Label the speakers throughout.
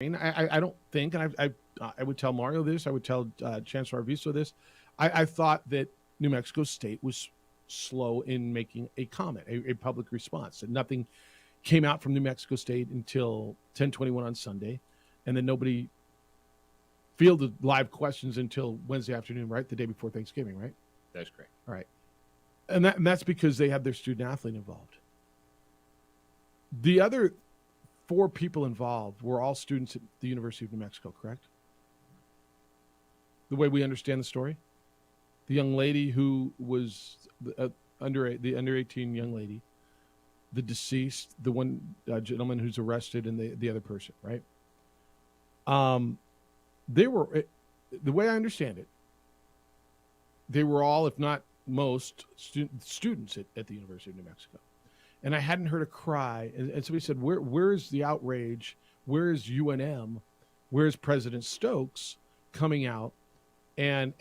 Speaker 1: I don't think, and I would tell Mario this, I would tell Chancellor Arvizo this. I thought that New Mexico State was slow in making a comment, a public response, and nothing came out from New Mexico State until 10:21 on Sunday, and then nobody fielded live questions until Wednesday afternoon, right, the day before Thanksgiving, right?
Speaker 2: That's correct.
Speaker 1: All right, and that's because they have their student athlete involved. The other four people involved were all students at the University of New Mexico, correct? The way we understand the story, the young lady who was the under 18 young lady, the deceased, the one gentleman who's arrested, and the other person, right? They were, the way I understand it, they were all, if not most, students at the University of New Mexico. And I hadn't heard a cry. And somebody said, where's the outrage? Where's UNM? Where's President Stokes coming out and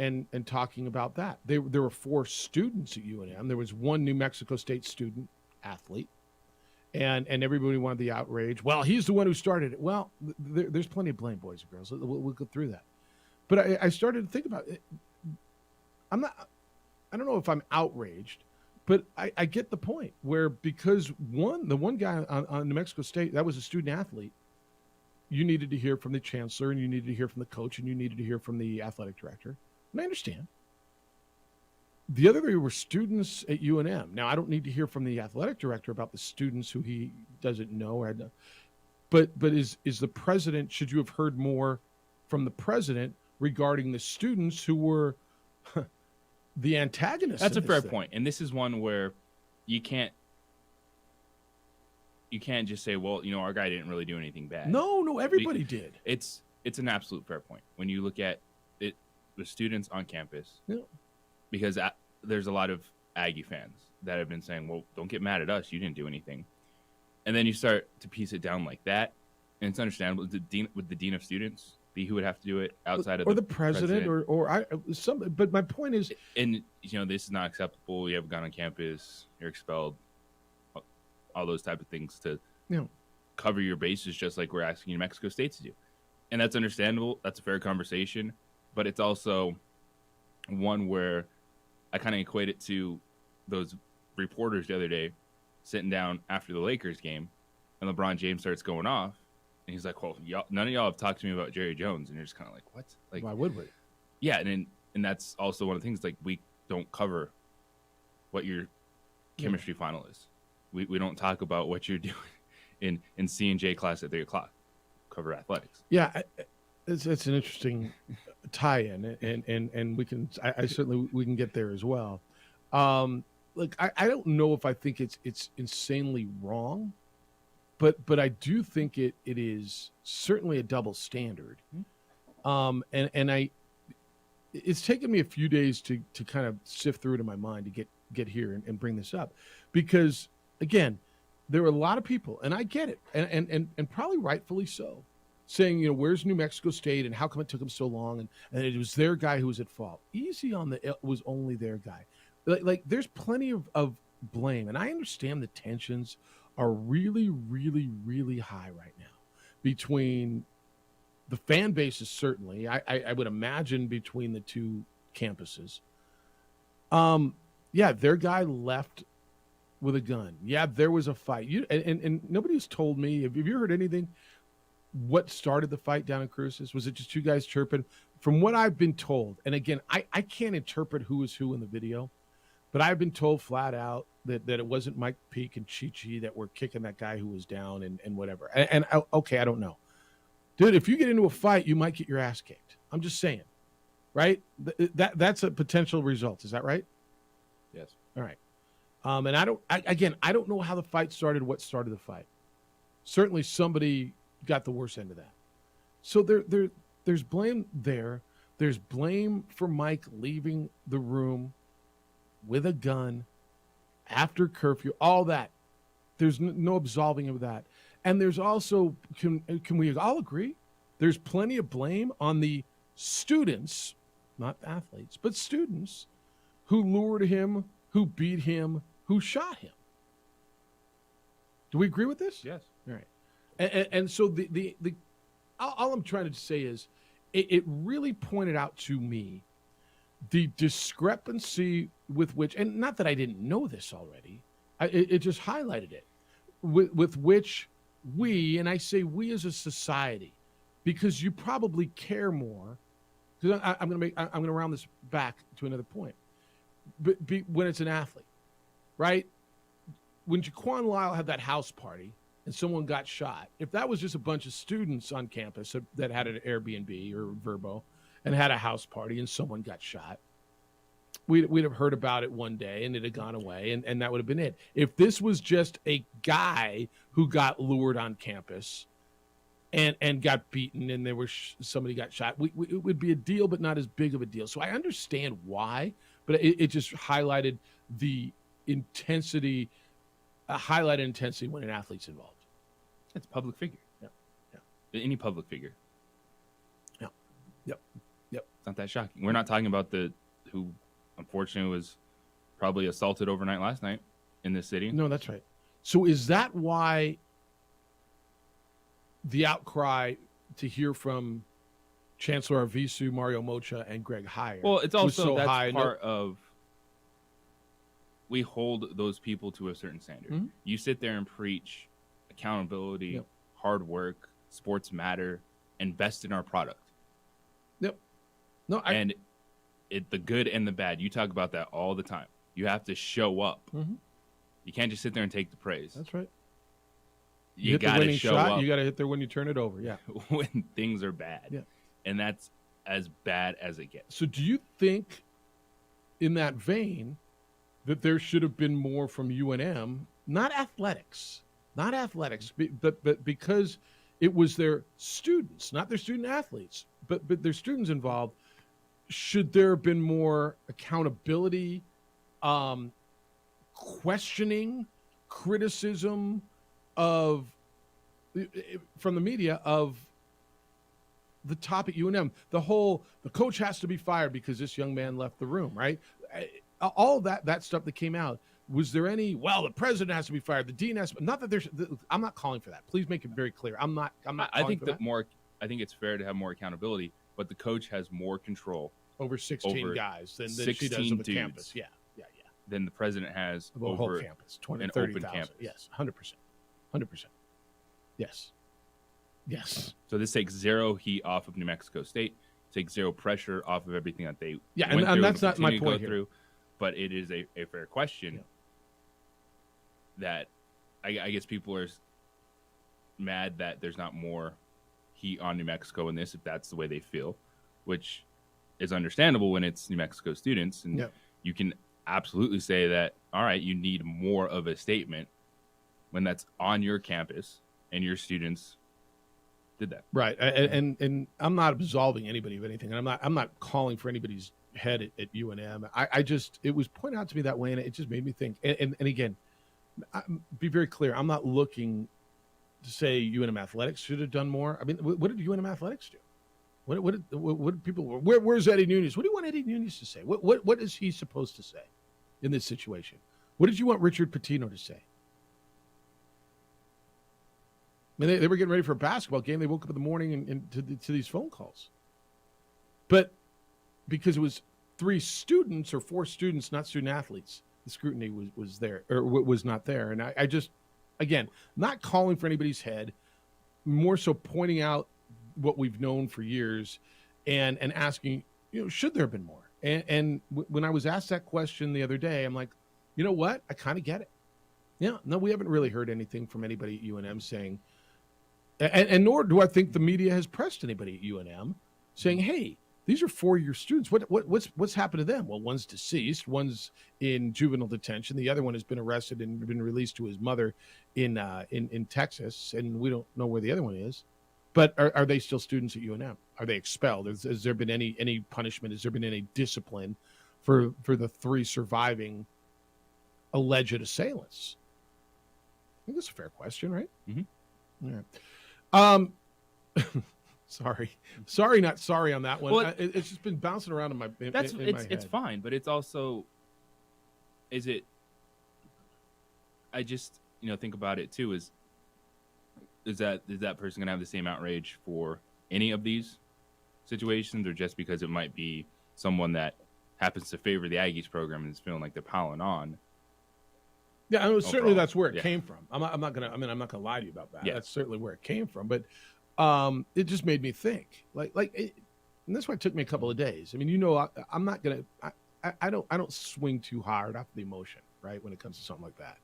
Speaker 1: talking about that? There were four students at UNM. There was one New Mexico State student athlete. And everybody wanted the outrage. Well, he's the one who started it. Well, there's plenty of blame, boys and girls. We'll go through that. But I started to think about it. I don't know if I'm outraged, but I get the point where, because the one guy on New Mexico State, that was a student athlete, you needed to hear from the chancellor, and you needed to hear from the coach, and you needed to hear from the athletic director. And I understand. The other three were students at UNM. Now, I don't need to hear from the athletic director about the students who he doesn't know. But is the president, should you have heard more from the president regarding the students who were the antagonists?
Speaker 2: That's a fair point. And this is one where you can't just say, well, our guy didn't really do anything bad.
Speaker 1: No, everybody did.
Speaker 2: It's an absolute fair point when you look at it, the students on campus.
Speaker 1: Yeah.
Speaker 2: Because there's a lot of Aggie fans that have been saying, well, don't get mad at us. You didn't do anything. And then you start to piece it down like that. And it's understandable. Would the dean of students be who would have to do it outside of
Speaker 1: the president. But my point is,
Speaker 2: and this is not acceptable. You haven't gone on campus. You're expelled. All those type of things to cover your bases, just like we're asking New Mexico State to do. And that's understandable. That's a fair conversation. But it's also one where I kind of equate it to those reporters the other day sitting down after the Lakers game, and LeBron James starts going off, and he's like, well, none of y'all have talked to me about Jerry Jones. And you're just kind of like, what? Like,
Speaker 1: why would we?
Speaker 2: Yeah, and that's also one of the things, like, we don't cover what your chemistry final is. We don't talk about what you're doing in C&J class at 3 o'clock. Cover athletics.
Speaker 1: Yeah, it's an interesting tie-in, and we can certainly we can get there as well. Look, I don't know if I think it's insanely wrong, but I do think it is certainly a double standard. And it's taken me a few days to kind of sift through it in my mind to get here and bring this up, because again, there are a lot of people, and I get it, and probably rightfully so, saying, where's New Mexico State and how come it took them so long, and it was their guy who was at fault. Easy on it was only their guy. Like there's plenty of blame, and I understand the tensions are really, really, really high right now between the fan bases. Certainly, I would imagine between the two campuses. Yeah, their guy left with a gun. Yeah, there was a fight. And nobody's told me. Have you heard anything? What started the fight down in Cruces? Was it just two guys chirping? From what I've been told, and again, I can't interpret who is who in the video, but I've been told flat out that it wasn't Mike Peake and Chi-Chi that were kicking that guy who was down and whatever. And okay, I don't know. Dude, if you get into a fight, you might get your ass kicked. I'm just saying, right? That's a potential result. Is that right?
Speaker 2: Yes.
Speaker 1: All right. And I don't know how the fight started, what started the fight. Certainly somebody got the worst end of that. So there's blame there. There's blame for Mike leaving the room with a gun after curfew, all that. There's no absolving of that. And there's also, can we all agree, there's plenty of blame on the students, not athletes, but students who lured him, who beat him, who shot him. Do we agree with this?
Speaker 2: Yes.
Speaker 1: All right. And so the all I'm trying to say is it really pointed out to me the discrepancy with which, and not that I didn't know this already, it just highlighted it, with which we, and I say we as a society, because you probably care more, because I'm going to round this back to another point, but when it's an athlete, right? When Jaquan Lyle had that house party and someone got shot, if that was just a bunch of students on campus that had an Airbnb or Vrbo and had a house party and someone got shot, we'd have heard about it one day and it had gone away, and that would have been it. If this was just a guy who got lured on campus and got beaten and there was somebody got shot, it would be a deal, but not as big of a deal. So I understand why, but it just highlighted the intensity, highlighted intensity when an athlete's involved.
Speaker 2: It's a public figure.
Speaker 1: Yeah.
Speaker 2: Any public figure.
Speaker 1: Yep.
Speaker 2: It's not that shocking. We're not talking about who unfortunately was probably assaulted overnight last night in this city.
Speaker 1: No, that's right. So is that why the outcry to hear from Chancellor Arvizu, Mario Mocha, and Greg Heyer?
Speaker 2: Well, it's also
Speaker 1: so
Speaker 2: that's
Speaker 1: high.
Speaker 2: part of, we hold those people to a certain standard.
Speaker 1: Mm-hmm.
Speaker 2: You sit there and preach accountability,
Speaker 1: Yep.
Speaker 2: hard work, sports matter, invest in our product.
Speaker 1: Yep. No,
Speaker 2: And the good and the bad, you talk about that all the time. You have to show up.
Speaker 1: Mm-hmm.
Speaker 2: You can't just sit there and take the praise.
Speaker 1: That's right.
Speaker 2: You got to show up.
Speaker 1: You got to hit there when you turn it over. Yeah.
Speaker 2: when things are bad.
Speaker 1: Yeah.
Speaker 2: And that's as bad as it gets.
Speaker 1: So do you think, in that vein, that there should have been more from UNM, not athletics, but because it was their students, not their student athletes, but their students involved, should there have been more accountability, questioning, criticism from the media of the topic UNM? The coach has to be fired because this young man left the room, right? All that stuff that came out. Was there any, the president has to be fired, the dean has to, not that there's, I'm not calling for that. Please make it very clear. I'm not
Speaker 2: I think
Speaker 1: for that.
Speaker 2: I think it's fair to have more accountability, but the coach has more control
Speaker 1: over 16 guys than she does
Speaker 2: 16
Speaker 1: on the
Speaker 2: dudes.
Speaker 1: campus. Yeah.
Speaker 2: than the president has
Speaker 1: The
Speaker 2: over
Speaker 1: whole campus, 20,
Speaker 2: an
Speaker 1: 30,000.
Speaker 2: open campus.
Speaker 1: Yes, 100%. 100%. Yes.
Speaker 2: So this takes zero heat off of New Mexico State, takes zero pressure off of everything that they
Speaker 1: Yeah,
Speaker 2: went
Speaker 1: and
Speaker 2: through
Speaker 1: that's not my
Speaker 2: continue to
Speaker 1: point
Speaker 2: go
Speaker 1: here.
Speaker 2: through. But it is a fair question that I guess people are mad that there's not more heat on New Mexico in this, if that's the way they feel, which is understandable when it's New Mexico students. And you can absolutely say that, all right, you need more of a statement when that's on your campus and your students did that.
Speaker 1: Right. And I'm not absolving anybody of anything. And I'm not calling for anybody's head at UNM. I just, it was pointed out to me that way, and it just made me think. And again, be very clear. I'm not looking to say UNM athletics should have done more. I mean, what did UNM athletics do? What did people? Where's Eddie Nunez? What do you want Eddie Nunez to say? What is he supposed to say in this situation? What did you want Richard Pitino to say? I mean, they were getting ready for a basketball game. They woke up in the morning and to these phone calls. But because it was 3 students or 4 students, not student athletes, the scrutiny was there, or was not there. And I just, again, not calling for anybody's head, more so pointing out what we've known for years and asking, should there have been more? And when I was asked that question the other day, I'm like, you know what? I kind of get it. Yeah, no, we haven't really heard anything from anybody at UNM saying, and nor do I think the media has pressed anybody at UNM saying, hey, these are 4-year students. What's happened to them? Well, one's deceased, one's in juvenile detention. The other one has been arrested and been released to his mother in Texas, and we don't know where the other one is. But are they still students at UNM? Are they expelled? Has there been any punishment? Has there been any discipline for the 3 surviving alleged assailants? I think that's a fair question, right?
Speaker 2: Mm-hmm.
Speaker 1: Yeah. Sorry, not sorry on that one.
Speaker 2: Well,
Speaker 1: it's just been bouncing around in my in my head.
Speaker 2: It's fine, but it's also, I just think about it too. Is that person gonna have the same outrage for any of these situations, or just because it might be someone that happens to favor the Aggies program and is feeling like they're piling on?
Speaker 1: Yeah, I mean, certainly that's where it
Speaker 2: Yeah.
Speaker 1: came from. I'm not gonna lie to you about that.
Speaker 2: Yeah.
Speaker 1: That's certainly where it came from. But it just made me think, and that's why it took me a couple of days. I mean, I'm not gonna, I don't swing too hard off the emotion, right? When it comes to something like that,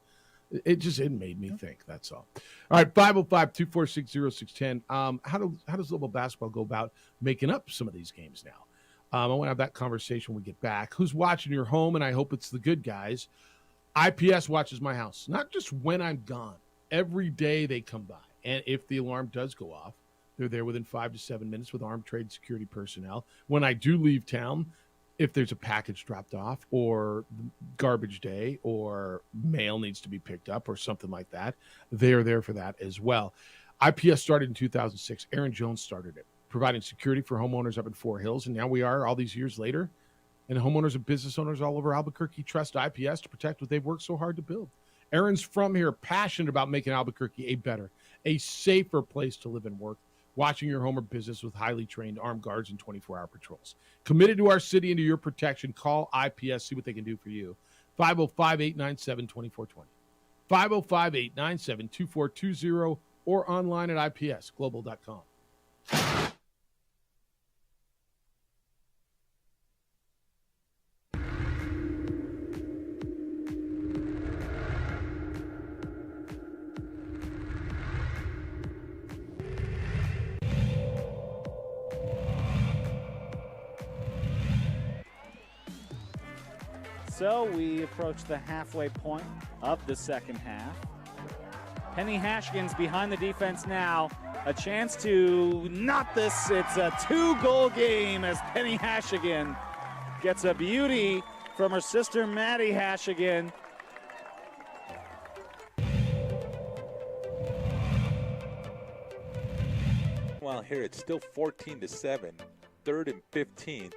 Speaker 1: it made me think. That's all. All right, 505-246-0610. How does Louisville basketball go about making up some of these games now? I want to have that conversation when we get back. Who's watching your home? And I hope it's the good guys. IPS watches my house, not just when I'm gone. Every day they come by. And if the alarm does go off, they're there within 5 to 7 minutes with armed trade security personnel. When I do leave town, if there's a package dropped off or garbage day or mail needs to be picked up or something like that, they're there for that as well. IPS started in 2006. Aaron Jones started it, providing security for homeowners up in Fort Hills. And now we are, all these years later, and homeowners and business owners all over Albuquerque trust IPS to protect what they've worked so hard to build. Aaron's from here, passionate about making Albuquerque a better, a safer place to live and work, watching your home or business with highly trained armed guards and 24-hour patrols. Committed to our city and to your protection, call IPS, see what they can do for you. 505-897-2420. 505-897-2420 or online at ipsglobal.com.
Speaker 3: So we approach the halfway point of the second half. Penny Hashkin's behind the defense now. A chance to knot this. It's a 2-goal game as Penny Hashigan gets a beauty from her sister Maddie Hashigan.
Speaker 4: Well, here it's still 14-7, 3rd and 15.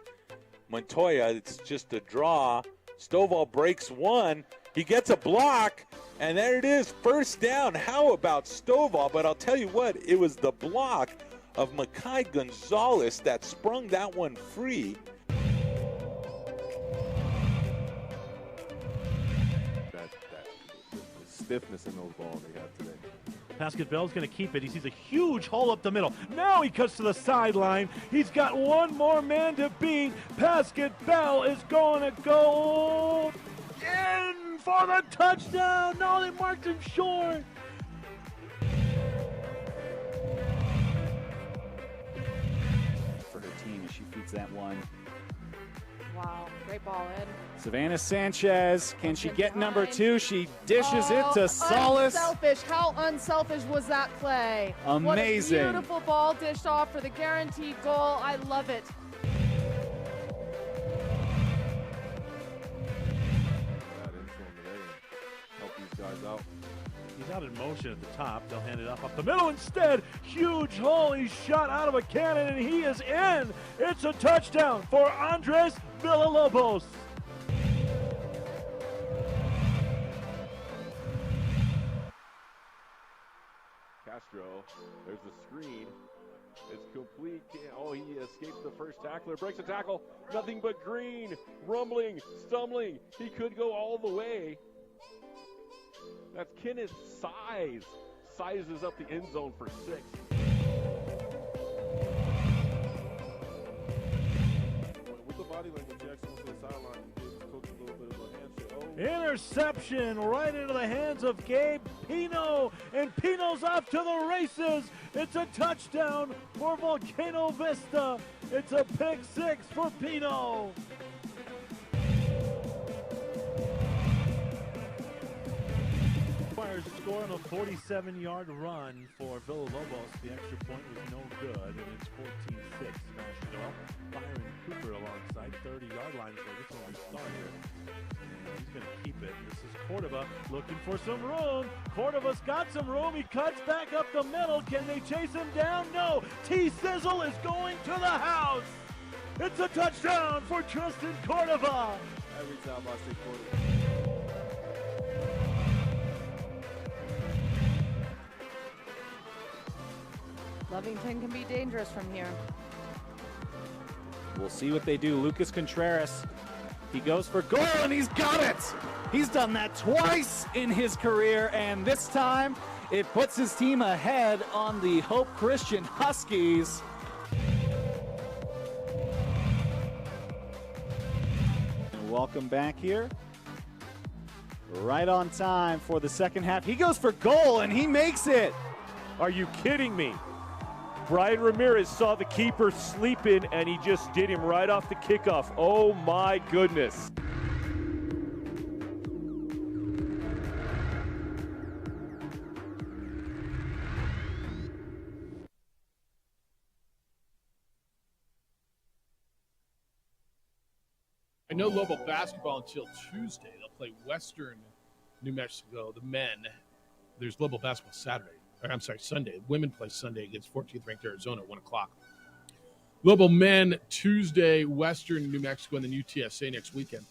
Speaker 4: Montoya, it's just a draw. Stovall breaks one. He gets a block, and there it is, first down. How about Stovall? But I'll tell you what, it was the block of Makai Gonzalez that sprung that one free.
Speaker 5: The stiffness in those balls they got today.
Speaker 6: Pascal Bell's going to keep it. He sees a huge hole up the middle. Now he cuts to the sideline. He's got one more man to beat. Pascal Bell is going to go in for the touchdown. No, they marked him short.
Speaker 3: For her team as she feeds that one.
Speaker 7: Wow, great ball, Ed.
Speaker 3: Savannah Sanchez, can she get number 2? She dishes it to Solis.
Speaker 7: Unselfish. How unselfish was that play?
Speaker 3: Amazing.
Speaker 7: What a beautiful ball dished off for the guaranteed goal. I love it.
Speaker 5: That info today and help these guys out.
Speaker 6: He's out in motion at the top. They'll hand it off up the middle instead. Huge hole. He's shot out of a cannon, and he is in. It's a touchdown for Andres Villalobos.
Speaker 5: Castro, there's the screen. It's complete. Oh, he escapes the first tackler. Breaks a tackle. Nothing but green. Rumbling. Stumbling. He could go all the way. That's Kenneth Size. Sizes up the end zone for 6. With the body language, Jackson went to the sideline and gave his coach a little bit of a handshake. Oh.
Speaker 6: Interception right into the hands of Gabe Pino, and Pino's off to the races. It's a touchdown for Volcano Vista. It's a pick 6 for Pino. Fires a score on a 47-yard run for Villalobos. The extra point was no good, and it's 14-6. Nashville. Byron Cooper alongside 30-yard line for this one started. And he's going to keep it. This is Cordova looking for some room. Cordova's got some room. He cuts back up the middle. Can they chase him down? No. T-Sizzle is going to the house. It's a touchdown for Tristan Cordova.
Speaker 5: Every time I say Cordova.
Speaker 7: Lovington can be dangerous from here.
Speaker 3: We'll see what they do. Lucas Contreras, he goes for goal, and he's got it. He's done that twice in his career, and this time it puts his team ahead on the Hope Christian Huskies. And welcome back here. Right on time for the second half. He goes for goal, and he makes it.
Speaker 5: Are you kidding me? Brian Ramirez saw the keeper sleeping, and he just did him right off the kickoff. Oh, my goodness.
Speaker 1: I know Lobo basketball until Tuesday. They'll play Western New Mexico, the men. There's Lobo basketball Saturday. I'm sorry, Sunday. Women play Sunday against 14th ranked Arizona at 1 o'clock. Lobo men Tuesday, Western New Mexico, and then UTSA next weekend.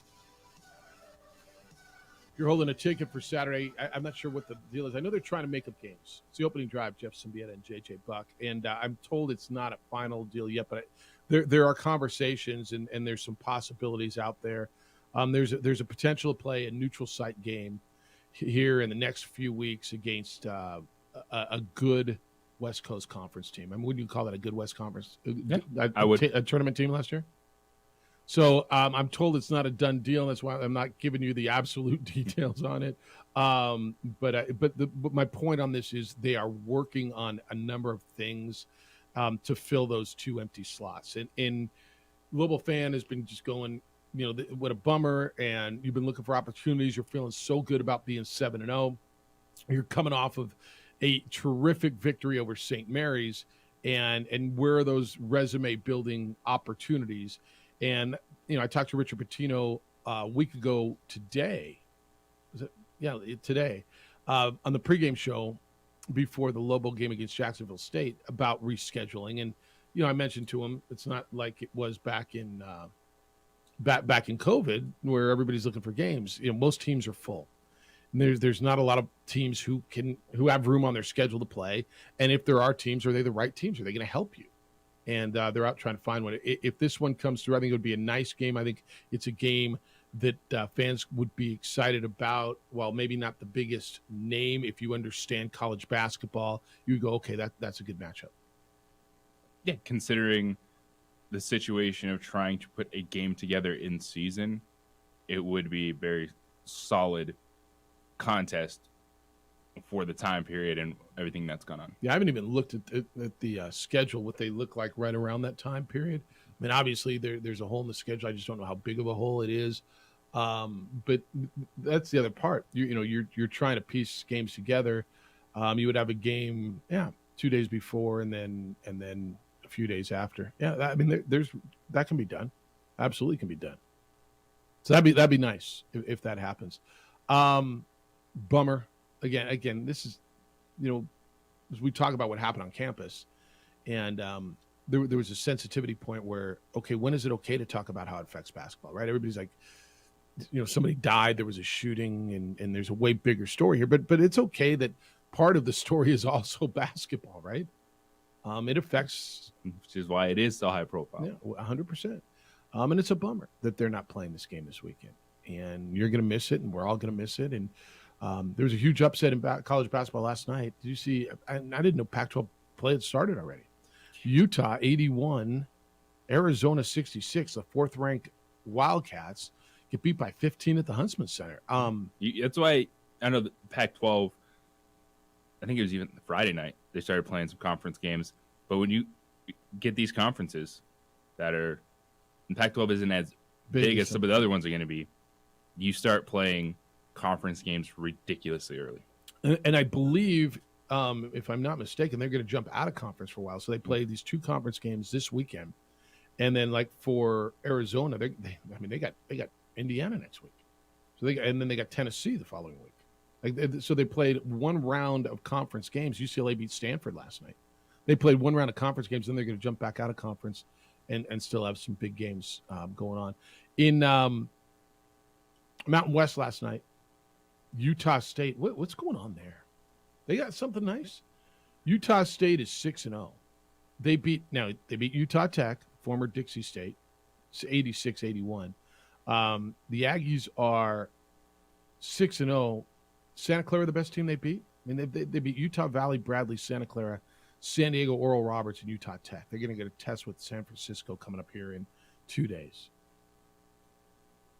Speaker 1: If you're holding a ticket for Saturday, I'm not sure what the deal is. I know they're trying to make up games. It's the opening drive, Jeff Symbieta and JJ Buck. And I'm told it's not a final deal yet, but there are conversations and there's some possibilities out there. There's a potential to play a neutral site game here in the next few weeks against a good West Coast Conference team. I mean, wouldn't you call that a good West Conference?
Speaker 2: Yeah, I would.
Speaker 1: A tournament team last year? So I'm told it's not a done deal, and that's why I'm not giving you the absolute details on it. But my point on this is they are working on a number of things to fill those 2 empty slots. And Lobo fan has been just going, what a bummer, and you've been looking for opportunities. You're feeling so good about being 7-0. You're coming off of a terrific victory over St. Mary's, and where are those resume building opportunities? And I talked to Richard Pitino a week ago today. Today on the pregame show before the Lobo game against Jacksonville State about rescheduling, and I mentioned to him it's not like it was back in COVID where everybody's looking for games. Most teams are full. There's not a lot of teams who have room on their schedule to play. And if there are teams, are they the right teams? Are they going to help you? And they're out trying to find one. If this one comes through, I think it would be a nice game. I think it's a game that fans would be excited about. While maybe not the biggest name, if you understand college basketball, you go, okay, that's a good matchup.
Speaker 2: Yeah, considering the situation of trying to put a game together in season, it would be very solid contest for the time period and everything that's gone on.
Speaker 1: Yeah, I haven't even looked at the schedule, what they look like right around that time period. I mean, obviously there's a hole in the schedule. I just don't know how big of a hole it is. But that's the other part. You're trying to piece games together. You would have a game, 2 days before and then a few days after. Yeah, I mean, that can be done. Absolutely can be done. So that'd be nice if that happens. Bummer. Again, this is, as we talk about what happened on campus, and there was a sensitivity point where, okay, when is it okay to talk about how it affects basketball, right? Everybody's like, somebody died, there was a shooting, and there's a way bigger story here, but it's okay that part of the story is also basketball, right? It affects,
Speaker 2: which is why it is so high profile.
Speaker 1: Yeah, 100%. And it's a bummer that they're not playing this game this weekend. And you're going to miss it, and we're all going to miss it. And there was a huge upset in college basketball last night. Did you see? I didn't know Pac-12 play had started already. Utah 81, Arizona 66. The 4th-ranked Wildcats get beat by 15 at the Huntsman Center.
Speaker 2: That's why I know the Pac-12. I think it was even Friday night they started playing some conference games. But when you get these conferences that are, and Pac-12 isn't as big as some of the other ones are going to be, you start playing conference games ridiculously early.
Speaker 1: And I believe, if I'm not mistaken, they're going to jump out of conference for a while. So they play these 2 conference games this weekend, and then like for Arizona, they got Indiana next week. So then they got Tennessee the following week. So they played 1 round of conference games. UCLA beat Stanford last night. They played 1 round of conference games, then they're going to jump back out of conference and still have some big games going on. In Mountain West last night, Utah State. What's going on there? They got something nice. Utah State is 6-0. They beat Utah Tech, former Dixie State, 86-81. The Aggies are 6-0. Santa Clara, the best team they beat. I mean, they beat Utah Valley, Bradley, Santa Clara, San Diego, Oral Roberts, and Utah Tech. They're going to get a test with San Francisco coming up here in 2 days.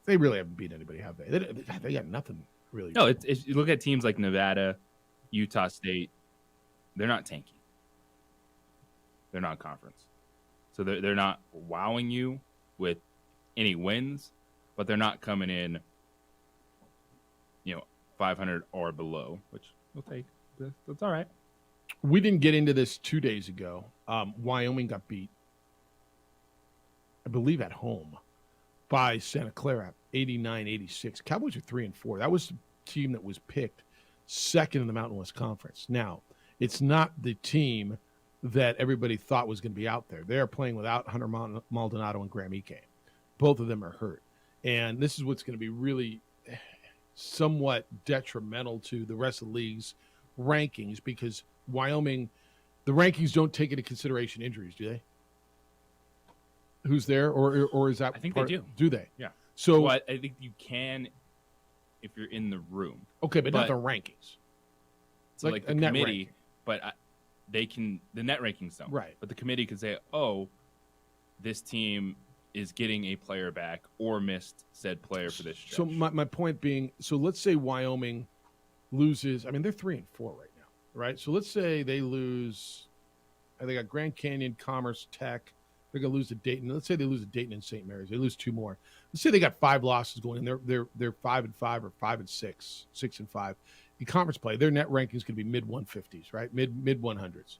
Speaker 1: They really haven't beat anybody, have they? They got nothing really.
Speaker 2: No, it's you look at teams like Nevada, Utah State. They're not tanking. They're not conference, so they're not wowing you with any wins, but they're not coming in, 500 or below, which we'll take. That's all right.
Speaker 1: We didn't get into this 2 days ago. Wyoming got beat, I believe, at home by Santa Clara, 89-86. Cowboys are 3-4. That was the team that was picked second in the Mountain West Conference. Now, it's not the team that everybody thought was going to be out there. They are playing without Hunter Maldonado and Graham Ike. Both of them are hurt. And this is what's going to be really somewhat detrimental to the rest of the league's rankings, because Wyoming, the rankings don't take into consideration injuries, do they? Who's there, or is that?
Speaker 2: I think they do.
Speaker 1: Do they?
Speaker 2: Yeah.
Speaker 1: So
Speaker 2: well, I think you can if you're in the room.
Speaker 1: Okay, but not the rankings.
Speaker 2: It's like the committee, but they can. The net rankings don't.
Speaker 1: Right.
Speaker 2: But the committee can say, "Oh, this team is getting a player back or missed said player for this stretch."
Speaker 1: So my point being, so let's say Wyoming loses. I mean, they're 3-4 right now, right? So let's say they lose. They got Grand Canyon, Commerce, Tech. They're going to lose to Dayton. Let's say they lose to Dayton and St. Mary's. They lose 2 more. Let's say they got 5 losses going, and they're 5-5 or 5-6, 6-5 in conference play. Their net ranking is going to be mid 150s, right? Mid 100s.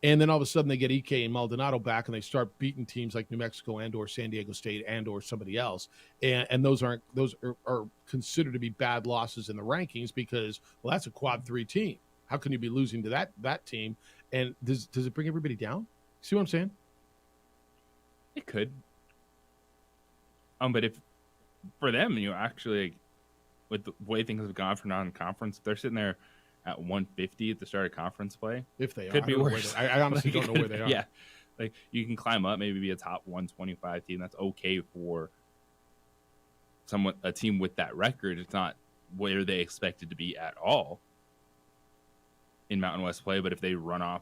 Speaker 1: And then all of a sudden they get Ike and Maldonado back, and they start beating teams like New Mexico and or San Diego State and or somebody else. And those are considered to be bad losses in the rankings because, well, that's a quad 3 team. How can you be losing to that team? And does it bring everybody down? See what I'm saying?
Speaker 2: It could. But if for them, actually, with the way things have gone for non-conference, they're sitting there at 150 at the start of conference play.
Speaker 1: If they
Speaker 2: could be worse.
Speaker 1: I honestly don't know where they are.
Speaker 2: Yeah, like you can climb up, maybe be a top 125 team. That's okay for a team with that record. It's not where they expected to be at all in Mountain West play. But if they run off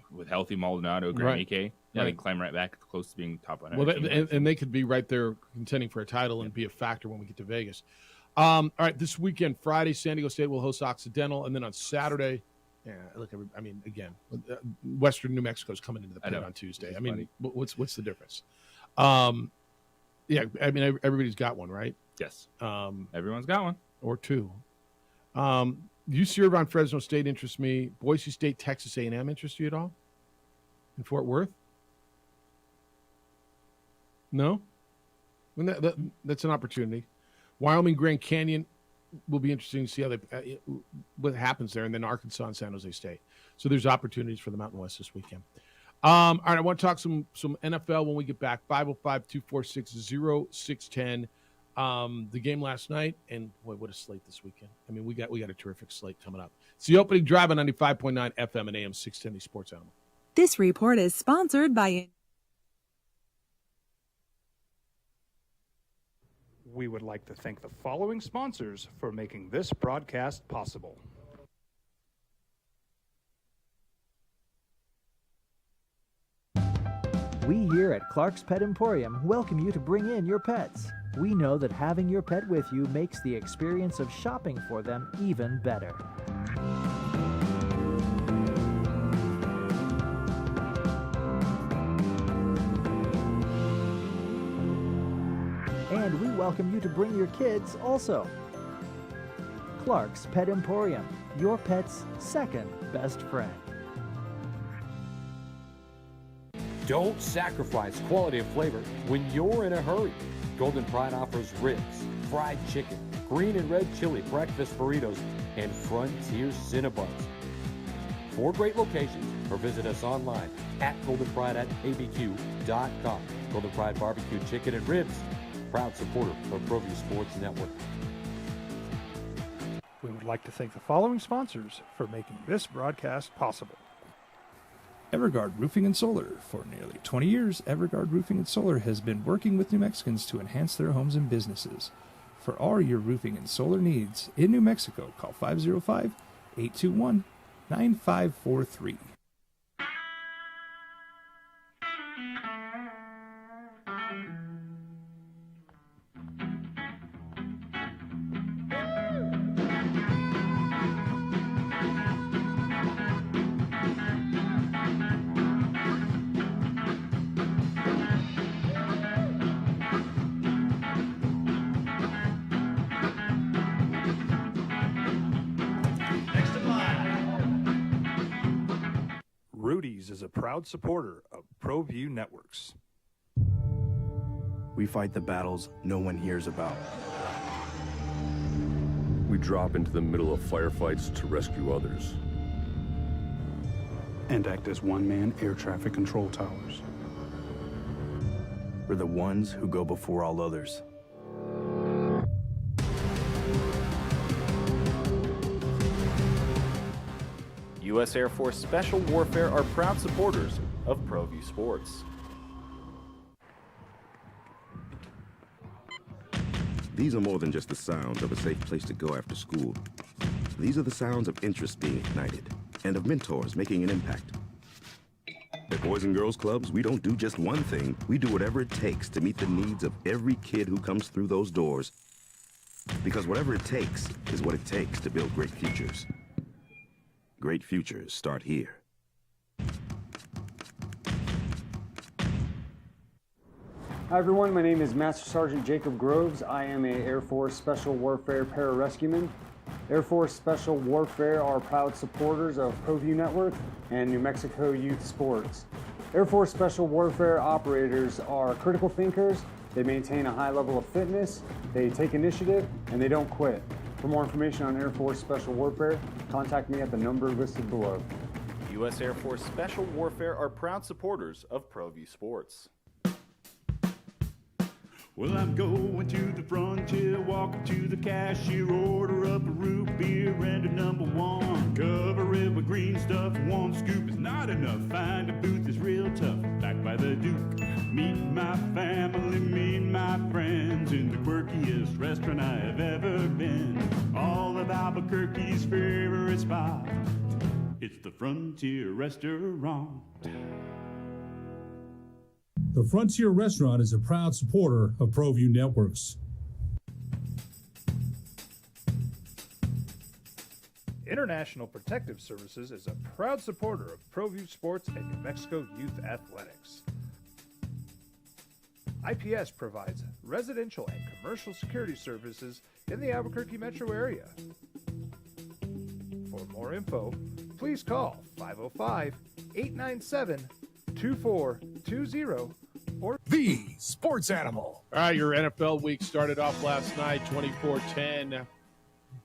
Speaker 2: with healthy Maldonado, Graham Ike, they climb right back close to being top 100.
Speaker 1: Well, and they could be right there contending for a title and be a factor when we get to Vegas. All right, this weekend, Friday, San Diego State will host Occidental, and then on Saturday, Western New Mexico is coming into the pit on Tuesday. I mean, what's the difference? Everybody's got one, right?
Speaker 2: Yes. Everyone's got one
Speaker 1: or 2. UC Irvine, Fresno State interests me. Boise State, Texas A&M interests you at all? In Fort Worth? No? That's an opportunity. Wyoming, Grand Canyon will be interesting to see what happens there, and then Arkansas and San Jose State. So there's opportunities for the Mountain West this weekend. All right, I want to talk some NFL when we get back. 505-246-0610. The game last night, and boy, what a slate this weekend. I mean, we got a terrific slate coming up. It's the opening drive on 95.9 FM and AM 610 Sports Animal.
Speaker 8: This report is sponsored by...
Speaker 9: We would like to thank the following sponsors for making this broadcast possible.
Speaker 10: We here at Clark's Pet Emporium welcome you to bring in your pets. We know that having your pet with you makes the experience of shopping for them even better. And we welcome you to bring your kids also. Clark's Pet Emporium, your pet's second best friend.
Speaker 11: Don't sacrifice quality and flavor when you're in a hurry. Golden Pride offers ribs, fried chicken, green and red chili breakfast burritos, and Frontier Cinnabons. 4 great locations, or visit us online at goldenpride@abq.com. Golden Pride Barbecue Chicken and Ribs, proud supporter of ProView Sports Network.
Speaker 9: We would like to thank the following sponsors for making this broadcast possible. Everguard Roofing and Solar. For nearly 20 years, Everguard Roofing and Solar has been working with New Mexicans to enhance their homes and businesses. For all your roofing and solar needs in New Mexico, call 505-821-9543. Rudy's is a proud supporter of ProView Networks.
Speaker 12: We fight the battles no one hears about.
Speaker 13: We drop into the middle of firefights to rescue others.
Speaker 14: And act as one-man air traffic control towers.
Speaker 12: We're the ones who go before all others.
Speaker 3: U.S. Air Force Special Warfare are proud supporters of ProView Sports.
Speaker 15: These are more than just the sounds of a safe place to go after school. These are the sounds of interest being ignited and of mentors making an impact. At Boys and Girls Clubs, we don't do just one thing. We do whatever it takes to meet the needs of every kid who comes through those doors. Because whatever it takes is what it takes to build great futures. Great futures start here.
Speaker 16: Hi everyone, my name is Master Sergeant Jacob Groves. I am a Air Force Special Warfare Pararescueman. Air Force Special Warfare are proud supporters of ProView Network and New Mexico Youth Sports. Air Force Special Warfare operators are critical thinkers. They maintain a high level of fitness, they take initiative, and they don't quit. For more information on Air Force Special Warfare, contact me at the number listed below.
Speaker 3: U.S. Air Force Special Warfare are proud supporters of ProView Sports.
Speaker 17: Well, I'm going to the frontier, walking to the cashier, order up a root beer and a number one. Cover it with green stuff, one scoop is not enough. Find a booth is real tough, back by the Duke. Meet my family, meet my friends in the quirkiest restaurant I have ever been. All of Albuquerque's favorite spot, it's the Frontier Restaurant.
Speaker 18: The Frontier Restaurant is a proud supporter of ProView Networks.
Speaker 9: International Protective Services is a proud supporter of ProView Sports and New Mexico Youth Athletics. IPS provides residential and commercial security services in the Albuquerque metro area. For more info, please call 505-897-2420 or
Speaker 1: The Sports Animal. All right, your NFL week started off last night, 24-10.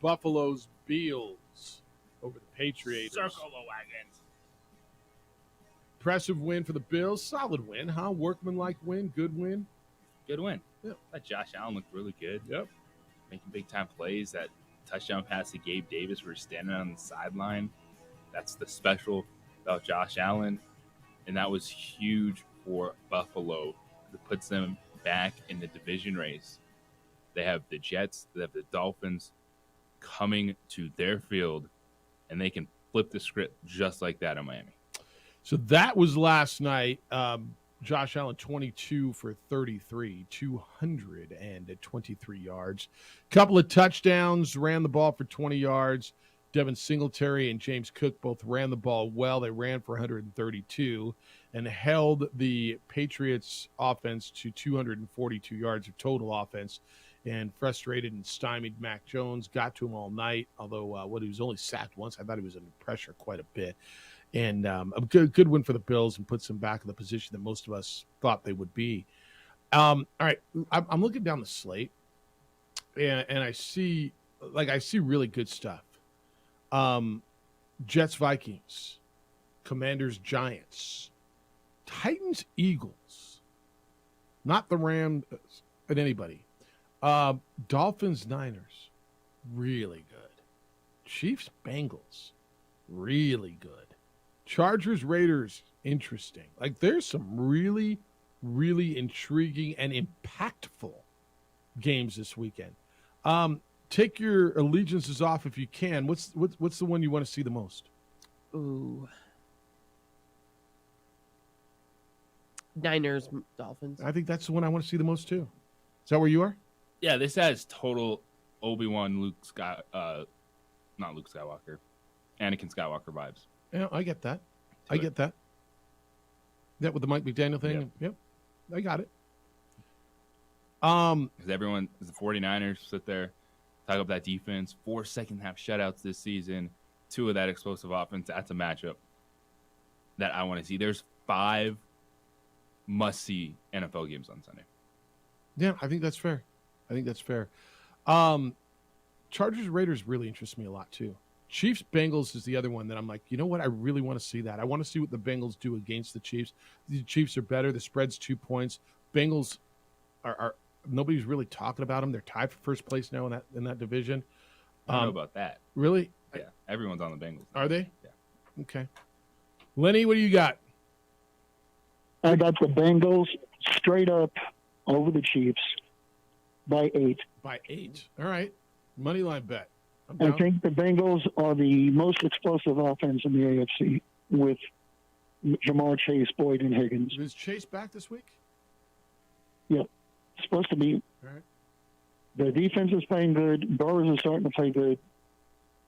Speaker 1: Buffalo's Bills over the Patriots.
Speaker 2: Circle the wagons.
Speaker 1: Impressive win for the Bills. Solid win, huh? Workmanlike win, good win.
Speaker 2: Good win.
Speaker 1: Yep.
Speaker 2: That Josh Allen looked really good.
Speaker 1: Yep.
Speaker 2: Making big-time plays. That touchdown pass to Gabe Davis, where he's standing on the sideline. That's the special about Josh Allen. And that was huge for Buffalo. It puts them back in the division race. They have the Jets, they have the Dolphins coming to their field, and they can flip the script just like that in Miami.
Speaker 1: So that was last night. Josh Allen, 22 for 33, 223 yards. Couple of touchdowns, ran the ball for 20 yards. Devin Singletary and James Cook both ran the ball well. They ran for 132 and held the Patriots offense to 242 yards of total offense, and frustrated and stymied Mac Jones. Got to him all night, although he was only sacked once. I thought he was under pressure quite a bit. And a good win for the Bills and puts them back in the position that most of us thought they would be. All right, I'm looking down the slate, and I see really good stuff. Jets, Vikings, Commanders, Giants, Titans, Eagles, not the Rams and anybody. Dolphins, Niners, really good. Chiefs, Bengals, really good. Chargers, Raiders, interesting. Like there's some really, really intriguing and impactful games this weekend. Take your allegiances off if you can. What's the one you want to see the most?
Speaker 19: Ooh. Niners, Dolphins.
Speaker 1: I think that's the one I want to see the most too. Is that where you are?
Speaker 2: Yeah, this has total Obi-Wan, not Luke Skywalker, Anakin Skywalker vibes.
Speaker 1: Yeah, I get that. I get that. That with the Mike McDaniel thing. Yep. I got it.
Speaker 2: Because everyone, the 49ers sit there, talk up that defense, 4 second-half shutouts this season, 2 of that explosive offense. That's a matchup that I want to see. There's 5 must-see NFL games on Sunday.
Speaker 1: Yeah, I think that's fair. Chargers Raiders really interests me a lot too. Chiefs Bengals is the other one that I'm like, you know what? I really want to see that. I want to see what the Bengals do against the Chiefs. The Chiefs are better. The spread's 2 points. Bengals are nobody's really talking about them. They're tied for first place now in that division.
Speaker 2: I don't know about that.
Speaker 1: Really?
Speaker 2: Yeah, everyone's on the Bengals.
Speaker 1: Are they?
Speaker 2: Yeah.
Speaker 1: Okay. Lenny, what do you got?
Speaker 20: I got the Bengals straight up over the Chiefs by 8.
Speaker 1: By 8. All right. Money line bet.
Speaker 20: I think the Bengals are the most explosive offense in the AFC with Jamar Chase, Boyd, and Higgins.
Speaker 1: Is Chase back this week?
Speaker 20: Yep. Supposed to be.
Speaker 1: All right.
Speaker 20: The defense is playing good. Burrows is starting to play good.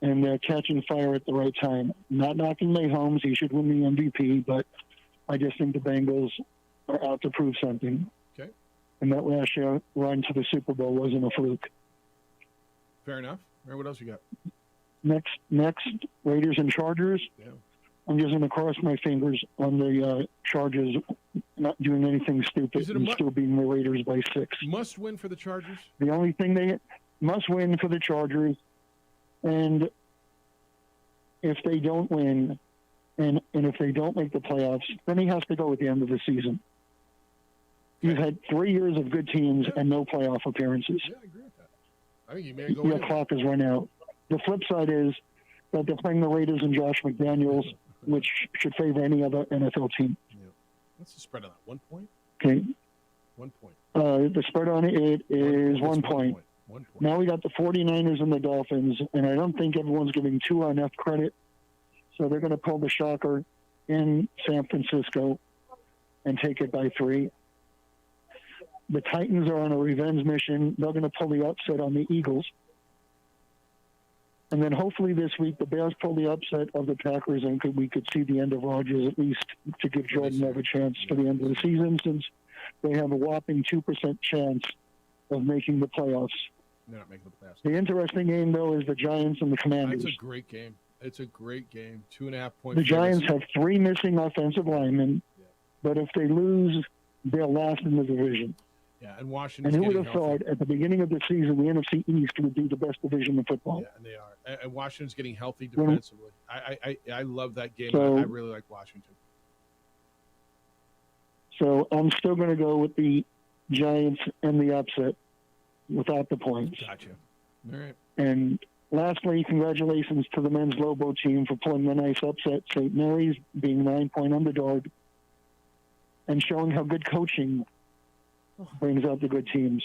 Speaker 20: And they're catching fire at the right time. Not knocking Mahomes. He should win the MVP, but I just think the Bengals are out to prove something.
Speaker 1: Okay.
Speaker 20: And that last year run to the Super Bowl wasn't a fluke.
Speaker 1: Fair enough. All right, what else you got?
Speaker 20: Next, Raiders and Chargers.
Speaker 1: Yeah.
Speaker 20: I'm just going to cross my fingers on the Chargers not doing anything stupid and still beating the Raiders by 6.
Speaker 1: Must win for the Chargers?
Speaker 20: The only thing they must win for the Chargers, and if they don't win, and if they don't make the playoffs, then he has to go at the end of the season. You've had 3 years of good teams and no playoff appearances.
Speaker 1: Yeah, I agree with that. I think you may go
Speaker 20: Your clock is run out. The flip side is that they're playing the Raiders and Josh McDaniels, which should favor any other NFL team.
Speaker 1: Yeah. What's the spread on that? 1 point?
Speaker 20: Okay.
Speaker 1: 1 point.
Speaker 20: The spread on it is 1 point.
Speaker 1: 1 point.
Speaker 20: Now we got the 49ers and the Dolphins, and I don't think everyone's giving 2 enough credit. So they're going to pull the shocker in San Francisco and take it by 3. The Titans are on a revenge mission. They're going to pull the upset on the Eagles. And then hopefully this week the Bears pull the upset of the Packers, and we could see the end of Rodgers, at least to give Jordan a chance for the end of the season, since they have a whopping 2% chance of making the playoffs.
Speaker 1: They're not making the playoffs.
Speaker 20: The interesting game, though, is the Giants and the Commanders.
Speaker 1: That's a great game. It's a great game. 2.5 point.
Speaker 20: The Giants have 3 missing offensive linemen, but if they lose, they're last in the division.
Speaker 1: Yeah, and Washington.
Speaker 20: And who would have thought at the beginning of the season the NFC East would be the best division in football?
Speaker 1: Yeah, and they are. And Washington's getting healthy defensively. I love that game.
Speaker 20: So,
Speaker 1: I really like Washington.
Speaker 20: So I'm still going to go with the Giants and the upset without the points.
Speaker 1: Gotcha. All right.
Speaker 20: And lastly, congratulations to the men's Lobo team for pulling the nice upset. St. Mary's being 9-point underdog and showing how good coaching brings out the good teams.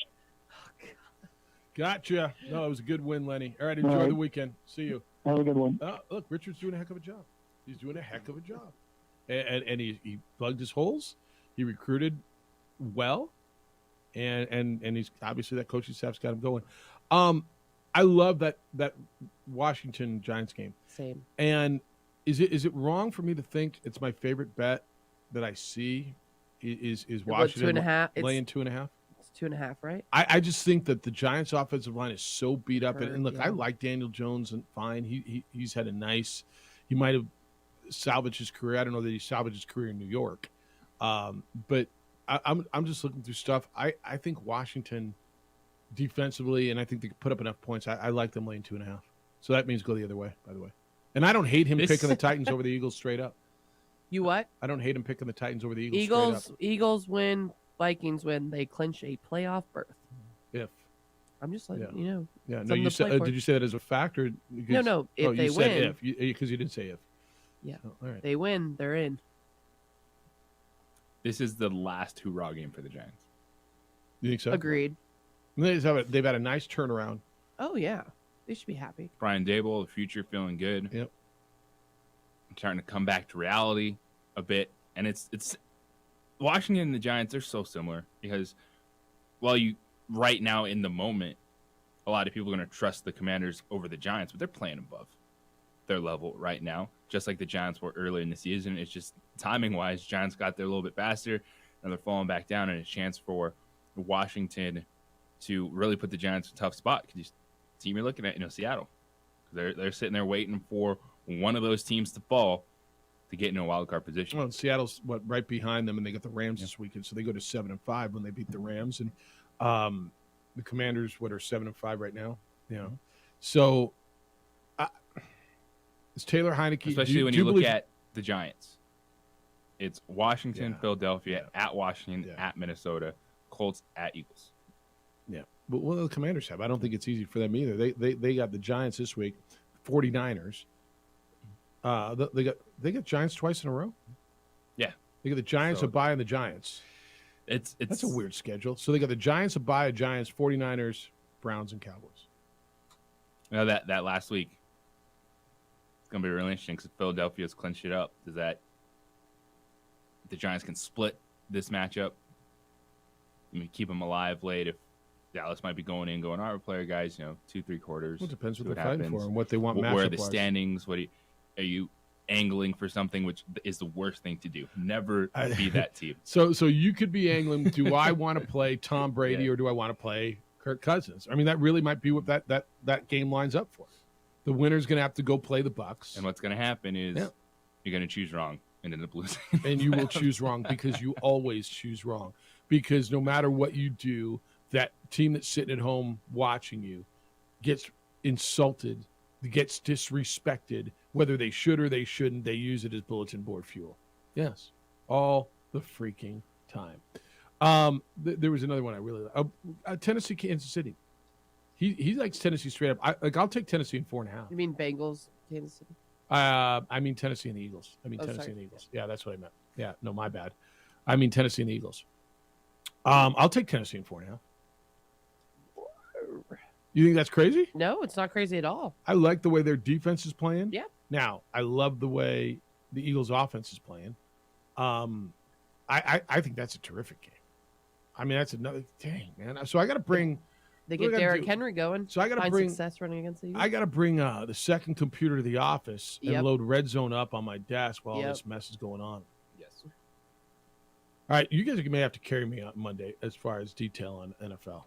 Speaker 1: Gotcha. No, it was a good win, Lenny. All right, enjoy the weekend. See you.
Speaker 20: Have a good one.
Speaker 1: Look, Richard's doing a heck of a job. He's doing a heck of a job. And he plugged his holes. He recruited well. And he's obviously that coaching staff's got him going. I love that Washington Giants game.
Speaker 19: Same.
Speaker 1: And is it wrong for me to think it's my favorite bet that I see is Washington
Speaker 19: 2.5?
Speaker 1: laying 2.5?
Speaker 19: It's 2.5, right?
Speaker 1: I just think that the Giants' offensive line is so beat up. And look,
Speaker 19: yeah.
Speaker 1: I like Daniel Jones and fine. He's had he might have salvaged his career. I don't know that he salvaged his career in New York. But I'm just looking through stuff. I think Washington defensively, and I think they could put up enough points. I like them laying 2.5. So that means go the other way, by the way. And I don't hate him picking the Titans over the Eagles straight up.
Speaker 19: You what?
Speaker 1: I don't hate him picking the Titans over the Eagles straight up.
Speaker 19: Eagles win, Vikings win. They clinch a playoff berth.
Speaker 1: If.
Speaker 19: I'm just letting you know.
Speaker 1: Yeah, no, you said, did you say that as a fact? Or because,
Speaker 19: no, if they
Speaker 1: you
Speaker 19: win.
Speaker 1: said if, because you didn't say if.
Speaker 19: Yeah.
Speaker 1: Oh, all right.
Speaker 19: They win, they're in.
Speaker 2: this is the last hurrah game for the Giants.
Speaker 1: You think so?
Speaker 19: Agreed.
Speaker 1: They've had a nice turnaround.
Speaker 19: Oh, yeah. They should be happy.
Speaker 2: Brian Daboll, the future feeling good.
Speaker 1: Yep.
Speaker 2: Starting to come back to reality a bit. And it's Washington and the Giants are so similar because while you right now in the moment, a lot of people are going to trust the Commanders over the Giants, but they're playing above their level right now, just like the Giants were earlier in the season. It's just timing-wise, Giants got there a little bit faster, and they're falling back down, and a chance for Washington to really put the Giants in a tough spot. Because the team you're looking at, Seattle, they're sitting there waiting for one of those teams to fall to get into a wild card position.
Speaker 1: Well, Seattle's right behind them, and they got the Rams this weekend, so they go to 7-5 when they beat the Rams, and the Commanders are 7-5 right now. So is Taylor Heineke,
Speaker 2: especially when you look at the Giants, it's Washington, Philadelphia, at Washington, at Minnesota, Colts, at Eagles.
Speaker 1: Yeah, but what do the Commanders have? I don't think it's easy for them either. They got the Giants this week, 49ers. They got Giants twice in a row.
Speaker 2: Yeah,
Speaker 1: they got the Giants, a bye, and the Giants. That's a weird schedule. So they got the Giants, a bye, Giants, 49ers, Browns, and Cowboys.
Speaker 2: Now that last week, it's gonna be really interesting because Philadelphia's clinched it up. Does that the Giants can split this matchup? Keep them alive late if Dallas might be going all right, player guys, 2-3 quarters.
Speaker 1: Well, it depends what
Speaker 2: what
Speaker 1: they're fighting
Speaker 2: happens.
Speaker 1: for and what they want matchup-wise.
Speaker 2: Where are the standings? Are you angling for something, which is the worst thing to do? Never be that team.
Speaker 1: So you could be angling, do I want to play Tom Brady or do I want to play Kirk Cousins? I mean, that really might be what that game lines up for. The winner's going to have to go play the Bucs.
Speaker 2: And what's going to happen is you're going to choose wrong and end up losing.
Speaker 1: And you will choose wrong because you always choose wrong. Because no matter what you do, that team that's sitting at home watching you gets insulted, gets disrespected, whether they should or they shouldn't. They use it as bulletin board fuel. Yes, all the freaking time. There was another one I really like. Tennessee, Kansas City. He likes Tennessee straight up. I'll take Tennessee in 4.5.
Speaker 19: You mean Bengals, Kansas City?
Speaker 1: I mean Tennessee and the Eagles. Tennessee and the Eagles. Yeah, that's what I meant. Yeah, no, my bad. I mean Tennessee and the Eagles. I'll take Tennessee in 4.5. You think that's crazy?
Speaker 19: No, it's not crazy at all.
Speaker 1: I like the way their defense is playing.
Speaker 19: Yeah.
Speaker 1: Now, I love the way the Eagles' offense is playing. I think that's a terrific game. I mean, that's another dang, man. So I got to bring.
Speaker 19: They get Derrick Henry going.
Speaker 1: So I got to
Speaker 19: find
Speaker 1: bring
Speaker 19: success running against the Eagles.
Speaker 1: I got to bring the second computer to the office and load Red Zone up on my desk while all this mess is going on.
Speaker 2: Yes.
Speaker 1: All right, you guys may have to carry me on Monday as far as detail on NFL.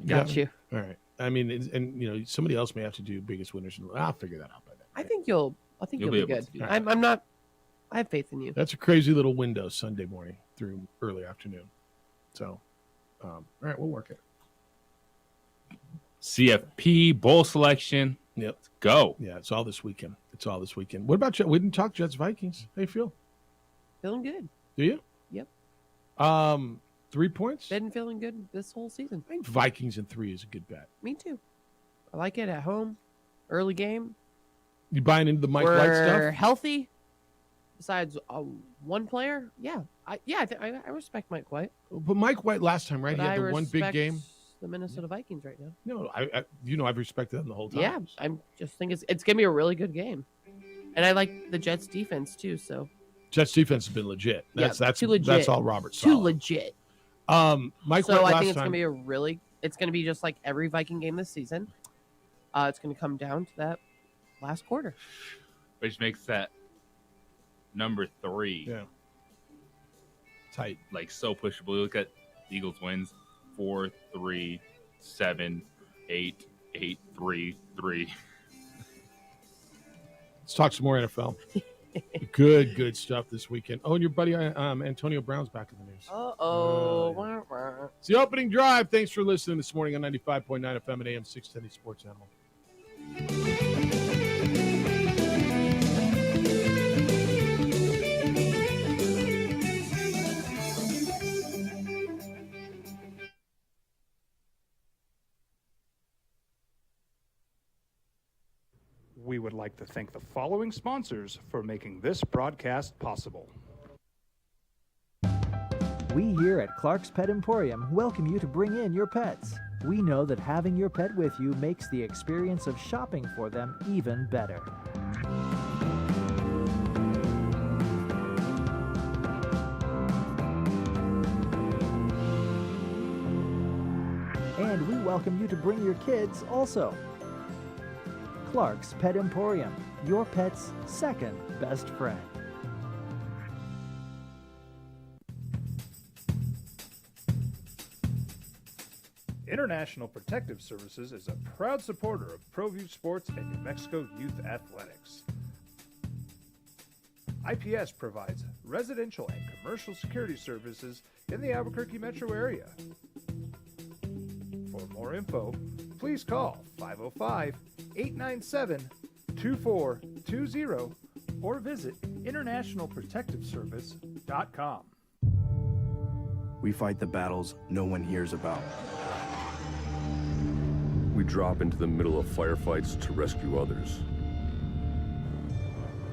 Speaker 19: Got you.
Speaker 1: All right. I mean, and somebody else may have to do biggest winners. I'll figure that out by then.
Speaker 19: I think you'll be good. I'm not. I have faith in you.
Speaker 1: That's a crazy little window Sunday morning through early afternoon. So, all right, we'll work it.
Speaker 2: CFP bowl selection.
Speaker 1: Yep.
Speaker 2: Let's go.
Speaker 1: Yeah, it's all this weekend. What about you? We didn't talk Jets Vikings. How you feel?
Speaker 19: Feeling good.
Speaker 1: Do you?
Speaker 19: Yep.
Speaker 1: 3 points?
Speaker 19: Been feeling good this whole season.
Speaker 1: I think Vikings in 3 is a good bet.
Speaker 19: Me too. I like it at home. Early game.
Speaker 1: You buying into the Mike White stuff?
Speaker 19: We're healthy. Besides one player, I respect Mike White.
Speaker 1: But Mike White last time, right?
Speaker 19: But
Speaker 1: he had the one big
Speaker 19: respect
Speaker 1: game.
Speaker 19: The Minnesota Vikings right now.
Speaker 1: No, I've respected them the whole time.
Speaker 19: Yeah, I'm just think it's gonna be a really good game, and I like the Jets defense too. So
Speaker 1: Jets defense has been legit. That's
Speaker 19: too legit.
Speaker 1: That's all Robert
Speaker 19: Too
Speaker 1: Saleh.
Speaker 19: legit.
Speaker 1: Mike
Speaker 19: so
Speaker 1: White
Speaker 19: I think it's
Speaker 1: time,
Speaker 19: gonna be it's gonna be just like every Viking game this season. It's gonna come down to that last quarter,
Speaker 2: which makes that number 3
Speaker 1: tight,
Speaker 2: like so pushable. Look at Eagles wins 4-3, 7, 8, 8, 3, 3.
Speaker 1: Let's talk some more NFL. Good stuff this weekend. Oh, and your buddy Antonio Brown's back in the news. It's the opening drive. Thanks for listening this morning on 95.9 FM and AM 610 Sports Animal.
Speaker 18: We would like to thank the following sponsors for making this broadcast possible.
Speaker 10: We here at Clark's Pet Emporium welcome you to bring in your pets. We know that having your pet with you makes the experience of shopping for them even better. And we welcome you to bring your kids also. Clark's Pet Emporium, your pet's second best friend.
Speaker 21: International Protective Services is a proud supporter of ProView Sports and New Mexico Youth Athletics. IPS provides residential and commercial security services in the Albuquerque metro area. For more info, please call 505-897-2420 or visit internationalprotectiveservice.com.
Speaker 12: We fight the battles no one hears about.
Speaker 13: We drop into the middle of firefights to rescue others.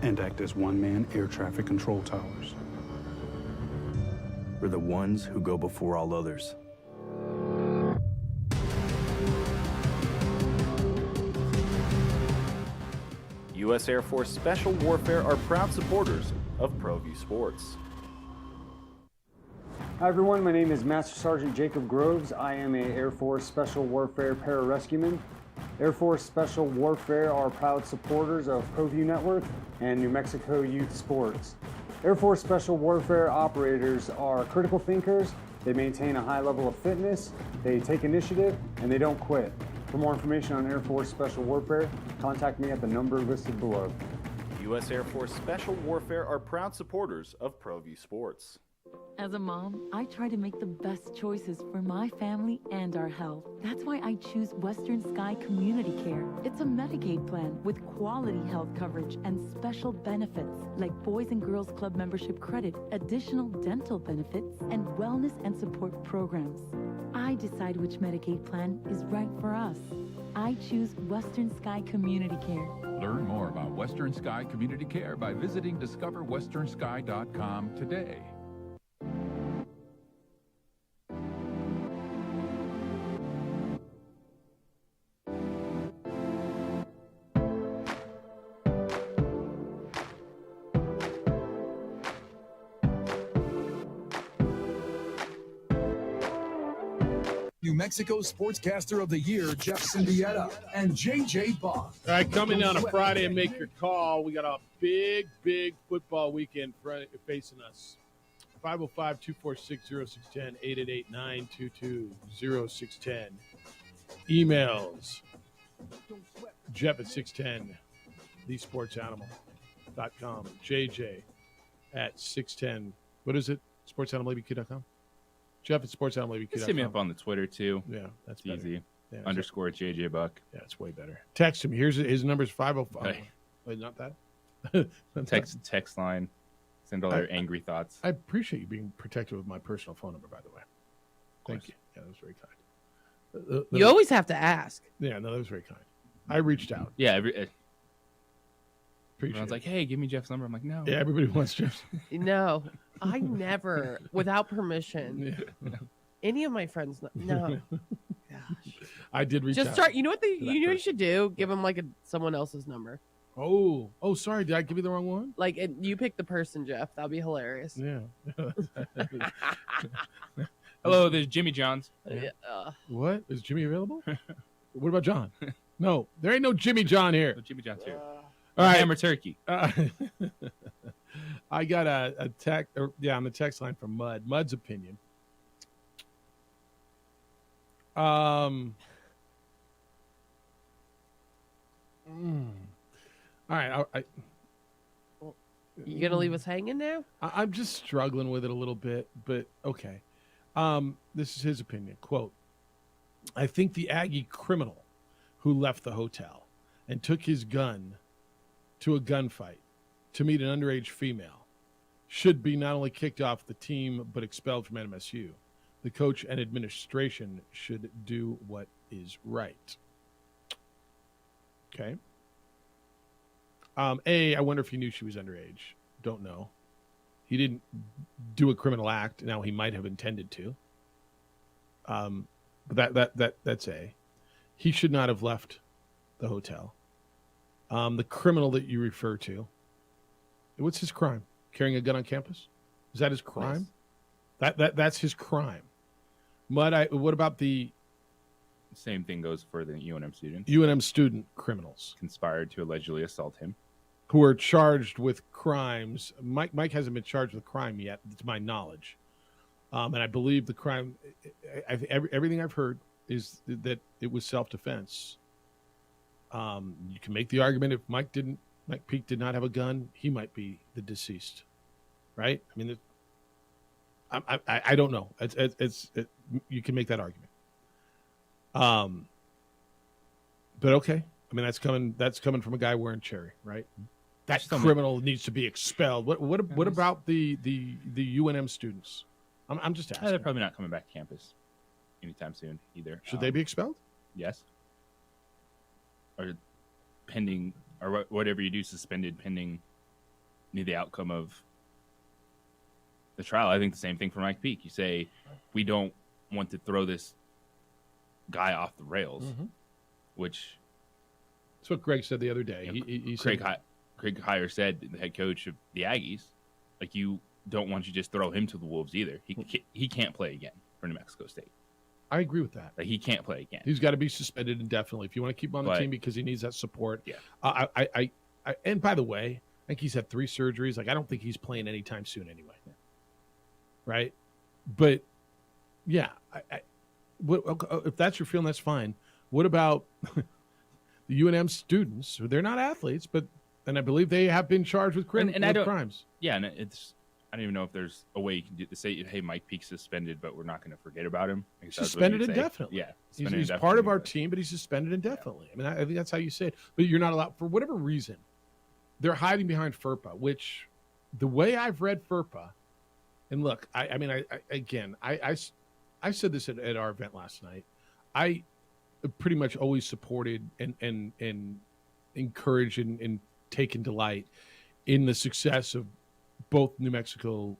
Speaker 14: And act as one-man air traffic control towers.
Speaker 12: We're the ones who go before all others.
Speaker 22: U.S. Air Force Special Warfare are proud supporters of ProView Sports.
Speaker 16: Hi everyone, my name is Master Sergeant Jacob Groves. I am a Air Force Special Warfare Pararescueman. Air Force Special Warfare are proud supporters of ProView Network and New Mexico Youth Sports. Air Force Special Warfare operators are critical thinkers. They maintain a high level of fitness, they take initiative, and they don't quit. For more information on Air Force Special Warfare, contact me at the number listed below.
Speaker 22: U.S. Air Force Special Warfare are proud supporters of ProView Sports.
Speaker 23: As a mom, I try to make the best choices for my family and our health. That's why I choose Western Sky Community Care. It's a Medicaid plan with quality health coverage and special benefits like Boys and Girls Club membership credit, additional dental benefits, and wellness and support programs. I decide which Medicaid plan is right for us. I choose Western Sky Community Care.
Speaker 24: Learn more about Western Sky Community Care by visiting discoverwesternsky.com today.
Speaker 25: New Mexico Sportscaster of the Year, Jeff Cindietta, and JJ Bach.
Speaker 1: All right, coming on a Friday and make your call. We got a big football weekend facing us. 505-246-0610, 888-922-0610. Emails, Jeff at 610, thesportsanimal.com. JJ at 610. What is it? Sportsanimalabq.com? Jeff at sportsanimalabq.com.
Speaker 2: Hit me up on the Twitter, too.
Speaker 1: Yeah, that's
Speaker 2: it's easy.
Speaker 1: Yeah,
Speaker 2: _JJ Buck.
Speaker 1: Yeah, it's way better. Text him. Here's his number is 505.
Speaker 2: Hey.
Speaker 1: Wait, not that?
Speaker 2: Text line. Send all their angry thoughts.
Speaker 1: I appreciate you being protective of my personal phone number, by the way. Thank you. Yeah, that was very kind.
Speaker 19: You always have to ask.
Speaker 1: Yeah, no, that was very kind. I reached out.
Speaker 2: Yeah,
Speaker 1: Appreciate
Speaker 2: everyone's like, hey, give me Jeff's number. I'm like, no.
Speaker 1: Yeah, everybody wants Jeff's.
Speaker 19: No, I never, without permission.
Speaker 1: Yeah.
Speaker 19: Any of my friends, no.
Speaker 1: I did reach
Speaker 19: Just
Speaker 1: out.
Speaker 19: start. You know what you should do? Give them like someone else's number.
Speaker 1: Oh, sorry. Did I give you the wrong one?
Speaker 19: Like you pick the person, Jeff. That'd be hilarious.
Speaker 1: Yeah.
Speaker 2: Hello, there's Jimmy Johns.
Speaker 19: Yeah.
Speaker 1: What? Is Jimmy available? What about John? No, there ain't no Jimmy John here.
Speaker 2: No, Jimmy John's here.
Speaker 1: All right.
Speaker 2: Hammer turkey.
Speaker 1: I got a text, on the text line from Mud. Mud's opinion. All right.
Speaker 19: You gonna leave us hanging now?
Speaker 1: I'm just struggling with it a little bit, but okay. This is his opinion. Quote, I think the Aggie criminal who left the hotel and took his gun to a gunfight to meet an underage female should be not only kicked off the team, but expelled from NMSU. The coach and administration should do what is right. Okay. I wonder if he knew she was underage. Don't know. He didn't do a criminal act. Now he might have intended to. But that's A. He should not have left the hotel. The criminal that you refer to, what's his crime? Carrying a gun on campus? Is that his crime?
Speaker 2: Yes.
Speaker 1: That's his crime. What about the
Speaker 2: Same thing goes for the UNM students.
Speaker 1: UNM student criminals
Speaker 2: Conspired to allegedly assault him.
Speaker 1: who are charged with crimes? Mike hasn't been charged with crime yet, to my knowledge. And I believe the crime, everything I've heard is that it was self-defense. You can make the argument if Mike Peake did not have a gun, he might be the deceased, right? I mean, I don't know. You can make that argument. But okay. I mean, that's coming from a guy wearing cherry, right? That criminal needs to be expelled. What about the UNM students? I'm just asking.
Speaker 2: They're probably not coming back to campus anytime soon either.
Speaker 1: Should they be expelled?
Speaker 2: Yes. Or pending, or whatever you do, suspended pending the outcome of the trial. I think the same thing for Mike Peake. You say, we don't want to throw this guy off the rails, which...
Speaker 1: That's what Greg said the other day. He said,
Speaker 2: Craig Heyer said, the head coach of the Aggies, like, you don't want you just throw him to the Wolves either. He can't play again for New Mexico State.
Speaker 1: I agree with that.
Speaker 2: Like, he can't play again.
Speaker 1: He's got to be suspended indefinitely if you want to keep him on the team because he needs that support. Yeah. And by the way, I think he's had 3 surgeries. Like, I don't think he's playing anytime soon anyway. Yeah. Right? But yeah, if that's your feeling, that's fine. What about the UNM students? They're not athletes, and I believe they have been charged with crimes.
Speaker 2: Yeah, and I don't even know if there's a way you can say, hey, Mike Peake's suspended, but we're not going to forget about him.
Speaker 1: Suspended indefinitely.
Speaker 2: Yeah.
Speaker 1: He's part of our team, but he's suspended indefinitely. Yeah. I mean, I think that's how you say it. But you're not allowed, for whatever reason, they're hiding behind FERPA, which the way I've read FERPA, and look, I said this at our event last night. I pretty much always supported and encouraged and taken delight in the success of both New Mexico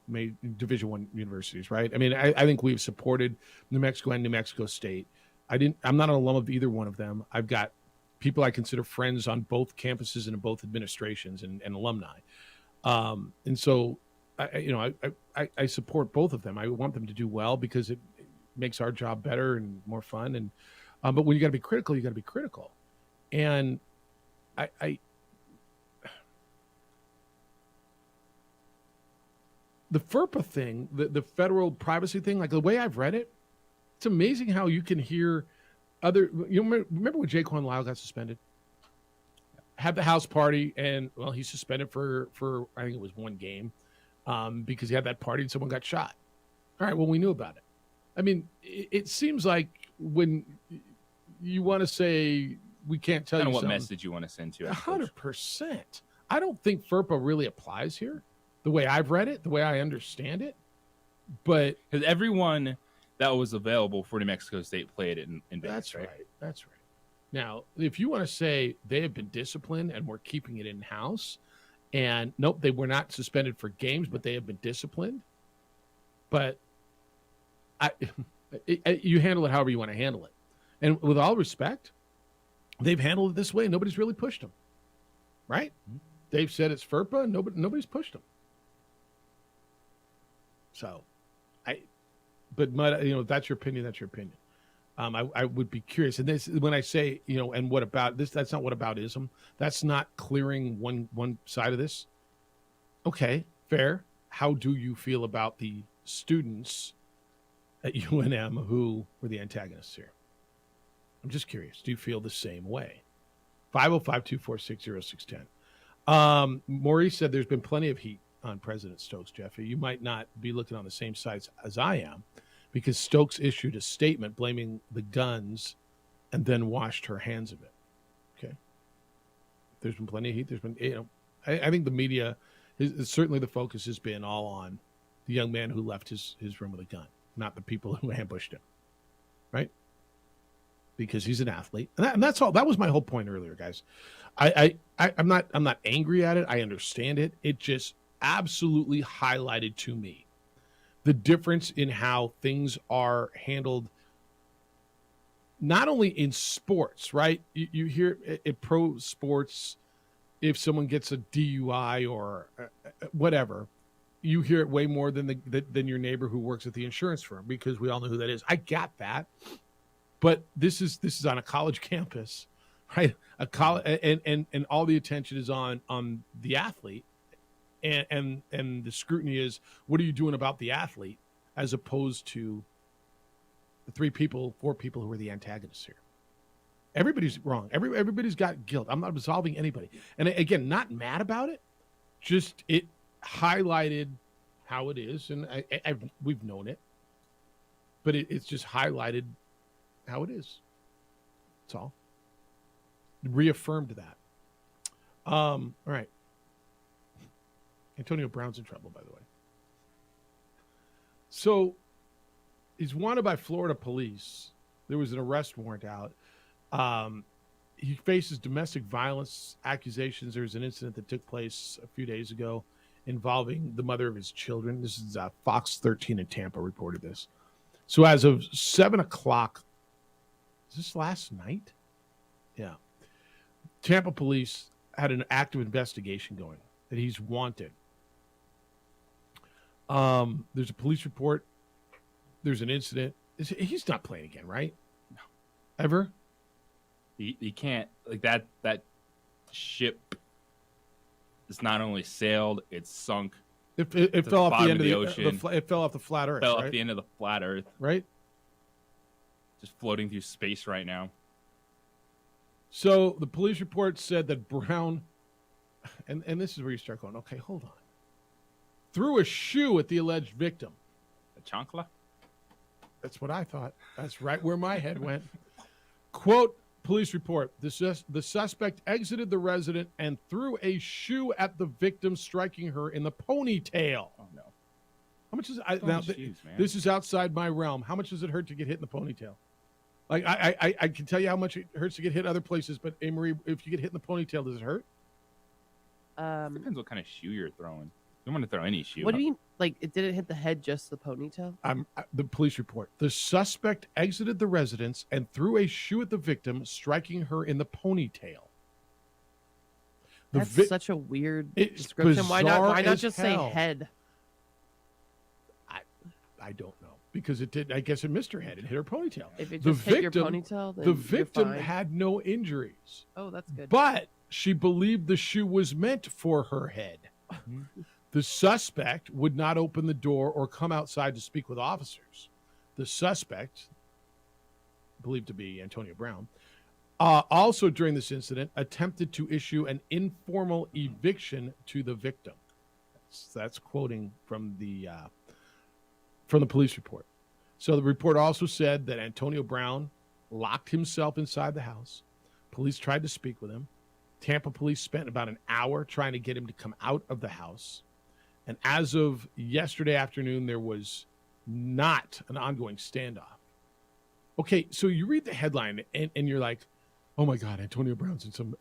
Speaker 1: Division I universities, right? I mean, I think we've supported New Mexico and New Mexico State. I'm not an alum of either one of them. I've got people I consider friends on both campuses and in both administrations and alumni. And so, I support both of them. I want them to do well because it makes our job better and more fun. And but when you got to be critical, you got to be critical. And the FERPA thing, the federal privacy thing, like the way I've read it, it's amazing how you can hear other. You remember when Jaquan Lyle got suspended? Had the house party, and well, he's suspended for I think it was 1 game because he had that party and someone got shot. All right, well, we knew about it. I mean, it seems like when you want to say we can't tell you
Speaker 2: what message you want to send to it.
Speaker 1: 100%. I don't think FERPA really applies here. The way I've read it, the way I understand it, but
Speaker 2: because everyone that was available for New Mexico State played it in Vegas,
Speaker 1: that's right. That's right. Now, if you want to say they have been disciplined and we're keeping it in house, and nope, they were not suspended for games, but they have been disciplined. But you handle it however you want to handle it, and with all respect, they've handled it this way. Nobody's really pushed them, right? They've said it's FERPA. Nobody's pushed them. So, but if that's your opinion, that's your opinion. I would be curious. And this, when I say, and what about this? That's not whataboutism. That's not clearing one side of this. Okay, fair. How do you feel about the students at UNM who were the antagonists here? I'm just curious. Do you feel the same way? 505-246-0610. Maurice said there's been plenty of heat on President Stokes, Jeffy. You might not be looking on the same sides as I am because Stokes issued a statement blaming the guns and then washed her hands of it. Okay. There's been plenty of heat. There's been, I think the media, certainly the focus has been all on the young man who left his room with a gun, not the people who ambushed him. Right? Because he's an athlete. And that's all. That was my whole point earlier, guys. I'm not angry at it. I understand it. It just, absolutely highlighted to me the difference in how things are handled, not only in sports, right? You hear at pro sports, if someone gets a DUI or whatever, you hear it way more than your neighbor who works at the insurance firm, because we all know who that is. I got that, but this is on a college campus, right? A college, and all the attention is on the athlete, and the scrutiny is, what are you doing about the athlete, as opposed to the 4 people who are the antagonists here. Everybody's wrong. Everybody's got guilt. I'm not absolving anybody. And again, not mad about it. Just it highlighted how it is, and we've known it, but it's just highlighted how it is. That's all. Reaffirmed that. All right. Antonio Brown's in trouble, by the way. So he's wanted by Florida police. There was an arrest warrant out. He faces domestic violence accusations. There was an incident that took place a few days ago involving the mother of his children. This is Fox 13 in Tampa reported this. So as of 7 o'clock, is this last night? Yeah. Tampa police had an active investigation going that he's wanted. There's a police report. There's an incident. He's not playing again, right?
Speaker 2: No.
Speaker 1: Ever?
Speaker 2: He can't, like, that ship is not only sailed, it's sunk.
Speaker 1: It fell off the end of the
Speaker 2: ocean.
Speaker 1: It fell off the flat Earth.
Speaker 2: Fell
Speaker 1: right?
Speaker 2: off the end of the flat Earth.
Speaker 1: Right.
Speaker 2: Just floating through space right now.
Speaker 1: So the police report said that Brown, and this is where you start going, okay, hold on, threw a shoe at the alleged victim.
Speaker 2: A chancla?
Speaker 1: That's what I thought. That's right where my head went. Quote, police report, the suspect exited the residence and threw a shoe at the victim, striking her in the ponytail.
Speaker 2: Oh, no.
Speaker 1: How much is it?
Speaker 2: Shoes, man.
Speaker 1: This is outside my realm. How much does it hurt to get hit in the ponytail? Like, I can tell you how much it hurts to get hit other places, but Amory, if you get hit in the ponytail, does it hurt?
Speaker 2: Depends what kind of shoe you're throwing. You don't want to throw any shoe.
Speaker 19: What do you mean? Like, it didn't hit the head, just the ponytail?
Speaker 1: The police report. The suspect exited the residence and threw a shoe at the victim, striking her in the ponytail.
Speaker 19: That's such a weird description. Why not just say head?
Speaker 1: I don't know. Because it did. I guess it missed her head. It hit her ponytail.
Speaker 19: If it just hit your ponytail, then
Speaker 1: the victim
Speaker 19: you're fine.
Speaker 1: had no injuries.
Speaker 19: Oh, that's good.
Speaker 1: But she believed the shoe was meant for her head. The suspect would not open the door or come outside to speak with officers. The suspect, believed to be Antonio Brown, also during this incident attempted to issue an informal eviction to the victim. That's quoting from the police report. So the report also said that Antonio Brown locked himself inside the house. Police tried to speak with him. Tampa police spent about an hour trying to get him to come out of the house. And as of yesterday afternoon, there was not an ongoing standoff. Okay, so you read the headline and you're like, oh my God, Antonio Brown's in some...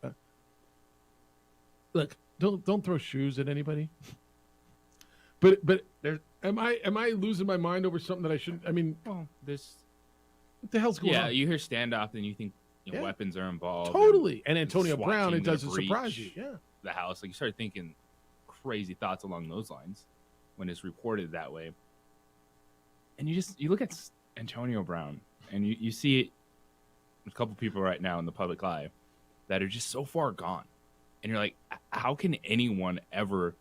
Speaker 1: Look, don't throw shoes at anybody. But there, am I losing my mind over something that I shouldn't? I mean,
Speaker 2: what
Speaker 1: the hell's going on?
Speaker 2: Yeah, you hear standoff, then you think weapons are involved.
Speaker 1: Totally. And Antonio
Speaker 2: SWAT
Speaker 1: Brown,
Speaker 2: team
Speaker 1: it
Speaker 2: gonna
Speaker 1: doesn't surprise you. Yeah.
Speaker 2: The house, like, you start thinking crazy thoughts along those lines when it's reported that way. And you look at Antonio Brown, and you see a couple people right now in the public eye that are just so far gone, and you're like, how can anyone ever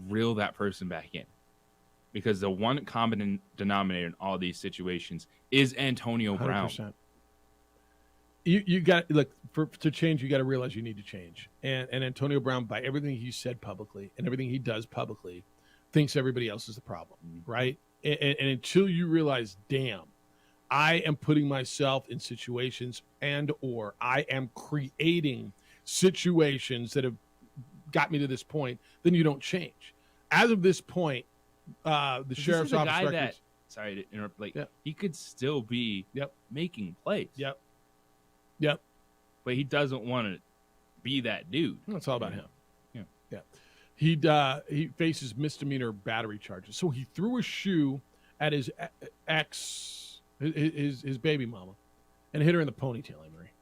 Speaker 2: reel that person back in? Because the one common denominator in all these situations is Antonio Brown.
Speaker 1: 100%. You got, look, to change, you got to realize you need to change. And Antonio Brown, by everything he said publicly and everything he does publicly, thinks everybody else is the problem, right? And until you realize, damn, I am putting myself in situations or I am creating situations that have got me to this point, then you don't change. As of this point, the sheriff's office records...
Speaker 2: Sorry to interrupt. He could still be making plays.
Speaker 1: Yep.
Speaker 2: But he doesn't want to be that dude.
Speaker 1: It's all about him. Yeah. He faces misdemeanor battery charges. So he threw a shoe at his ex, his baby mama, and hit her in the ponytail, Emery.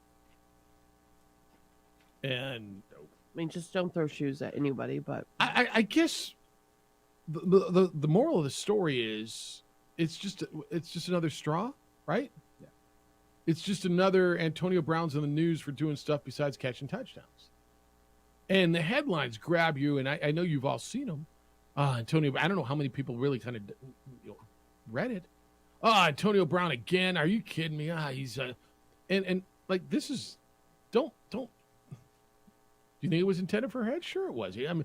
Speaker 1: And
Speaker 19: I mean, just don't throw shoes at anybody. But
Speaker 1: I guess the moral of the story is it's just another straw, right?
Speaker 3: Yeah.
Speaker 1: It's just another Antonio Brown's in the news for doing stuff besides catching touchdowns. And the headlines grab you, and I know you've all seen them. Antonio, I don't know how many people really kind of read it. Antonio Brown again. Are you kidding me? He's and like this is don't. Do you think it was intended for her head? Sure, it was. I mean,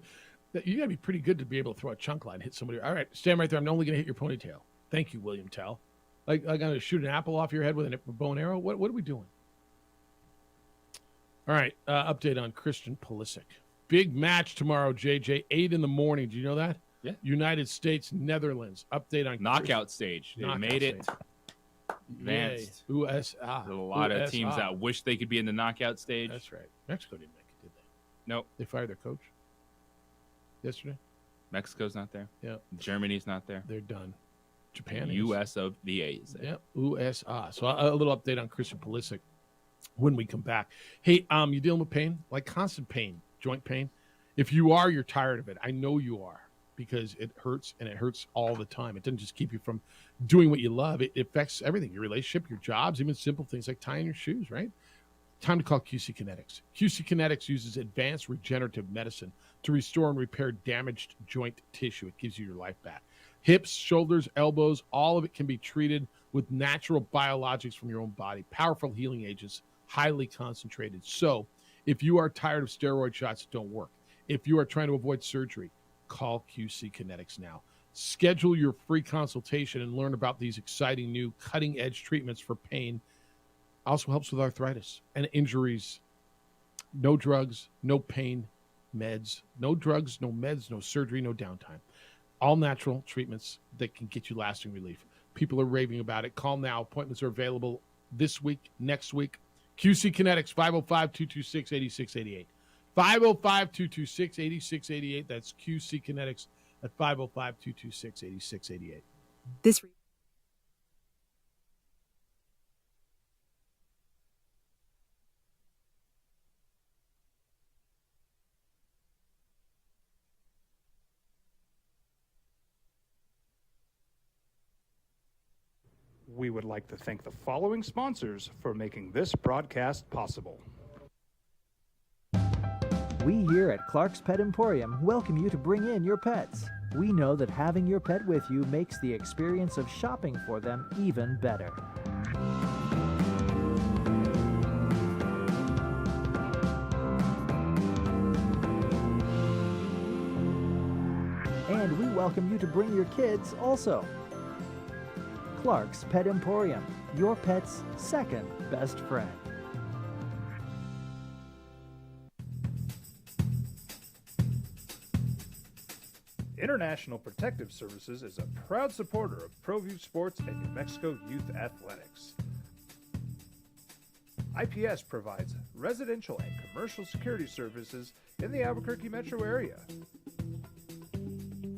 Speaker 1: you got to be pretty good to be able to throw a chunk line, hit somebody. All right, stand right there. I'm only going to hit your ponytail. Thank you, William Tell. Like I'm going to shoot an apple off your head with a bow and arrow. What are we doing? All right, update on Christian Pulisic. Big match tomorrow, JJ. 8 in the morning. Do you know that?
Speaker 2: Yeah.
Speaker 1: United States, Netherlands. Update on
Speaker 2: knockout stage. They made it. Advanced.
Speaker 1: USA.
Speaker 2: There's a lot of teams that wish they could be in the knockout stage.
Speaker 1: That's right. Mexico didn't make it, did they?
Speaker 2: Nope.
Speaker 1: They fired their coach yesterday.
Speaker 2: Mexico's not there.
Speaker 1: Yep.
Speaker 2: Germany's not there.
Speaker 1: They're done. Japan is.
Speaker 2: US of the A's.
Speaker 1: Yep. USA. So a little update on Christian Pulisic when we come back. Hey, you dealing with pain? Like constant pain, joint pain? If you are, you're tired of it. I know you are because it hurts and it hurts all the time. It doesn't just keep you from doing what you love. It affects everything, your relationship, your jobs, even simple things like tying your shoes, right? Time to call QC Kinetics. QC Kinetics uses advanced regenerative medicine to restore and repair damaged joint tissue. It gives you your life back. Hips, shoulders, elbows, all of it can be treated with natural biologics from your own body. Powerful healing agents, highly concentrated. So if you are tired of steroid shots that don't work, if you are trying to avoid surgery, call QC Kinetics now. Schedule your free consultation and learn about these exciting new cutting-edge treatments for pain. Also helps with arthritis and injuries. No drugs, no pain meds, no drugs, no meds, no surgery, no downtime. All natural treatments that can get you lasting relief. People are raving about it. Call now. Appointments are available this week, next week. QC Kinetics, 505-226-8688. 505-226-8688. That's QC Kinetics at 505-226-8688.
Speaker 4: This
Speaker 21: We would like to thank the following sponsors for making this broadcast possible.
Speaker 10: We here at Clark's Pet Emporium welcome you to bring in your pets. We know that having your pet with you makes the experience of shopping for them even better. And we welcome you to bring your kids also. Clark's Pet Emporium, your pet's second best friend.
Speaker 21: International Protective Services is a proud supporter of ProView Sports and New Mexico Youth Athletics. IPS provides residential and commercial security services in the Albuquerque metro area.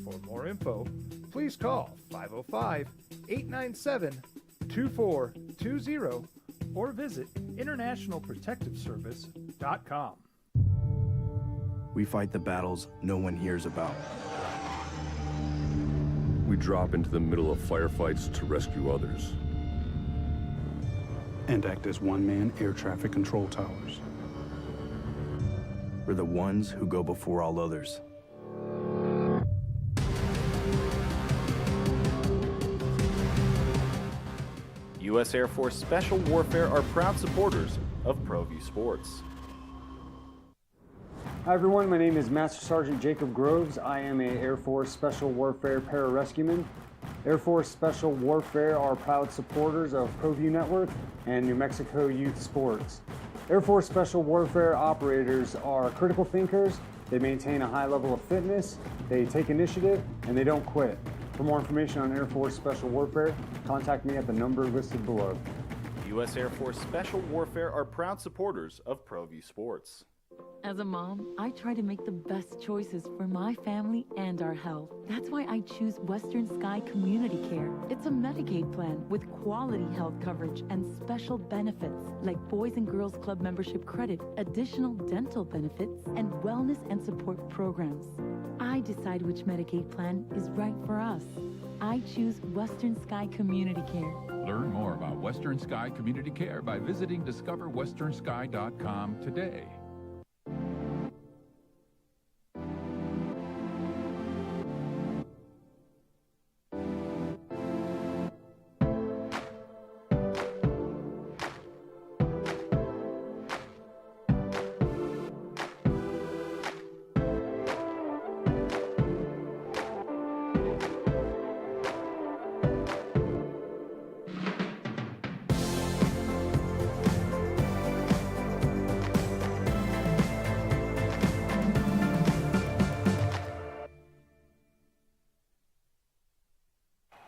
Speaker 21: For more info, please call 505-897-2420 or visit internationalprotectiveservice.com.
Speaker 12: We fight the battles no one hears about.
Speaker 13: We drop into the middle of firefights to rescue others.
Speaker 14: And act as one-man air traffic control towers.
Speaker 12: We're the ones who go before all others.
Speaker 22: U.S. Air Force Special Warfare are proud supporters of ProView Sports.
Speaker 16: Hi everyone, my name is Master Sergeant Jacob Groves. I am a Air Force Special Warfare pararescueman. Air Force Special Warfare are proud supporters of ProView Network and New Mexico Youth Sports. Air Force Special Warfare operators are critical thinkers. They maintain a high level of fitness, they take initiative, and they don't quit. For more information on Air Force Special Warfare, contact me at the number listed below.
Speaker 22: U.S. Air Force Special Warfare are proud supporters of ProView Sports.
Speaker 23: As a mom, I try to make the best choices for my family and our health. That's why I choose Western Sky Community Care. It's a Medicaid plan with quality health coverage and special benefits like Boys and Girls Club membership credit, additional dental benefits, and wellness and support programs. I decide which Medicaid plan is right for us. I choose Western Sky Community Care.
Speaker 24: Learn more about Western Sky Community Care by visiting discoverwesternsky.com today.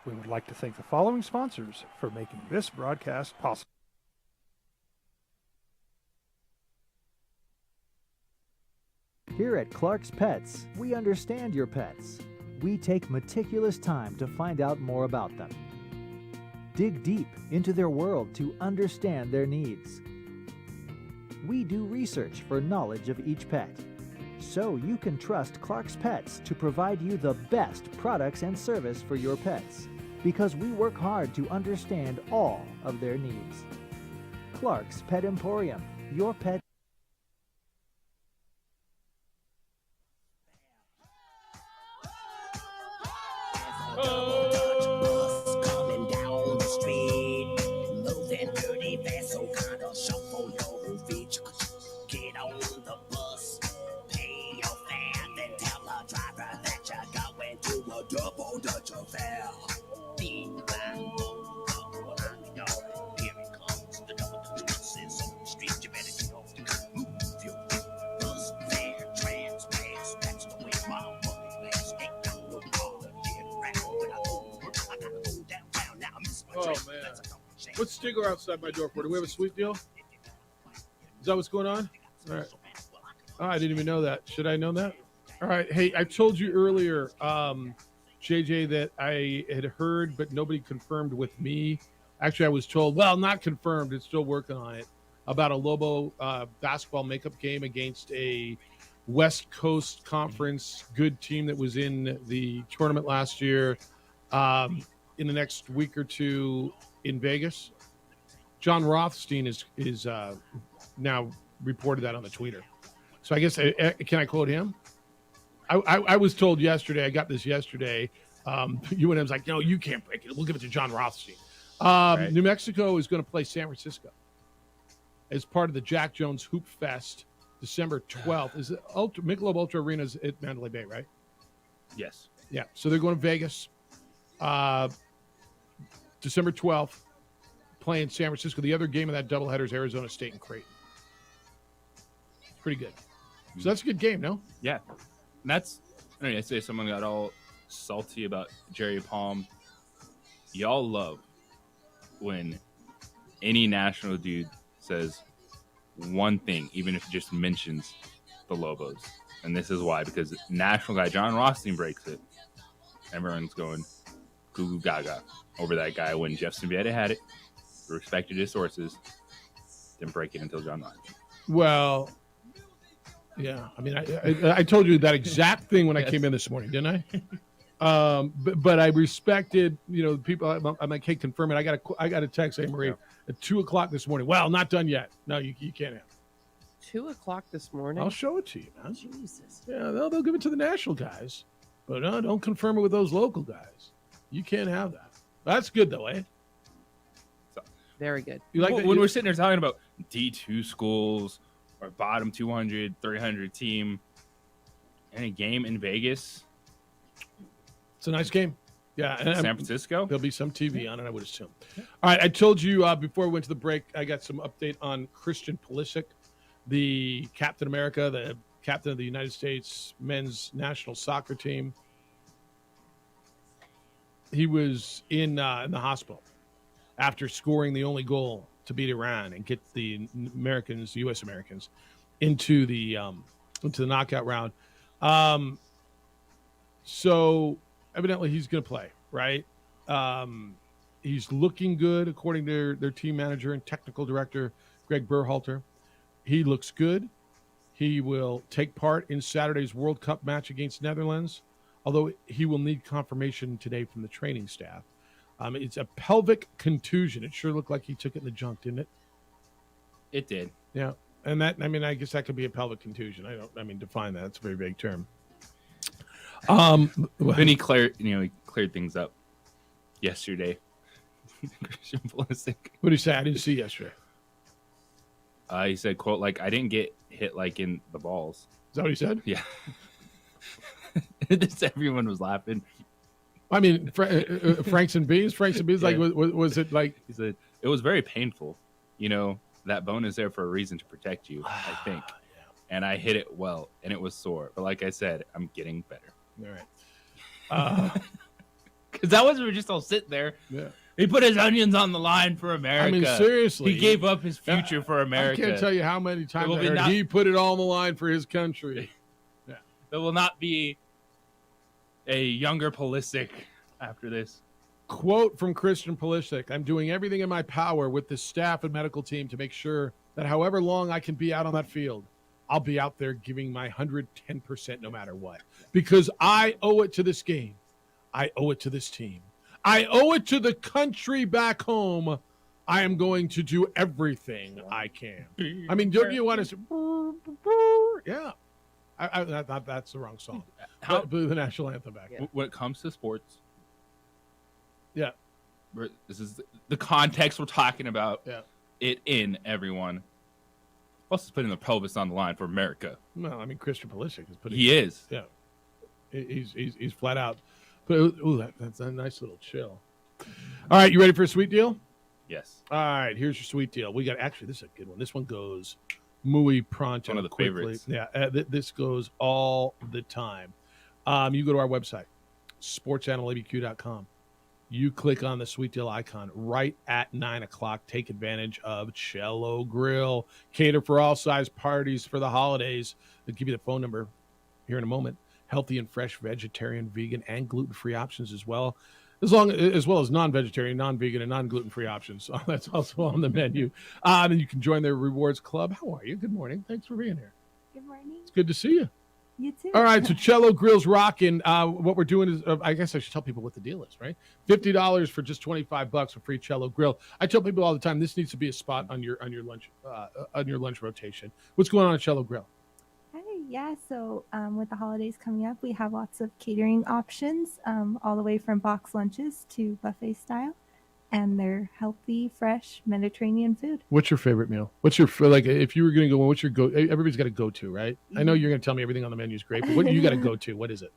Speaker 21: We would like to thank the following sponsors for making this broadcast possible.
Speaker 10: Here at Clark's Pets, we understand your pets. We take meticulous time to find out more about them. Dig deep into their world to understand their needs. We do research for knowledge of each pet, so you can trust Clark's Pets to provide you the best products and service for your pets, because we work hard to understand all of their needs. Clark's Pet Emporium, your pet.
Speaker 4: Coming down the street, moving dirty vessel, kind of shuffle your feet. Get on the bus, pay your fare, then tell the driver that you're going to a double Dutch affair. Bing bang boom, oh, I'm yard. Here it comes, the double Dutch bus is on the street. You better get off the move your bus fare, trans pass. That's the way my money lasts. Ain't got no dollar, get around when I go. I gotta go downtown now. I miss my train. Let's go.
Speaker 1: What's Stigler outside my door for? Do we have a sweet deal? Is that what's going on? All right. Oh, I didn't even know that. Should I know that? All right. Hey, I told you earlier, JJ, that I had heard, but nobody confirmed with me. Actually, I was told, well, not confirmed. It's still working on it, about a Lobo basketball makeup game against a West Coast Conference good team that was in the tournament last year in the next week or two in Vegas. John Rothstein is now reported that on the Twitter. So I guess, can I quote him? I was told yesterday, I got this yesterday, UNM's like, no, you can't break it. We'll give it to John Rothstein. Right. New Mexico is going to play San Francisco as part of the Jack Jones Hoop Fest, December 12th. Is it Michelob Ultra Arena's at Mandalay Bay, right?
Speaker 2: Yes.
Speaker 1: Yeah, so they're going to Vegas, December 12th, playing San Francisco. The other game of that doubleheader is Arizona State and Creighton. Pretty good. So that's a good game, no?
Speaker 2: Yeah. And that's, I mean, I say someone got all salty about Jerry Palm. Y'all love when any national dude says one thing, even if it just mentions the Lobos. And this is why, because national guy John Rothstein breaks it. Everyone's going goo goo gaga over that guy when Jeff Symbieta had it, respected his sources, didn't break it until John Rothstein.
Speaker 1: Well, yeah. I mean, I told you that exact thing when I came in this morning, didn't I? But I respected, people. I'm like, hey, confirm it. I got a text, hey, Marie, at 2:00 this morning. Well, not done yet. No, you can't have it.
Speaker 19: 2:00 this morning.
Speaker 1: I'll show it to you, man.
Speaker 19: Jesus.
Speaker 1: Yeah, they'll give it to the national guys, but no, don't confirm it with those local guys. You can't have that. That's good though, eh?
Speaker 19: Very good.
Speaker 2: You like when we're sitting there talking about D2 schools or bottom 200, 300 team in a game in Vegas.
Speaker 1: It's a nice game. Yeah. And
Speaker 2: San Francisco.
Speaker 1: There'll be some TV on it, I would assume. All right. I told you before we went to the break, I got some update on Christian Pulisic, the Captain America, the captain of the United States men's national soccer team. He was in the hospital after scoring the only goal to beat Iran and get the U.S. Americans into the knockout round. So evidently he's going to play, right? He's looking good according to their team manager and technical director, Greg Berhalter. He looks good. He will take part in Saturday's World Cup match against Netherlands, although he will need confirmation today from the training staff. It's a pelvic contusion. It sure looked like he took it in the junk, didn't it?
Speaker 2: It did.
Speaker 1: Yeah. And that, I mean, I guess that could be a pelvic contusion. Define that. It's a very vague term.
Speaker 2: Then he cleared things up yesterday. Christian Pulisic.
Speaker 1: What did he say? I didn't see yesterday.
Speaker 2: He said, quote, like, I didn't get hit like in the balls.
Speaker 1: Is that what he said?
Speaker 2: Yeah. Everyone was laughing.
Speaker 1: I mean, Franks and Beans. Like, was it like?
Speaker 2: He said it was very painful. That bone is there for a reason to protect you, I think. And I hit it well, and it was sore. But like I said, I'm getting better.
Speaker 1: All right.
Speaker 2: Because that was we were just all sitting there.
Speaker 1: Yeah.
Speaker 2: He put his onions on the line for America.
Speaker 1: I mean, seriously.
Speaker 2: He gave up his future for America.
Speaker 1: I can't tell you how many times I heard he put it all on the line for his country.
Speaker 2: Yeah. There will not be a younger Pulisic after this.
Speaker 1: Quote from Christian Pulisic, I'm doing everything in my power with the staff and medical team to make sure that however long I can be out on that field, I'll be out there giving my 110% no matter what. Because I owe it to this game. I owe it to this team. I owe it to the country back home. I am going to do everything I can. I mean, don't you want to say, yeah. That's the wrong song. Blew the national anthem back.
Speaker 2: Yeah. When it comes to sports,
Speaker 1: yeah,
Speaker 2: this is the context we're talking about.
Speaker 1: Yeah,
Speaker 2: it in everyone. Plus, is putting the pelvis on the line for America.
Speaker 1: Well, I mean, Christian Pulisic is putting.
Speaker 2: He is.
Speaker 1: Yeah, he's flat out. But ooh, that's a nice little chill. All right, you ready for a sweet deal?
Speaker 2: Yes.
Speaker 1: All right, here's your sweet deal. We got this is a good one. This one goes muy pronto.
Speaker 2: One of the
Speaker 1: quickly.
Speaker 2: favorites.
Speaker 1: Yeah, this goes all the time. You go to our website, sportsanimallabq.com. You click on the sweet deal icon right at 9:00. Take advantage of Cello Grill. Cater for all size parties for the holidays. They'll give you the phone number here in a moment. Healthy and fresh vegetarian, vegan, and gluten-free options as well as non-vegetarian, non-vegan, and non-gluten-free options. So that's also on the menu. And you can join their rewards club. How are you? Good morning. Thanks for being here.
Speaker 5: Good morning.
Speaker 1: It's good to see you.
Speaker 5: You too.
Speaker 1: All right, so Cello Grill's rocking. What we're doing is, I guess I should tell people what the deal is, right? $50 for just $25 for free Cello Grill. I tell people all the time this needs to be a spot on your lunch rotation. What's going on at Cello Grill?
Speaker 5: Hi, yeah. So with the holidays coming up, we have lots of catering options, all the way from box lunches to buffet style, and they're healthy, fresh Mediterranean food.
Speaker 1: What's your favorite meal? What's your if you were going to go? What's your go? Everybody's got a go-to, right? I know you're going to tell me everything on the menu is great, but what you got to go to? What is it?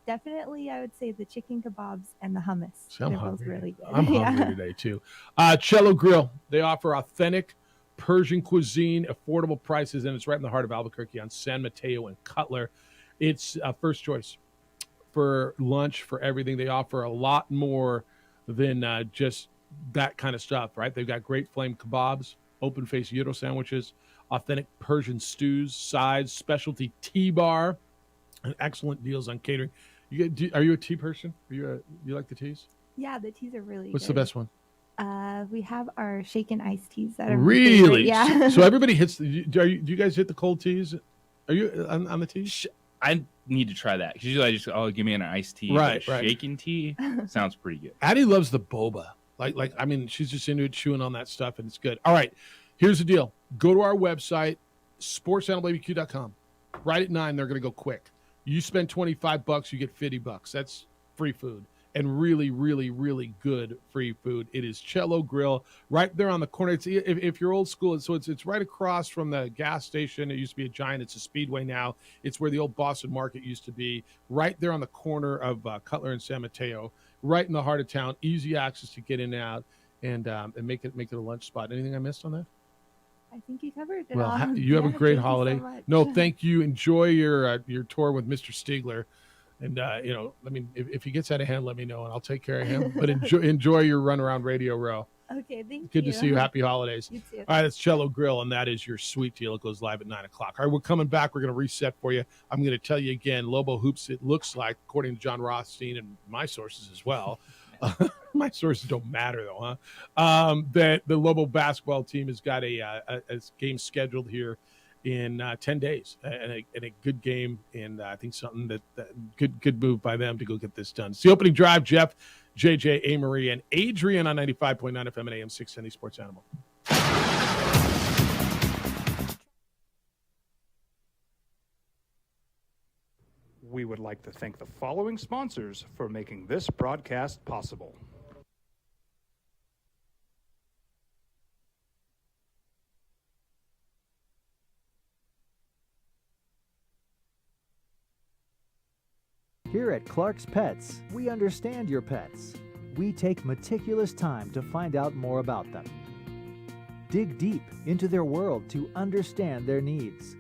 Speaker 5: Definitely, I would say the chicken kebabs and the hummus.
Speaker 1: See, I'm
Speaker 5: They're
Speaker 1: hungry.
Speaker 5: both really good.
Speaker 1: I'm hungry today too. Cello Grill. They offer authentic Persian cuisine, affordable prices, and it's right in the heart of Albuquerque on San Mateo and Cutler. It's first choice for lunch, for everything. They offer a lot more than just that kind of stuff, right? They've got great flame kebabs, open-faced gyro sandwiches, authentic Persian stews, sides, specialty tea bar, and excellent deals on catering. Are you a tea person? You like the teas?
Speaker 5: Yeah, the teas are really
Speaker 1: What's
Speaker 5: good.
Speaker 1: the best one?
Speaker 5: We have our shaken iced teas that are
Speaker 1: Really?
Speaker 5: Yeah.
Speaker 1: So everybody hits. Do you guys hit the cold teas? Are you on the teas?
Speaker 2: I need to try that. 'Cause usually I just give me an iced tea.
Speaker 1: Right,
Speaker 2: but
Speaker 1: right.
Speaker 2: Shaken tea sounds pretty good.
Speaker 1: Addie loves the boba. Like I mean, she's just into it, chewing on that stuff, and it's good. All right, here's the deal. Go to our website, sportsanimallabq.com. Right at 9, they're going to go quick. You spend $25, you get $50. That's free food. And really, really, really good free food. It is Cello Grill right there on the corner. It's, if you're old school, it's right across from the gas station. It used to be a Giant. It's a Speedway now. It's where the old Boston Market used to be. Right there on the corner of Cutler and San Mateo. Right in the heart of town. Easy access to get in and out, and make it a lunch spot. Anything I missed on that?
Speaker 5: I think you covered it
Speaker 1: Well,
Speaker 5: all.
Speaker 1: you have a
Speaker 5: Yeah,
Speaker 1: great
Speaker 5: thank you so
Speaker 1: holiday.
Speaker 5: much.
Speaker 1: No, thank you. Enjoy your tour with Mr. Stiegler. And, if he gets out of hand, let me know, and I'll take care of him. But enjoy your run around Radio Row.
Speaker 5: Okay, thank you.
Speaker 1: Good to see you. Happy holidays.
Speaker 5: You too.
Speaker 1: All right, it's Cello Grill, and that is your sweet deal. It goes live at 9 o'clock. All right, we're coming back. We're going to reset for you. I'm going to tell you again, Lobo Hoops, it looks like, according to John Rothstein and my sources as well, my sources don't matter, though, huh? That the Lobo basketball team has got a game scheduled here in 10 days, and a good game, and I think something that good move by them to go get this done. It's the opening drive. Jeff, JJ, A. Marie, and Adrian on 95.9 FM and AM 670 Sports Animal.
Speaker 21: We would like to thank the following sponsors for making this broadcast possible.
Speaker 10: Here at Clark's Pets, we understand your pets. We take meticulous time to find out more about them. Dig deep into their world to understand their needs.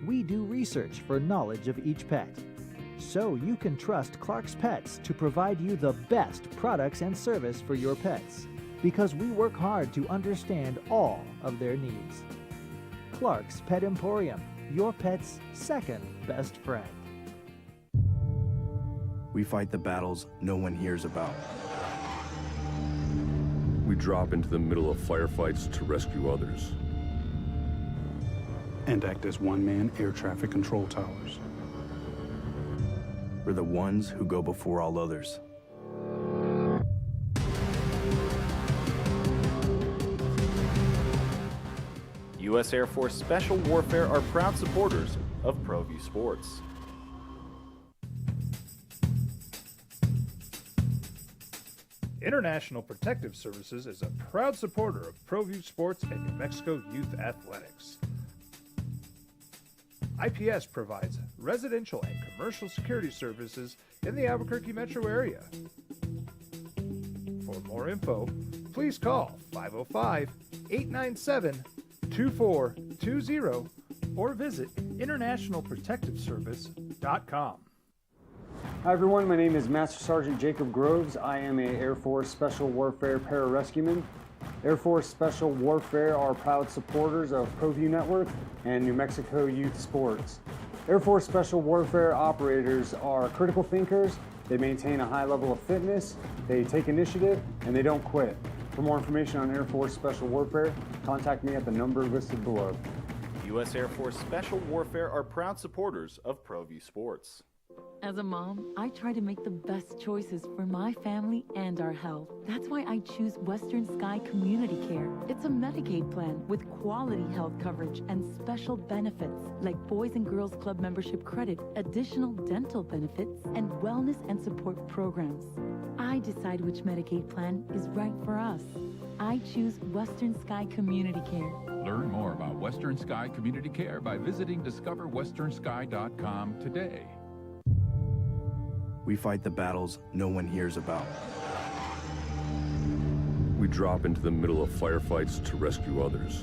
Speaker 10: We do research for knowledge of each pet, so you can trust Clark's Pets to provide you the best products and service for your pets, because we work hard to understand all of their needs. Clark's Pet Emporium, your pet's second best friend.
Speaker 12: We fight the battles no one hears about.
Speaker 13: We drop into the middle of firefights to rescue others.
Speaker 14: And act as one-man air traffic control towers.
Speaker 12: We're the ones who go before all others.
Speaker 22: U.S. Air Force Special Warfare are proud supporters of ProView Sports.
Speaker 21: International Protective Services is a proud supporter of ProView Sports and New Mexico Youth Athletics. IPS provides residential and commercial security services in the Albuquerque metro area. For more info, please call 505-897-2420 or visit internationalprotectiveservice.com.
Speaker 16: Hi everyone, my name is Master Sergeant Jacob Groves. I am a Air Force Special Warfare Pararescueman. Air Force Special Warfare are proud supporters of ProView Network and New Mexico Youth Sports. Air Force Special Warfare operators are critical thinkers. They maintain a high level of fitness, they take initiative, and they don't quit. For more information on Air Force Special Warfare, contact me at the number listed below.
Speaker 22: U.S. Air Force Special Warfare are proud supporters of ProView Sports.
Speaker 23: As a mom, I try to make the best choices for my family and our health. That's why I choose Western Sky Community Care. It's a Medicaid plan with quality health coverage and special benefits like Boys and Girls Club membership credit, additional dental benefits, and wellness and support programs. I decide which Medicaid plan is right for us. I choose Western Sky Community Care.
Speaker 24: Learn more about Western Sky Community Care by visiting discoverwesternsky.com today.
Speaker 12: We fight the battles no one hears about.
Speaker 13: We drop into the middle of firefights to rescue others.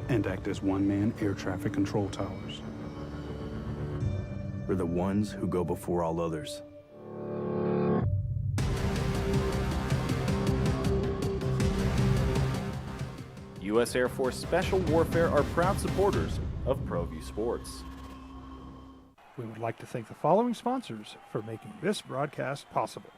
Speaker 14: And act as one-man air traffic control towers.
Speaker 12: We're the ones who go before all others.
Speaker 22: U.S. Air Force Special Warfare are proud supporters of ProView Sports.
Speaker 21: We would like to thank the following sponsors for making this broadcast possible.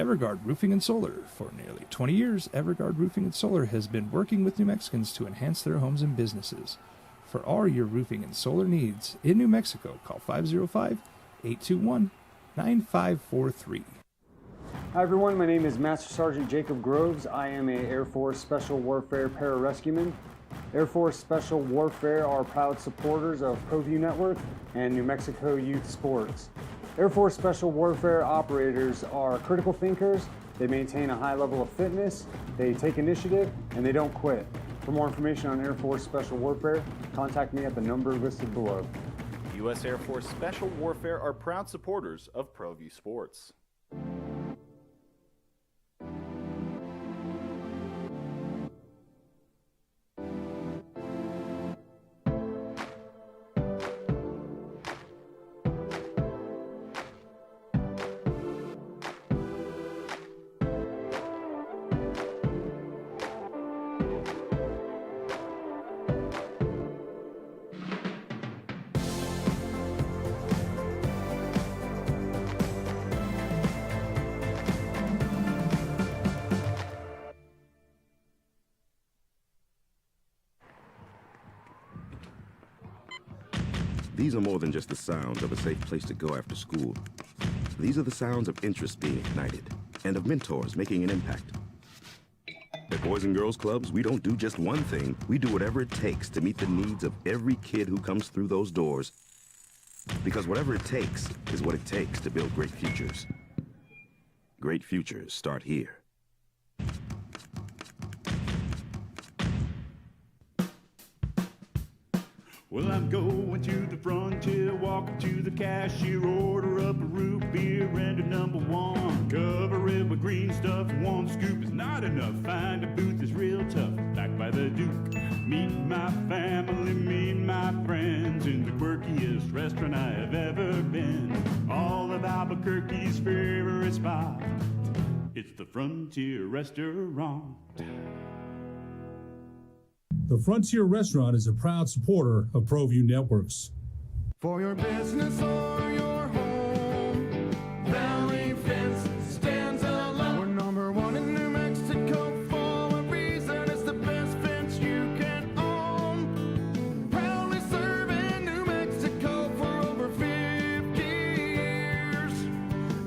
Speaker 9: Everguard Roofing and Solar. For nearly 20 years, Everguard Roofing and Solar has been working with New Mexicans to enhance their homes and businesses. For all your roofing and solar needs in New Mexico, call 505-821-9543.
Speaker 16: Hi everyone, my name is Master Sergeant Jacob Groves. I am a Air Force Special Warfare Pararescueman. Air Force Special Warfare are proud supporters of ProView Network and New Mexico Youth Sports. Air Force Special Warfare operators are critical thinkers. They maintain a high level of fitness, they take initiative, and they don't quit. For more information on Air Force Special Warfare, contact me at the number listed below.
Speaker 22: U.S. Air Force Special Warfare are proud supporters of ProView Sports.
Speaker 6: These are more than just the sounds of a safe place to go after school. These are the sounds of interest being ignited and of mentors making an impact. At Boys and Girls Clubs, we don't do just one thing. We do whatever it takes to meet the needs of every kid who comes through those doors. Because whatever it takes is what it takes to build great futures. Great futures start here.
Speaker 17: Well, I'm going to the frontier, walking to the cashier, order up a root beer and a number one. Cover it with green stuff, one scoop is not enough. Find a booth is real tough, back by the Duke. Meet my family, meet my friends in the quirkiest restaurant I have ever been. All of Albuquerque's favorite spot, it's the Frontier Restaurant.
Speaker 18: The Frontier Restaurant is a proud supporter of ProView Networks.
Speaker 7: For your business or your home, Valley Fence stands alone. We're number one in New Mexico for a reason. It's the best fence you can own. Proudly serving New Mexico for over 50 years.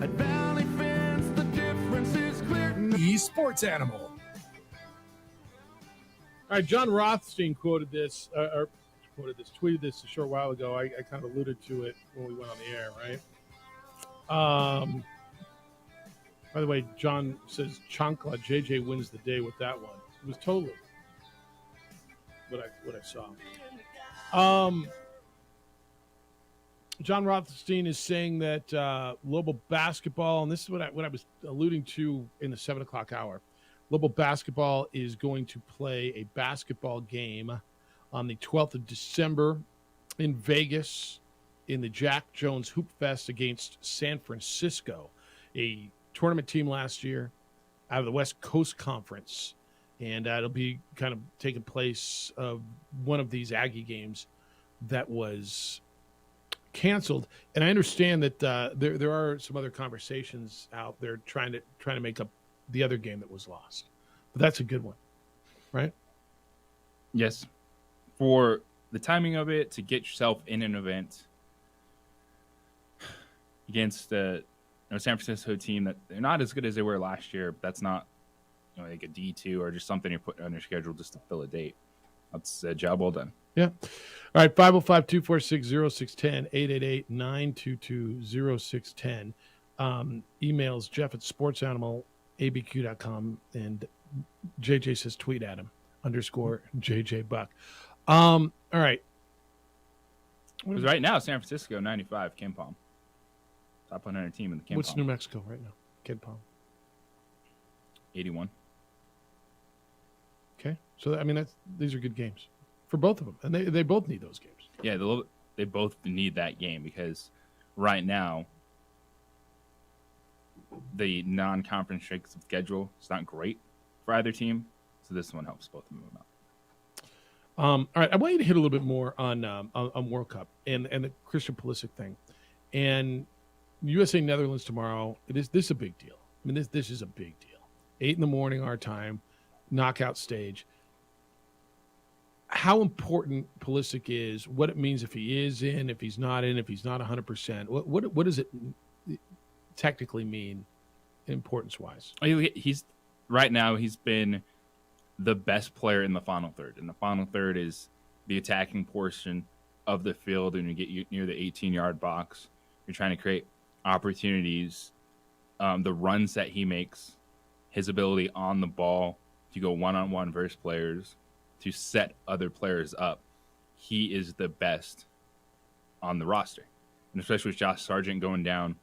Speaker 7: At Valley Fence, the difference is clear.
Speaker 25: Esports Animal.
Speaker 1: All right, John Rothstein tweeted this a short while ago. I kind of alluded to it when we went on the air, right? By the way, John says Chancla JJ wins the day with that one. It was totally what I saw. John Rothstein is saying that Lobo basketball, and this is what I was alluding to in the 7 o'clock hour. Lobo basketball is going to play a basketball game on the 12th of December in Vegas in the Jack Jones Hoop Fest against San Francisco, a tournament team last year out of the West Coast Conference. And it'll be kind of taking place of one of these Aggie games that was canceled. And I understand that there are some other conversations out there trying to make up the other game that was lost. But that's a good one, right?
Speaker 2: Yes. For the timing of it, to get yourself in an event against the San Francisco team that they're not as good as they were last year, but that's not like a D2 or just something you're putting on your schedule just to fill a date. That's a job well done.
Speaker 1: Yeah. All right, 505-246-0610, 888-922-0610. Emails Jeff at sportsanimalabq.com, and JJ says tweet at him _JJ Buck. All right.
Speaker 2: Because right now, San Francisco 95, Ken Palm. Top 100 team in the Ken
Speaker 1: What's
Speaker 2: Palm.
Speaker 1: New Mexico right now? Ken Palm.
Speaker 2: 81.
Speaker 1: Okay. So, I mean, these are good games for both of them. And they both need those games.
Speaker 2: Yeah, they both need that game because right now, the non-conference strength of schedule is not great for either team. So this one helps both of them out.
Speaker 1: All right, I want you to hit a little bit more on World Cup and the Christian Pulisic thing, and USA Netherlands tomorrow. This is a big deal. I mean, this is a big deal. 8 a.m. our time, knockout stage. How important Pulisic is, what it means if he is in, if he's not in, if he's not 100%. What does it technically mean, importance-wise?
Speaker 2: He's right now. He's been the best player in the final third. And the final third is the attacking portion of the field. And you get near the 18-yard box, you're trying to create opportunities. The runs that he makes, his ability on the ball to go one-on-one versus players, to set other players up. He is the best on the roster. And especially with Josh Sargent going down,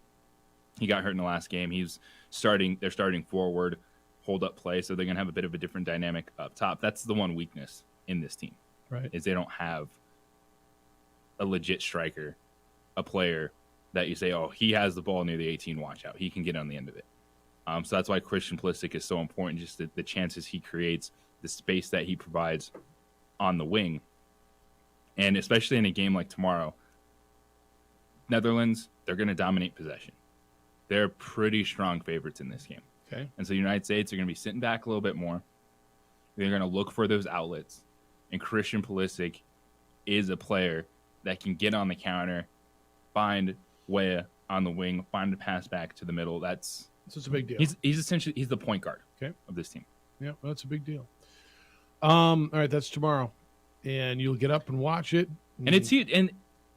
Speaker 2: he got hurt in the last game. They're starting forward, hold up play, so they're going to have a bit of a different dynamic up top. That's the one weakness in this team,
Speaker 1: right?
Speaker 2: Is they don't have a legit striker, a player that you say, oh, he has the ball near the 18, watch out. He can get on the end of it. So that's why Christian Pulisic is so important, just the chances he creates, the space that he provides on the wing. And especially in a game like tomorrow, Netherlands, they're going to dominate possession. They're pretty strong favorites in this game.
Speaker 1: Okay.
Speaker 2: And so the United States are going to be sitting back a little bit more. They're going to look for those outlets. And Christian Pulisic is a player that can get on the counter, find way on the wing, find a pass back to the middle. So
Speaker 1: it's a big deal.
Speaker 2: He's essentially the point guard of this team.
Speaker 1: Yeah, that's a big deal. All right, that's tomorrow, and you'll get up and watch it.
Speaker 2: And it's huge. And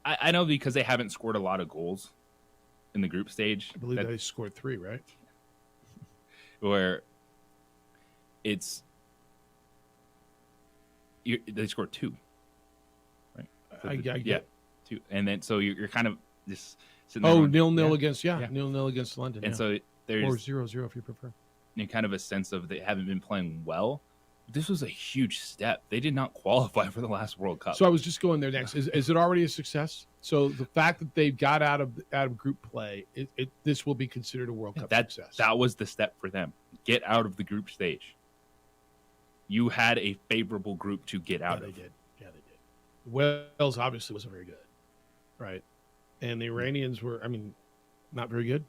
Speaker 2: I know because they haven't scored a lot of goals in the group stage.
Speaker 1: I believe they scored 3, right?
Speaker 2: Where they scored 2, right?
Speaker 1: I get
Speaker 2: 2, and then so you're kind of just sitting
Speaker 1: there.
Speaker 2: 0-0
Speaker 1: against 0-0 against London,
Speaker 2: and so there's
Speaker 1: or 0-0 if you prefer.
Speaker 2: Kind of a sense of they haven't been playing well. This was a huge step. They did not qualify for the last World Cup.
Speaker 1: So I was just going there next. Is it already a success? So the fact that they got out of group play, this will be considered a World Cup success.
Speaker 2: That was the step for them. Get out of the group stage. You had a favorable group to get out of.
Speaker 1: They did. Yeah, they did. Wales obviously wasn't very good, right? And the Iranians were, not very good.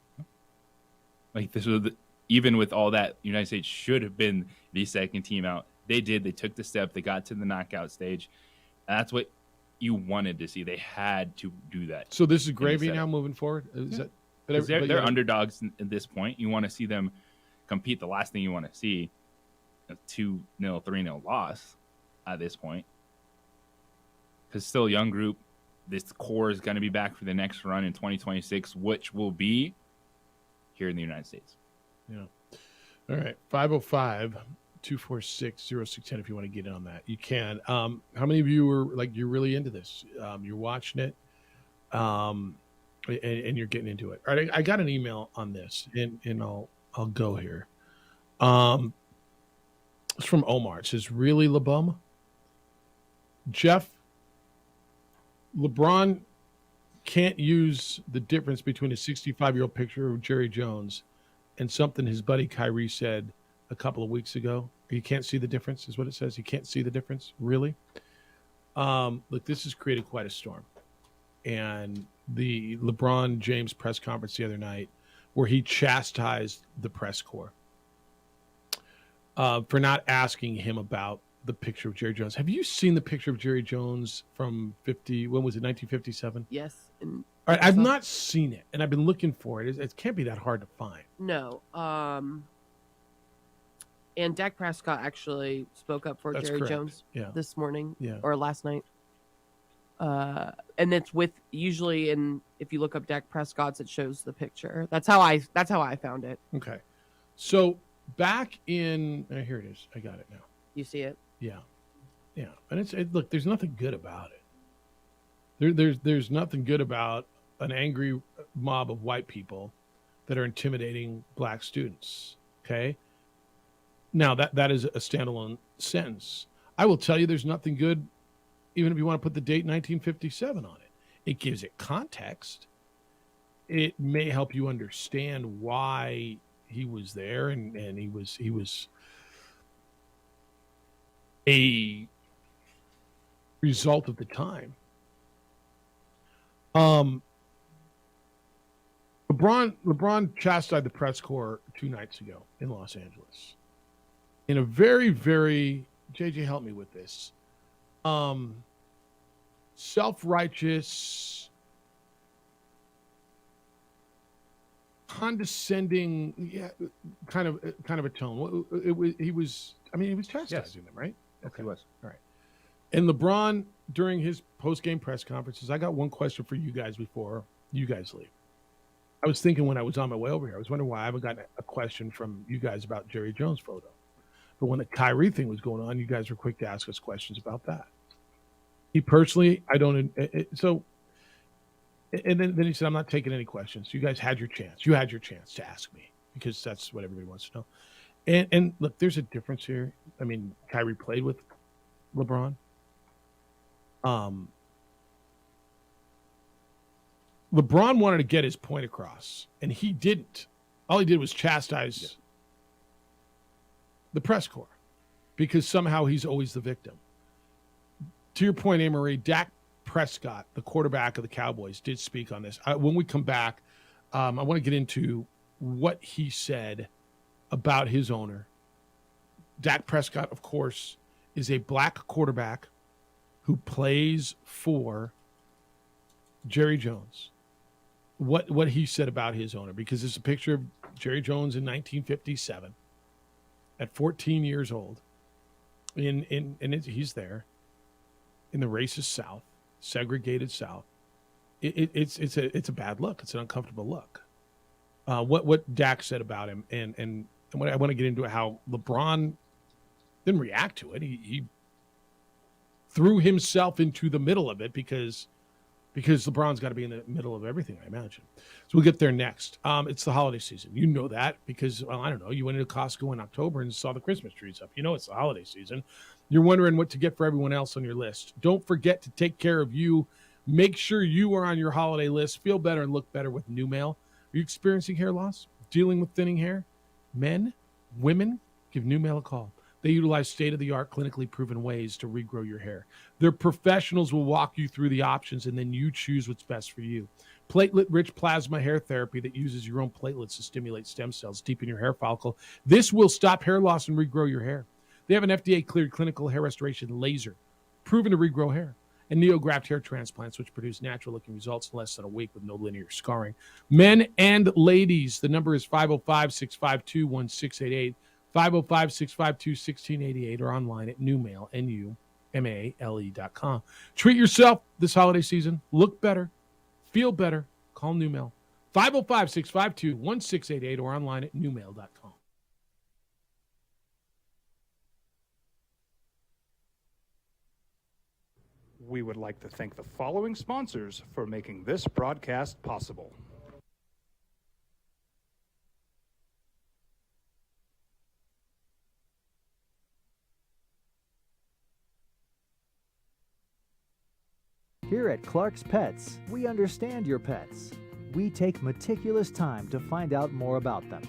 Speaker 2: Like this was even with all that, the United States should have been the second team out. They did. They took the step. They got to the knockout stage. That's what you wanted to see. They had to do that.
Speaker 1: So this is gravy now moving forward? Is that? But
Speaker 2: they're underdogs at this point. You want to see them compete. The last thing you want to see, a 2-0, 3-0 loss at this point. Because still a young group. This core is going to be back for the next run in 2026, which will be here in the United States.
Speaker 1: Yeah. All right. 505-246-0610 if you want to get in on that. You can. How many of you are you're really into this? You're watching it and you're getting into it. All right. I got an email on this and I'll go here. It's from Omar. It says, really, LeBum? Jeff, LeBron can't use the difference between a 65-year-old picture of Jerry Jones and something his buddy Kyrie said a couple of weeks ago. You can't see the difference, is what it says. You can't see the difference, really. Look, this has created quite a storm. And the LeBron James press conference the other night, where he chastised the press corps for not asking him about the picture of Jerry Jones. Have you seen the picture of Jerry Jones from 1957?
Speaker 19: Yes.
Speaker 1: All right, I've not seen it, and I've been looking for it. It can't be that hard to find.
Speaker 19: No. And Dak Prescott actually spoke up for
Speaker 1: That's
Speaker 19: Jerry
Speaker 1: correct.
Speaker 19: Jones this morning
Speaker 1: Yeah.
Speaker 19: or last night. And it's with usually if you look up Dak Prescott's, it shows the picture. That's how I found it.
Speaker 1: Okay. So back in here it is. I got it now.
Speaker 19: You see it?
Speaker 1: Yeah. Yeah. And look, there's nothing good about it. There's nothing good about an angry mob of white people that are intimidating black students. Okay. Now that is a standalone sentence. I will tell you there's nothing good, even if you want to put the date 1957 on it. It gives it context. It may help you understand why he was there and he was a result of the time. LeBron chastised the press corps 2 nights ago in Los Angeles in a very, very, JJ, help me with this, self-righteous, condescending, kind of a tone. He was chastising them, right?
Speaker 2: Okay. He was.
Speaker 1: All right. And LeBron, during his post-game press conferences, I got one question for you guys before you guys leave. I was thinking when I was on my way over here, I was wondering why I haven't gotten a question from you guys about Jerry Jones' photo. But when the Kyrie thing was going on, you guys were quick to ask us questions about that. He personally, I don't. So, and then he said, I'm not taking any questions. You guys had your chance. You had your chance to ask me because that's what everybody wants to know. And look, there's a difference here. I mean, Kyrie played with LeBron. LeBron wanted to get his point across, and he didn't. All he did was chastise the press corps because somehow he's always the victim. To your point, Anne-Marie, Dak Prescott, the quarterback of the Cowboys, did speak on this. When we come back, I want to get into what he said about his owner. Dak Prescott, of course, is a black quarterback who plays for Jerry Jones, what he said about his owner, because it's a picture of Jerry Jones in 1957 at 14 years old. He's there in the racist South, segregated South. It's a bad look. It's an uncomfortable look. What Dak said about him, and what I want to get into how LeBron didn't react to it. He threw himself into the middle of it because LeBron's got to be in the middle of everything, I imagine. So we'll get there next. It's the holiday season. You know that because, well, I don't know, you went into Costco in October and saw the Christmas trees up. You know it's the holiday season. You're wondering what to get for everyone else on your list. Don't forget to take care of you. Make sure you are on your holiday list. Feel better and look better with NuMale. Are you experiencing hair loss? Dealing with thinning hair? Men? Women? Give NuMale a call. They utilize state-of-the-art, clinically proven ways to regrow your hair. Their professionals will walk you through the options, and then you choose what's best for you. Platelet-rich plasma hair therapy that uses your own platelets to stimulate stem cells deep in your hair follicle. This will stop hair loss and regrow your hair. They have an FDA-cleared clinical hair restoration laser, proven to regrow hair, and NeoGraft hair transplants, which produce natural-looking results in less than a week with no linear scarring. Men and ladies, the number is 505-652-1688. 505-652-1688 or online at NuMale, NuMale.com. Treat yourself this holiday season. Look better. Feel better. Call NuMale. 505-652-1688 or online at NuMale.com.
Speaker 21: We would like to thank the following sponsors for making this broadcast possible.
Speaker 10: Here at Clark's Pets, we understand your pets. We take meticulous time to find out more about them.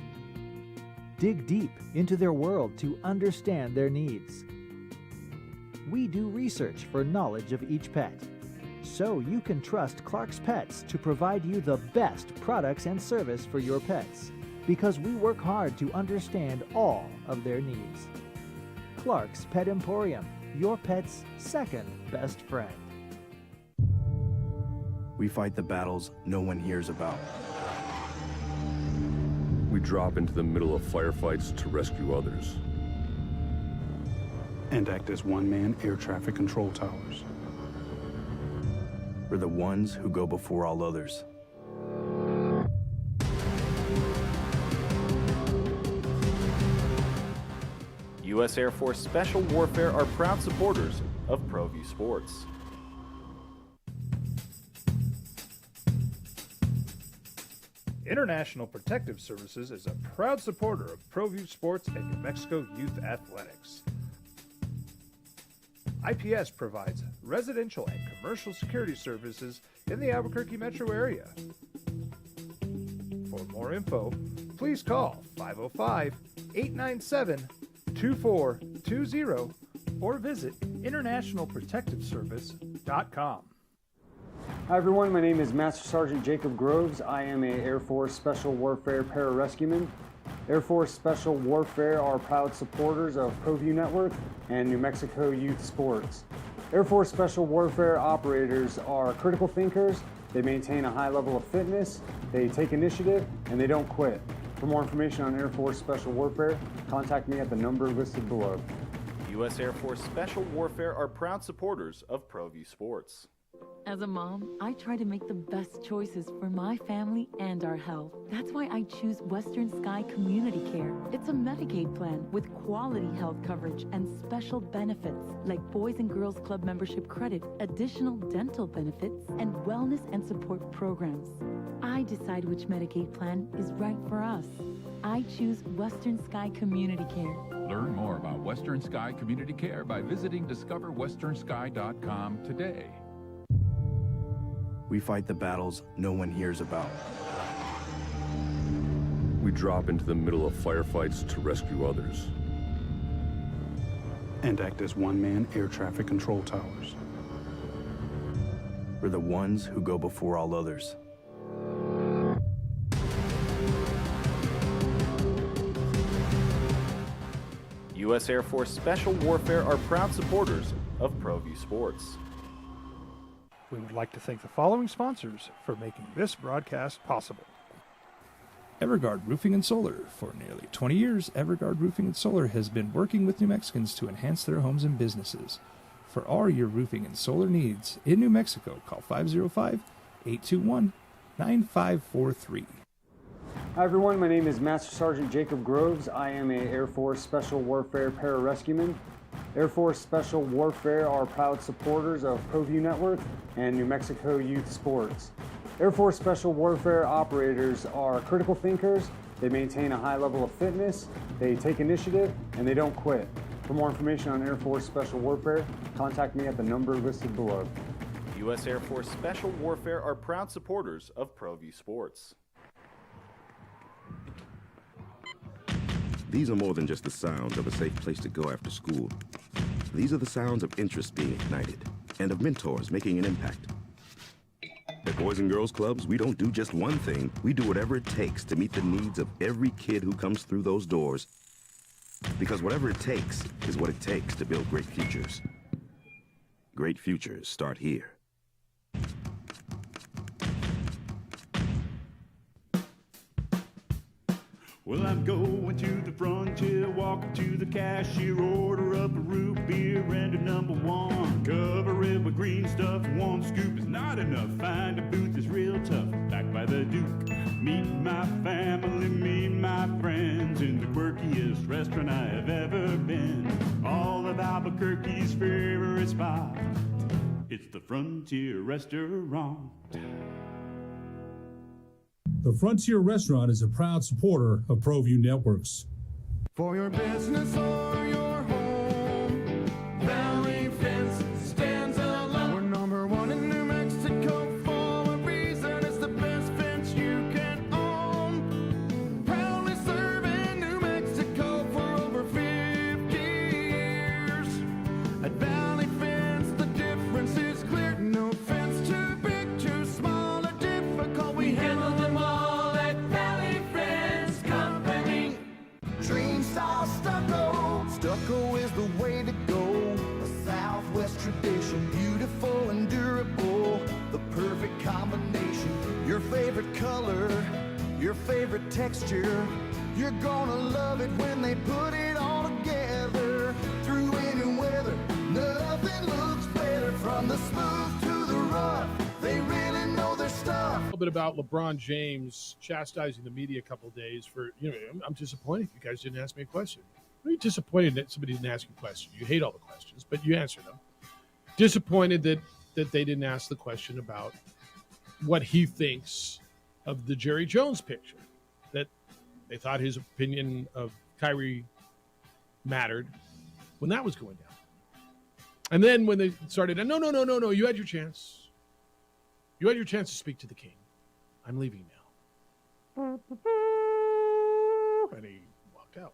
Speaker 10: Dig deep into their world to understand their needs. We do research for knowledge of each pet, so you can trust Clark's Pets to provide you the best products and service for your pets, because we work hard to understand all of their needs. Clark's Pet Emporium, your pet's second best friend.
Speaker 12: We fight the battles no one hears about.
Speaker 13: We drop into the middle of firefights to rescue others.
Speaker 14: And act as one-man air traffic control towers.
Speaker 12: We're the ones who go before all others.
Speaker 22: U.S. Air Force Special Warfare are proud supporters of ProView Sports.
Speaker 21: International Protective Services is a proud supporter of ProView Sports and New Mexico Youth Athletics. IPS provides residential and commercial security services in the Albuquerque metro area. For more info, please call 505-897-2420 or visit internationalprotectiveservice.com.
Speaker 16: Hi everyone, my name is Master Sergeant Jacob Groves. I am a Air Force Special Warfare pararescueman. Air Force Special Warfare are proud supporters of ProView Network and New Mexico Youth Sports. Air Force Special Warfare operators are critical thinkers. They maintain a high level of fitness, they take initiative, and they don't quit. For more information on Air Force Special Warfare, contact me at the number listed below.
Speaker 22: U.S. Air Force Special Warfare are proud supporters of ProView Sports.
Speaker 23: As a mom, I try to make the best choices for my family and our health. That's why I choose Western Sky Community Care. It's a Medicaid plan with quality health coverage and special benefits like Boys and Girls Club membership credit, additional dental benefits, and wellness and support programs. I decide which Medicaid plan is right for us. I choose Western Sky Community Care.
Speaker 24: Learn more about Western Sky Community Care by visiting discoverwesternsky.com today.
Speaker 12: We fight the battles no one hears about.
Speaker 13: We drop into the middle of firefights to rescue others.
Speaker 14: And act as one-man air traffic control towers.
Speaker 12: We're the ones who go before all others.
Speaker 22: U.S. Air Force Special Warfare are proud supporters of ProView Sports.
Speaker 21: We would like to thank the following sponsors for making this broadcast possible.
Speaker 9: Everguard Roofing and Solar. For nearly 20 years, Everguard Roofing and Solar has been working with New Mexicans to enhance their homes and businesses. For all your roofing and solar needs in New Mexico, call 505-821-9543.
Speaker 16: Hi everyone, my name is Master Sergeant Jacob Groves. I am a Air Force Special Warfare Pararescueman. Air Force Special Warfare are proud supporters of ProView Network and New Mexico Youth Sports. Air Force Special Warfare operators are critical thinkers. They maintain a high level of fitness, they take initiative, and they don't quit. For more information on Air Force Special Warfare, contact me at the number listed below.
Speaker 22: U.S. Air Force Special Warfare are proud supporters of ProView Sports.
Speaker 6: These are more than just the sounds of a safe place to go after school. These are the sounds of interest being ignited and of mentors making an impact. At Boys and Girls Clubs, we don't do just one thing. We do whatever it takes to meet the needs of every kid who comes through those doors. Because whatever it takes is what it takes to build great futures. Great futures start here.
Speaker 17: Well, I'm going to the frontier, walking to the cashier, order up a root beer and a number one. Cover it with green stuff, one scoop is not enough. Find a booth that's real tough, back by the Duke. Meet my family, meet my friends in the quirkiest restaurant I have ever been. All of Albuquerque's favorite spot, it's the Frontier Restaurant.
Speaker 18: The Frontier Restaurant is a proud supporter of ProView Networks.
Speaker 7: For your business or your home, Valley Fence stands alone. We're number one in New Mexico for a reason. It's the best fence you can own. Proudly serving New Mexico for over 50 years. At Valley Fence, the difference is clear. No fence too big, too small, or difficult. We handle them all. Stucco is the way to go. A Southwest tradition, beautiful and durable. The perfect combination. Your favorite color, your favorite texture. You're gonna love it when they put it all together. Through any weather, nothing looks better. From the smooth to the rough, they really know their stuff.
Speaker 1: A little bit about LeBron James chastising the media a couple of days for, I'm disappointed you guys didn't ask me a question. Are you disappointed that somebody didn't ask you a question? You hate all the questions, but you answer them. Disappointed that they didn't ask the question about what he thinks of the Jerry Jones picture, that they thought his opinion of Kyrie mattered when that was going down. And then when they started, no, you had your chance. You had your chance to speak to the king. I'm leaving now. And he walked out.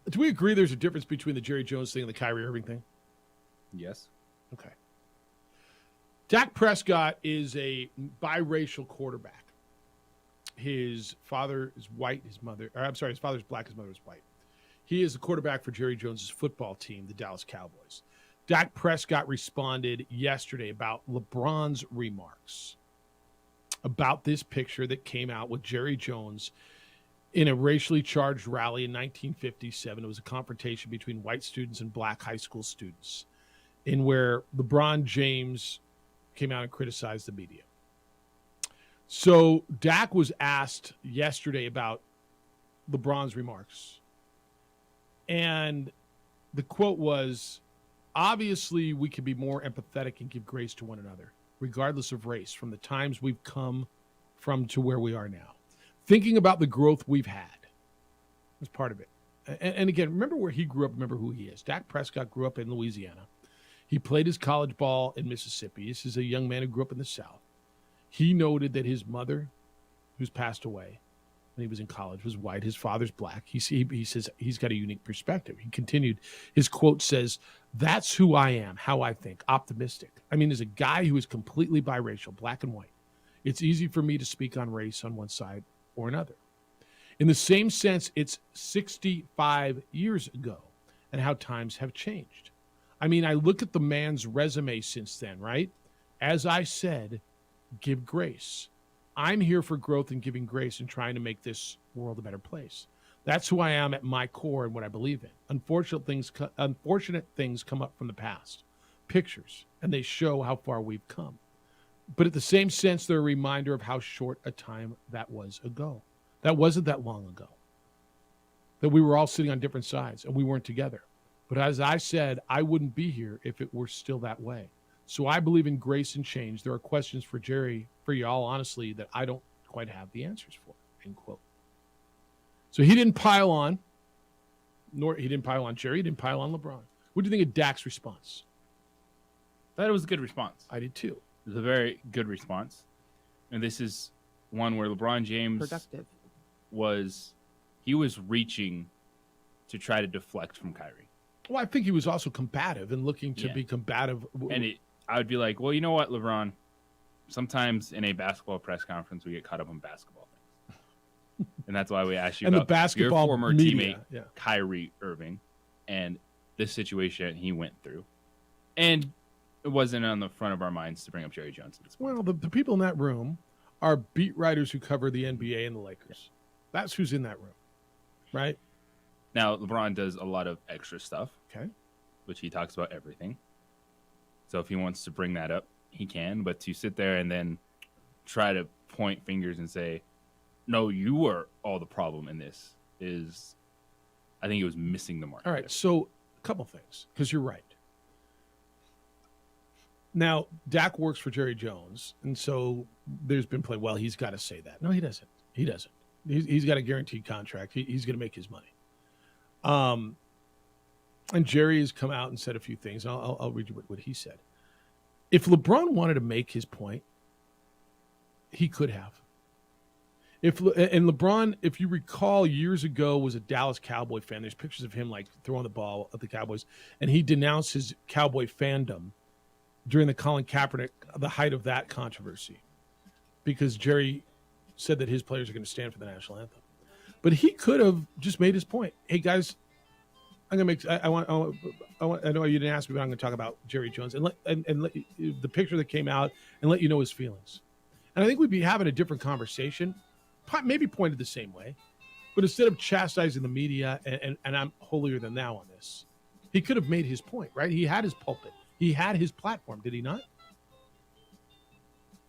Speaker 1: Do we agree there's a difference between the Jerry Jones thing and the Kyrie Irving thing?
Speaker 2: Yes.
Speaker 1: Okay. Dak Prescott is a biracial quarterback. His father is white, his father's black, his mother is white. He is the quarterback for Jerry Jones's football team, the Dallas Cowboys. Dak Prescott responded yesterday about LeBron's remarks about this picture that came out with Jerry Jones in a racially charged rally in 1957. It was a confrontation between white students and black high school students, in where LeBron James came out and criticized the media. So Dak was asked yesterday about LeBron's remarks. And the quote was, "Obviously, we can be more empathetic and give grace to one another, regardless of race, from the times we've come from to where we are now. Thinking about the growth we've had was part of it." And again, remember where he grew up, remember who he is. Dak Prescott grew up in Louisiana. He played his college ball in Mississippi. This is a young man who grew up in the South. He noted that his mother, who's passed away when he was in college, was white. His father's black. He says he's got a unique perspective. He continued, his quote says, "That's who I am, how I think, optimistic. I mean, as a guy who is completely biracial, black and white, it's easy for me to speak on race on one side or another. In the same sense, it's 65 years ago and how times have changed. I mean, I look at the man's resume since then, right? As I said, give grace. I'm here for growth and giving grace and trying to make this world a better place. That's who I am at my core and what I believe in. Unfortunate things come up from the past, pictures, and they show how far we've come. But at the same sense, they're a reminder of how short a time that was ago. That wasn't that long ago. That we were all sitting on different sides and we weren't together. But as I said, I wouldn't be here if it were still that way. So I believe in grace and change. There are questions for Jerry, for y'all, honestly, that I don't quite have the answers for, end quote. So he didn't pile on, he didn't pile on Jerry, he didn't pile on LeBron. What do you think of Dak's response?
Speaker 2: I thought it was a good response.
Speaker 1: I did too.
Speaker 2: It was a very good response. And this is one where LeBron James
Speaker 19: Productive.
Speaker 2: was reaching to try to deflect from Kyrie.
Speaker 1: Well, I think he was also combative and looking to be combative.
Speaker 2: And I would be like, well, you know what, LeBron? Sometimes in a basketball press conference, we get caught up on basketball things. And that's why we asked you
Speaker 1: and
Speaker 2: about
Speaker 1: the basketball
Speaker 2: your former
Speaker 1: media,
Speaker 2: teammate, Kyrie Irving, and this situation he went through. And it wasn't on the front of our minds to bring up Jerry Jones at this point.
Speaker 1: Well, the people in that room are beat writers who cover the NBA and the Lakers. That's who's in that room, right?
Speaker 2: Now, LeBron does a lot of extra stuff,
Speaker 1: okay,
Speaker 2: which he talks about everything. So if he wants to bring that up, he can. But to sit there and then try to point fingers and say, no, you were all the problem in this is, I think he was missing the mark.
Speaker 1: All right, so a couple things, because you're right. Now, Dak works for Jerry Jones, and so there's been play. Well, he's got to say that. No, he doesn't. He doesn't. He's got a guaranteed contract. He's going to make his money. And Jerry has come out and said a few things. I'll read you what he said. If LeBron wanted to make his point, he could have. And LeBron, if you recall, years ago was a Dallas Cowboy fan. There's pictures of him like throwing the ball at the Cowboys, and he denounced his Cowboy fandom during the Colin Kaepernick, the height of that controversy, because Jerry said that his players are going to stand for the national anthem. But he could have just made his point. Hey guys, I'm going to make. I know you didn't ask me, but I'm going to talk about Jerry Jones and let the picture that came out and let you know his feelings. And I think we'd be having a different conversation, maybe pointed the same way, but instead of chastising the media and I'm holier than thou on this, he could have made his point. Right? He had his pulpit. He had his platform. Did he not?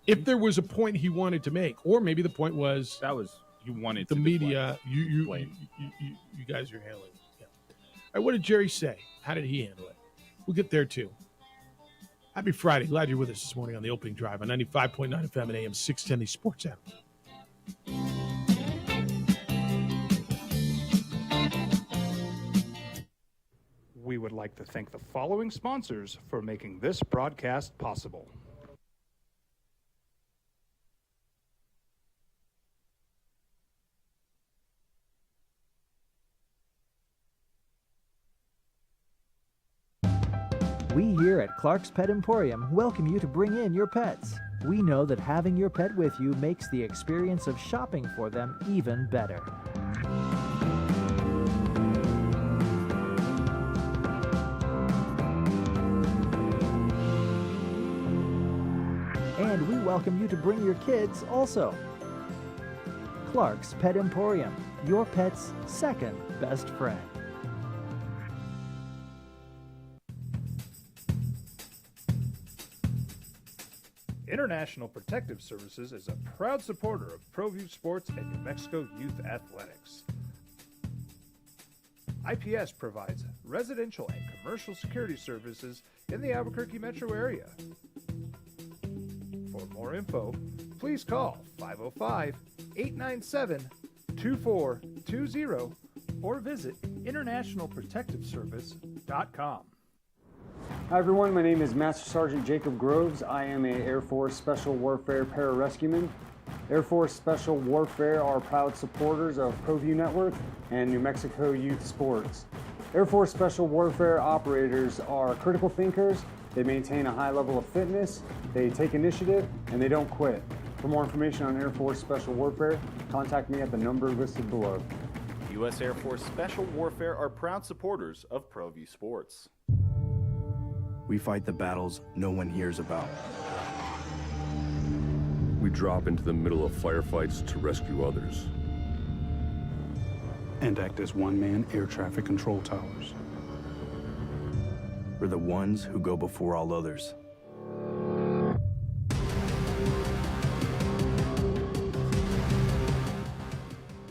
Speaker 1: If there was a point he wanted to make, or maybe the point was
Speaker 2: you wanted
Speaker 1: the
Speaker 2: to
Speaker 1: media. You guys are handling. Yeah. All right, what did Jerry say? How did he handle it? We'll get there too. Happy Friday. Glad you're with us this morning on the opening drive on 95.9 FM and AM 610, the Sports Animal.
Speaker 21: We would like to thank the following sponsors for making this broadcast possible.
Speaker 10: We here at Clark's Pet Emporium welcome you to bring in your pets. We know that having your pet with you makes the experience of shopping for them even better. And we welcome you to bring your kids also. Clark's Pet Emporium, your pet's second best friend.
Speaker 21: International Protective Services is a proud supporter of ProView Sports and New Mexico Youth Athletics. IPS provides residential and commercial security services in the Albuquerque metro area. For more info, please call 505-897-2420 or visit internationalprotectiveservice.com.
Speaker 16: Hi everyone, my name is Master Sergeant Jacob Groves. I am an Air Force Special Warfare Pararescueman. Air Force Special Warfare are proud supporters of ProView Network and New Mexico Youth Sports. Air Force Special Warfare operators are critical thinkers. They maintain a high level of fitness, they take initiative, and they don't quit. For more information on Air Force Special Warfare, contact me at the number listed below.
Speaker 22: U.S. Air Force Special Warfare are proud supporters of ProView Sports.
Speaker 12: We fight the battles no one hears about.
Speaker 13: We drop into the middle of firefights to rescue others.
Speaker 14: And act as one-man air traffic control towers.
Speaker 12: We're the ones who go before all others.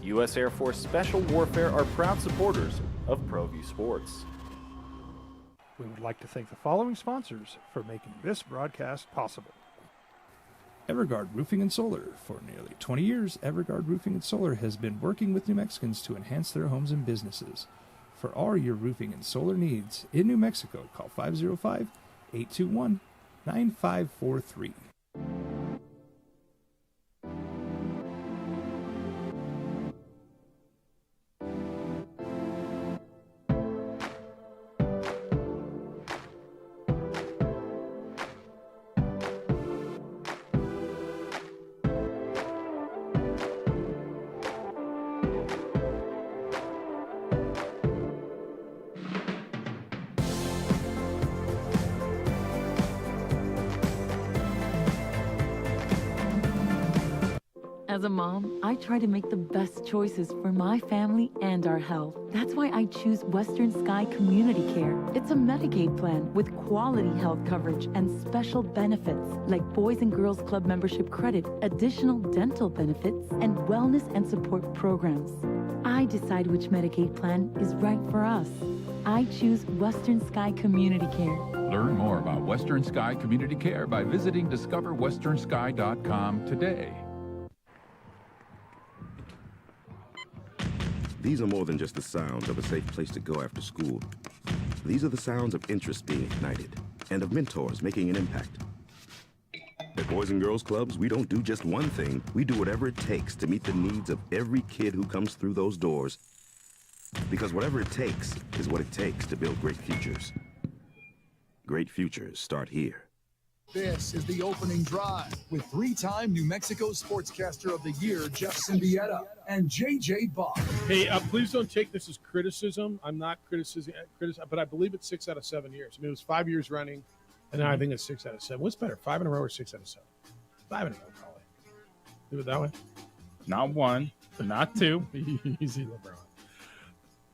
Speaker 22: U.S. Air Force Special Warfare are proud supporters of ProView Sports.
Speaker 21: We would like to thank the following sponsors for making this broadcast possible.
Speaker 9: Everguard Roofing and Solar. For nearly 20 years, Everguard Roofing and Solar has been working with New Mexicans to enhance their homes and businesses. For all your roofing and solar needs in New Mexico, call 505-821-9543.
Speaker 23: As a mom, I try to make the best choices for my family and our health. That's why I choose Western Sky Community Care. It's a Medicaid plan with quality health coverage and special benefits like Boys and Girls Club membership credit, additional dental benefits, and wellness and support programs. I decide which Medicaid plan is right for us. I choose Western Sky Community Care.
Speaker 24: Learn more about Western Sky Community Care by visiting discoverwesternsky.com today.
Speaker 6: These are more than just the sounds of a safe place to go after school. These are the sounds of interest being ignited and of mentors making an impact. At Boys and Girls Clubs, we don't do just one thing. We do whatever it takes to meet the needs of every kid who comes through those doors. Because whatever it takes is what it takes to build great futures. Great futures start here.
Speaker 25: This is the opening drive with three-time New Mexico Sportscaster of the Year, Jeff Cindietta, and JJ Bach.
Speaker 1: Hey, please don't take this as criticism. I'm not criticizing, but I believe it's 6 out of 7 years. I mean, it was 5 years running, and now I think it's 6 out of 7. What's better, 5 in a row or 6 out of 7? 5 in a row, probably. Do it that way.
Speaker 2: Not one, not two.
Speaker 1: Easy, LeBron.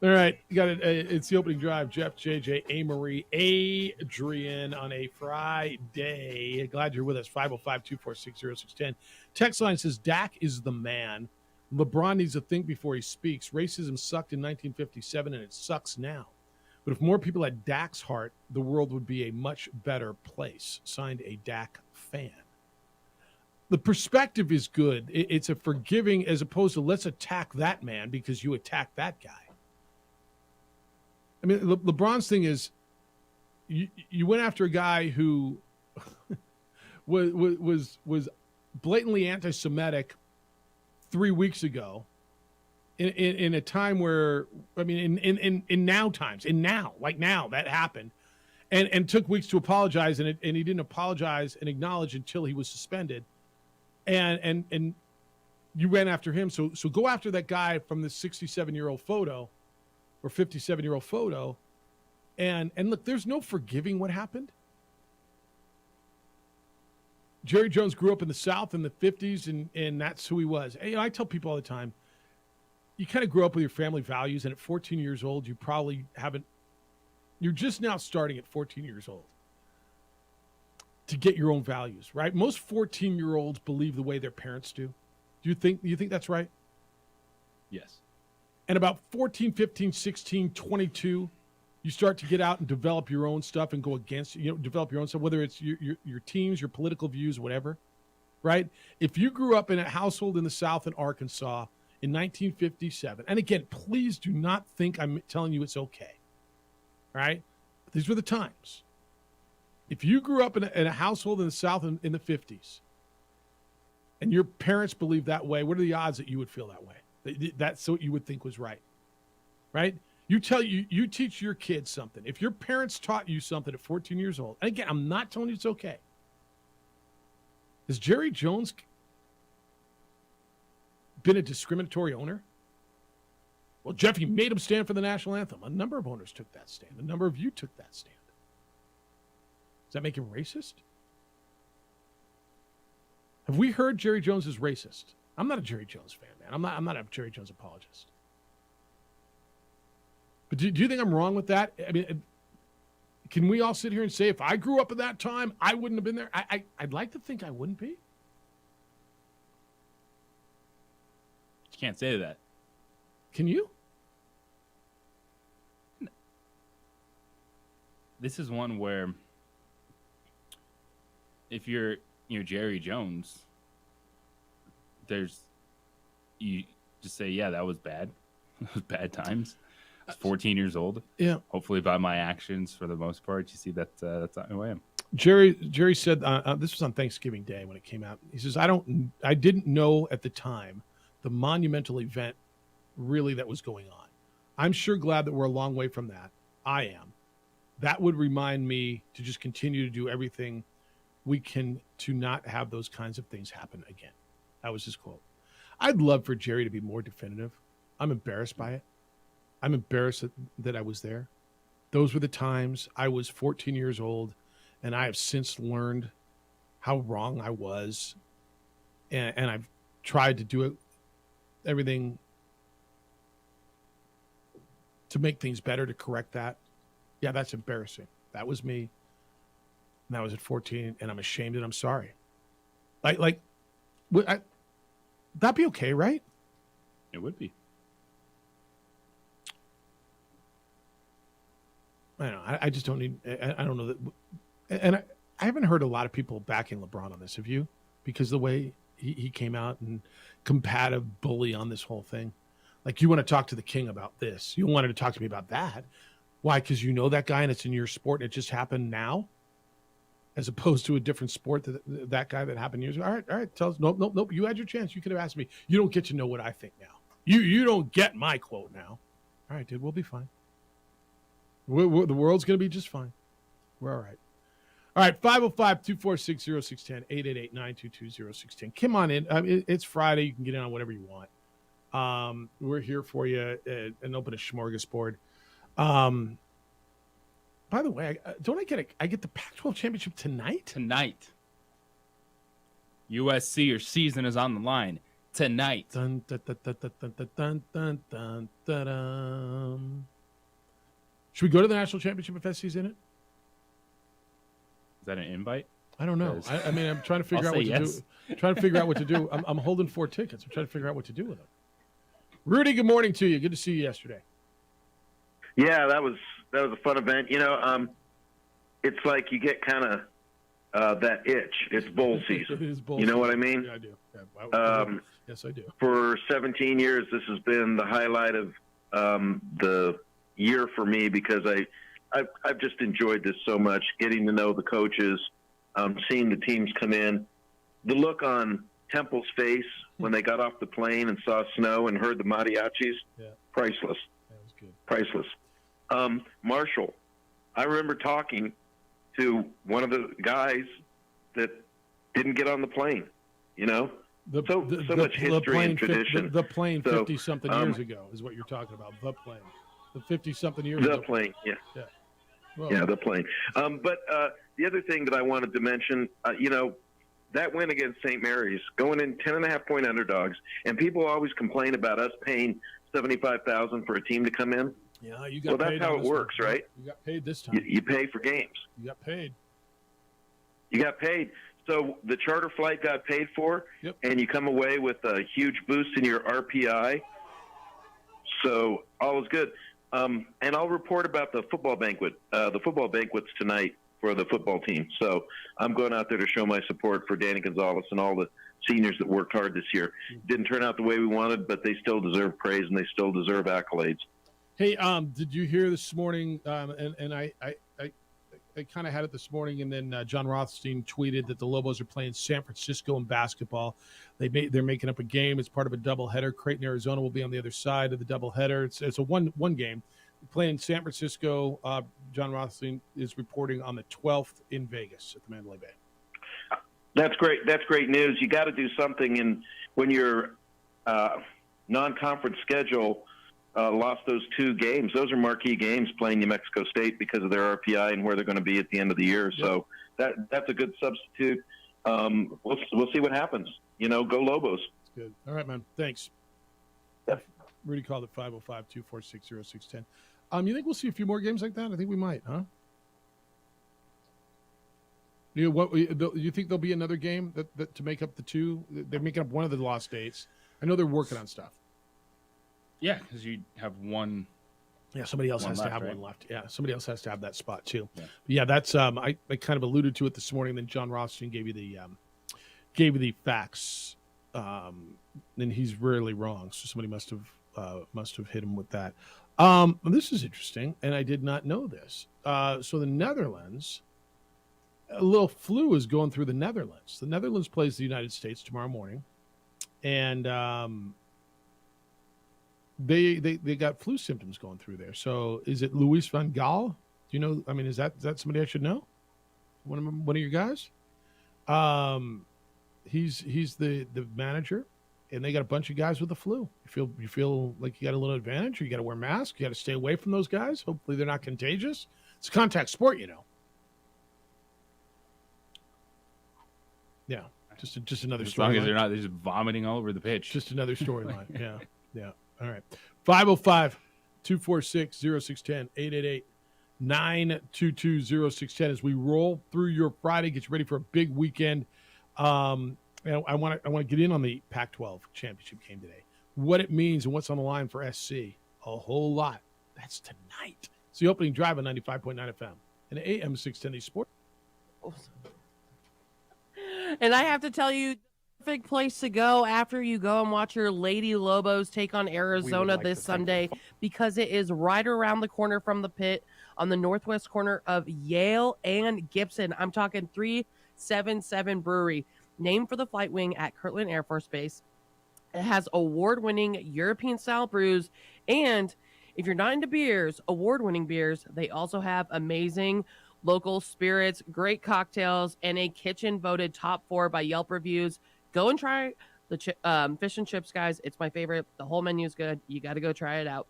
Speaker 1: All right, you got it. It's the opening drive. Jeff, JJ, Amory, Adrian on a Friday. Glad you're with us. 505-246-0610. Text line says, Dak is the man. LeBron needs to think before he speaks. Racism sucked in 1957, and it sucks now. But if more people had Dak's heart, the world would be a much better place. Signed, a Dak fan. The perspective is good. It's a forgiving as opposed to let's attack that man because you attacked that guy. I mean, LeBron's thing is, you went after a guy who was blatantly anti-Semitic 3 weeks ago, in a time where, I mean, in now times, that happened, and took weeks to apologize, and he didn't apologize and acknowledge until he was suspended, and you ran after him. So go after that guy from the 67-year-old photo. Or 57-year-old photo, and look, there's no forgiving what happened. Jerry Jones grew up in the South in the 50s, and that's who he was. And, I tell people all the time, you kind of grow up with your family values, and at 14 years old, you probably haven't. You're just now starting at 14 years old to get your own values, right? Most 14-year-olds believe the way their parents do. Do you think that's right?
Speaker 2: Yes.
Speaker 1: And about 14, 15, 16, 22, you start to get out and develop your own stuff and go against, develop your own stuff, whether it's your teams, your political views, whatever, right? If you grew up in a household in the South in Arkansas in 1957, and again, please do not think I'm telling you it's okay, right? These were the times. If you grew up in a household in the South in the 50s, and your parents believed that way, what are the odds that you would feel that way? That's what you would think was right. You teach your kids something. If your parents taught you something at 14 years old, and again, I'm not telling you it's okay. Has Jerry Jones been a discriminatory owner? Well, Jeffy made him stand for the national anthem. A number of owners took that stand. A number of you took that stand. Does that make him racist? Have we heard Jerry Jones is racist? I'm not a Jerry Jones fan, man. I'm not a Jerry Jones apologist. But do you think I'm wrong with that? I mean, can we all sit here and say if I grew up at that time, I wouldn't have been there? I'd like to think I wouldn't be.
Speaker 2: You can't say that.
Speaker 1: Can you?
Speaker 2: This is one where if you're Jerry Jones, you just say, yeah, that was bad. It was bad times. I was 14 years old.
Speaker 1: Yeah.
Speaker 2: Hopefully by my actions, for the most part, you see that's not who I am.
Speaker 1: Jerry said this was on Thanksgiving Day when it came out. He says, I didn't know at the time the monumental event really that was going on. I'm sure glad that we're a long way from that. I am. That would remind me to just continue to do everything we can to not have those kinds of things happen again. That was his quote. I'd love for Jerry to be more definitive. I'm embarrassed by it. I'm embarrassed that I was there. Those were the times. I was 14 years old, and I have since learned how wrong I was, and I've tried to do everything to make things better, to correct that. Yeah, that's embarrassing. That was me. And that was at 14, and I'm ashamed and I'm sorry. That'd be okay, right?
Speaker 2: It would be.
Speaker 1: I don't know. I just don't need. I don't know that. And I haven't heard a lot of people backing LeBron on this. Have you? Because the way he came out and combative bully on this whole thing. Like, you want to talk to the king about this. You wanted to talk to me about that. Why? Because you know that guy and it's in your sport and it just happened now, as opposed to a different sport that guy that happened years ago. All right. Tell us. Nope. You had your chance. You could have asked me. You don't get to know what I think now. You don't get my quote now. All right, dude. We'll be fine. The world's going to be just fine. We're all right. All right, 505-246-0610, 888-922-0610. Come on in. It's Friday. You can get in on whatever you want. We're here for you and open a smorgasbord. By the way, I get the Pac-12 championship tonight?
Speaker 2: Tonight. USC, your season is on the line. Tonight.
Speaker 1: Dun, dun, dun, dun, dun, dun, dun, dun, dun, dun, dun. Should we go to the national championship if SC's in it?
Speaker 2: Is that an invite?
Speaker 1: I don't know. I mean, I'm trying to figure out what to do. Trying to figure out what to do. I'm holding 4 tickets. I'm trying to figure out what to do with them. Rudy, good morning to you. Good to see you yesterday.
Speaker 3: Yeah, that was a fun event. It's like you get kind of that itch. It's bowl season.
Speaker 1: It is bowl
Speaker 3: you know
Speaker 1: season.
Speaker 3: what I mean?
Speaker 1: Yeah, I do. Yes, I do.
Speaker 3: For 17 years, this has been the highlight of the year for me because I've just enjoyed this so much, getting to know the coaches, seeing the teams come in. The look on Temple's face when they got off the plane and saw snow and heard the mariachis, priceless.
Speaker 1: That was good.
Speaker 3: Priceless. Marshall, I remember talking to one of the guys that didn't get on the plane, so much history and tradition.
Speaker 1: The plane 50-something years ago is what you're talking about, the plane. The 50-something years ago.
Speaker 3: The plane, yeah.
Speaker 1: Well,
Speaker 3: yeah, the plane. But the other thing that I wanted to mention, that win against St. Mary's, going in 10.5-point underdogs, and people always complain about us paying $75,000 for a team to come in.
Speaker 1: Yeah, you got paid.
Speaker 3: Well, that's how it works, right?
Speaker 1: You got paid this time.
Speaker 3: You pay for games.
Speaker 1: You got paid.
Speaker 3: You got paid. So the charter flight got paid for, and you come away with a huge boost in your RPI. So all is good. And I'll report about the football banquet. The football banquet's tonight for the football team. So I'm going out there to show my support for Danny Gonzalez and all the seniors that worked hard this year. Didn't turn out the way we wanted, but they still deserve praise and they still deserve accolades.
Speaker 1: Hey, did you hear this morning? And I kind of had it this morning, and then John Rothstein tweeted that the Lobos are playing San Francisco in basketball. They're making up a game. It's part of a doubleheader. Creighton, Arizona will be on the other side of the doubleheader. It's a one game. Playing San Francisco. John Rothstein is reporting on the 12th in Vegas at the Mandalay Bay.
Speaker 3: That's great. That's great news. You got to do something when your non-conference schedule lost those 2 games. Those are marquee games playing New Mexico State because of their RPI and where they're going to be at the end of the year. Yep. So that's a good substitute. We'll see what happens. Go Lobos.
Speaker 1: That's good. All right, man. Thanks.
Speaker 3: Yep.
Speaker 1: Rudy called at 505-246-0610. You think we'll see a few more games like that? I think we might, huh? You think there'll be another game that to make up the 2? They're making up one of the lost dates. I know they're working on stuff.
Speaker 2: Yeah, because you have one.
Speaker 1: Yeah, somebody else has
Speaker 2: left,
Speaker 1: to have
Speaker 2: right?
Speaker 1: one left. Yeah, somebody else has to have that spot too. Yeah, that's I kind of alluded to it this morning. Then John Rothstein gave you the facts. And he's rarely wrong. So somebody must have hit him with that. This is interesting, and I did not know this. So the Netherlands, a little flu is going through the Netherlands. The Netherlands plays the United States tomorrow morning, and they got flu symptoms going through there. So is it Luis van Gaal? Do you know? I mean, is that somebody I should know? One of your guys? He's the manager, and they got a bunch of guys with the flu. You feel like you got a little advantage. Or you got to wear masks. You got to stay away from those guys. Hopefully they're not contagious. It's a contact sport, Yeah, just another
Speaker 2: As
Speaker 1: story.
Speaker 2: long as they're not just vomiting all over the pitch.
Speaker 1: Just another storyline. Yeah. All right. 505-246-0610, 888-922-0610 as we roll through your Friday, get you ready for a big weekend. And I want to get in on the Pac-12 championship game today. What it means and what's on the line for SC. A whole lot. That's tonight. It's the opening drive on 95.9 FM and AM 610 Sport.
Speaker 19: And I have to tell you, perfect place to go after you go and watch your Lady Lobos take on Arizona this Sunday, because it is right around the corner from the pit on the northwest corner of Yale and Gibson. I'm talking 377 Brewery, named for the flight wing at Kirtland Air Force Base. It has award-winning European-style brews, and if you're not into beers, award-winning beers, they also have amazing local spirits, great cocktails, and a kitchen voted top 4 by Yelp reviews. Go and try the fish and chips, guys. It's my favorite. The whole menu is good. You got to go try it out.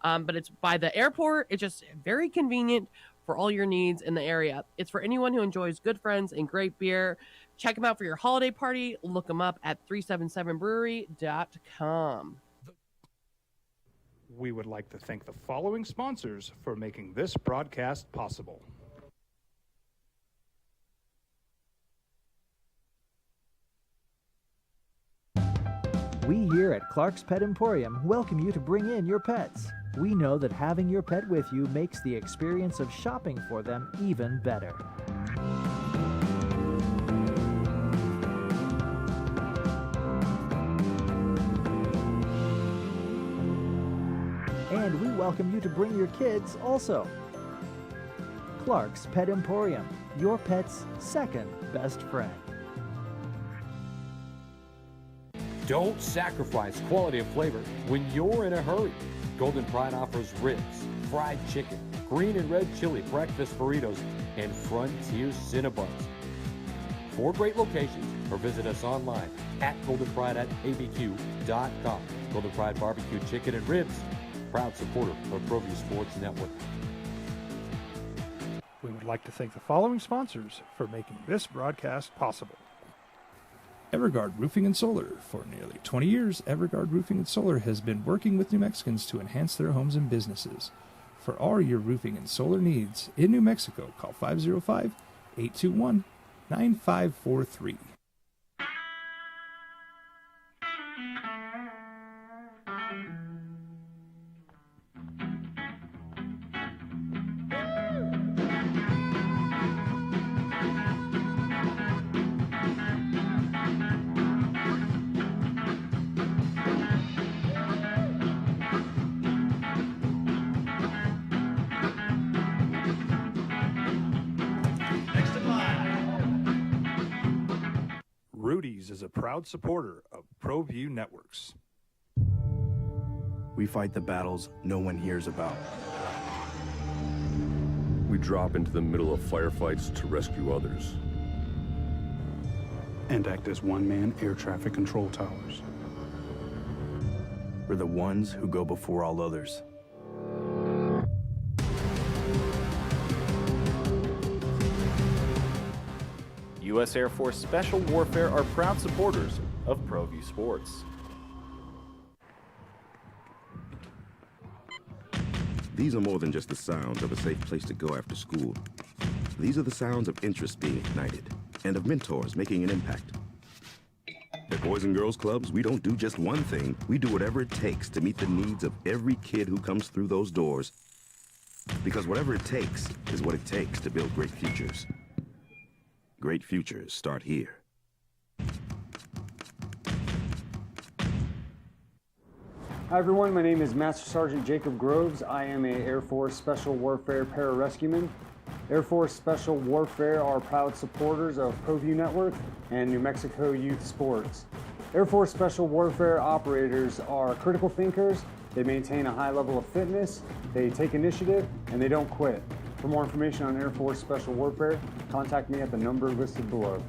Speaker 19: But it's by the airport. It's just very convenient for all your needs in the area. It's for anyone who enjoys good friends and great beer. Check them out for your holiday party. Look them up at 377brewery.com.
Speaker 21: We would like to thank the following sponsors for making this broadcast possible.
Speaker 10: We here at Clark's Pet Emporium welcome you to bring in your pets. We know that having your pet with you makes the experience of shopping for them even better. And we welcome you to bring your kids also. Clark's Pet Emporium, your pet's second best friend.
Speaker 4: Don't sacrifice quality and flavor when you're in a hurry. Golden Pride offers ribs, fried chicken, green and red chili breakfast burritos, and Frontier Cinnabons. 4 great locations, or visit us online at goldenpride@abq.com. Golden Pride Barbecue Chicken and Ribs, proud supporter of ProView Sports Network.
Speaker 21: We would like to thank the following sponsors for making this broadcast possible.
Speaker 9: Everguard Roofing and Solar. For nearly 20 years, Everguard Roofing and Solar has been working with New Mexicans to enhance their homes and businesses. For all your roofing and solar needs in New Mexico, call 505-821-9543.
Speaker 21: Rudy's is a proud supporter of ProView Networks.
Speaker 12: We fight the battles no one hears about.
Speaker 13: We drop into the middle of firefights to rescue others.
Speaker 14: And act as one-man air traffic control towers.
Speaker 12: or the ones who go before all others?
Speaker 22: U.S. Air Force Special Warfare are proud supporters of ProView Sports.
Speaker 6: These are more than just the sounds of a safe place to go after school. These are the sounds of interest being ignited and of mentors making an impact. At Boys and Girls Clubs, we don't do just one thing. We do whatever it takes to meet the needs of every kid who comes through those doors. Because whatever it takes is what it takes to build great futures. Great futures start here.
Speaker 16: Hi everyone, my name is Master Sergeant Jacob Groves. I am a Air Force Special Warfare Pararescueman. Air Force Special Warfare are proud supporters of ProView Network and New Mexico Youth Sports. Air Force Special Warfare operators are critical thinkers. They maintain a high level of fitness, they take initiative, and they don't quit. For more information on Air Force Special Warfare, contact me at the number listed below.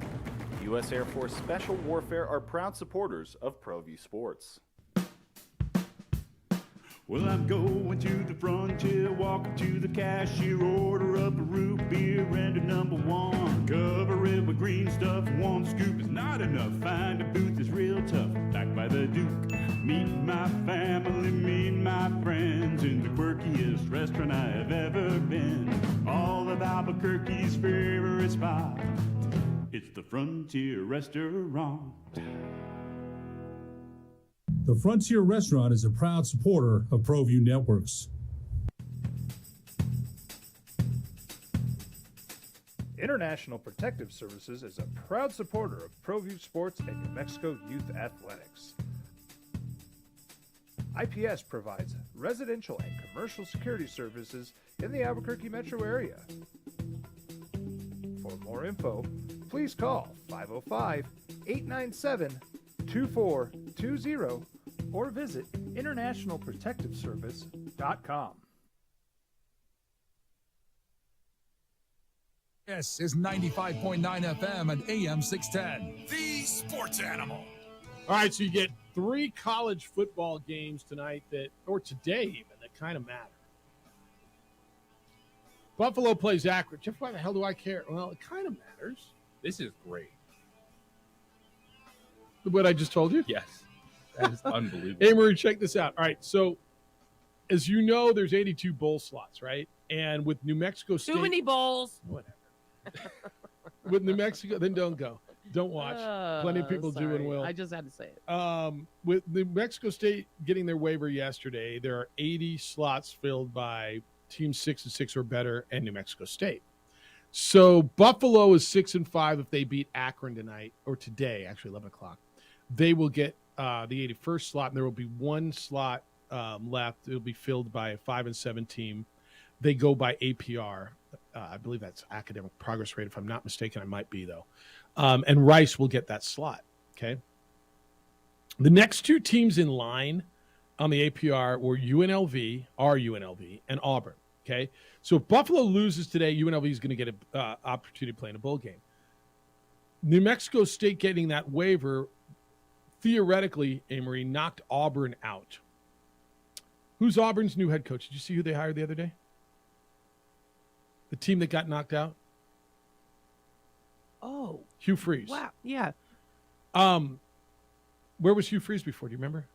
Speaker 22: U.S. Air Force Special Warfare are proud supporters of ProView Sports.
Speaker 17: Well, I'm going to the frontier, walking to the cashier, order up a root beer and a number one. Cover it with green stuff, one scoop is not enough. Find a booth is real tough, back by the Duke. Meet my family, meet my friends in the quirkiest restaurant I have ever been. All of Albuquerque's favorite spot, it's the Frontier Restaurant.
Speaker 18: The Frontier Restaurant is a proud supporter of ProView Networks.
Speaker 21: International Protective Services is a proud supporter of ProView Sports and New Mexico Youth Athletics. IPS provides residential and commercial security services in the Albuquerque metro area. For more info, please call 505-897-2420 or visit internationalprotectiveservice.com.
Speaker 25: This is 95.9 FM and AM 610. The Sports Animal.
Speaker 1: All right, so you get 3 college football games tonight or today even, that kind of matter. Buffalo plays Akron. Jeff, why the hell do I care? Well, it kind of matters.
Speaker 2: This is great.
Speaker 1: What I just told you?
Speaker 2: Yes. That is unbelievable.
Speaker 1: Hey, Marie, check this out. All right, so as you know, there's 82 bowl slots, right? And with New Mexico State...
Speaker 19: Too many bowls.
Speaker 1: Whatever. With New Mexico... Then don't go. Don't watch. Plenty of people do and will.
Speaker 19: I just had to say it.
Speaker 1: With New Mexico State getting their waiver yesterday, there are 80 slots filled by teams 6-6 or better and New Mexico State. So Buffalo is 6-5 if they beat Akron tonight, or today, actually 11 o'clock. They will get the 81st slot, and there will be 1 slot left. It will be filled by a 5-7 team. They go by APR. I believe that's academic progress rate. If I'm not mistaken, I might be, though. And Rice will get that slot, okay? The next 2 teams in line on the APR were UNLV, and Auburn, okay? So if Buffalo loses today, UNLV is going to get an opportunity to play in a bowl game. New Mexico State getting that waiver theoretically, Amory, knocked Auburn out. Who's Auburn's new head coach? Did you see who they hired the other day? The team that got knocked out?
Speaker 19: Oh.
Speaker 1: Hugh Freeze.
Speaker 19: Wow. Yeah.
Speaker 1: Where was Hugh Freeze before? Do you remember?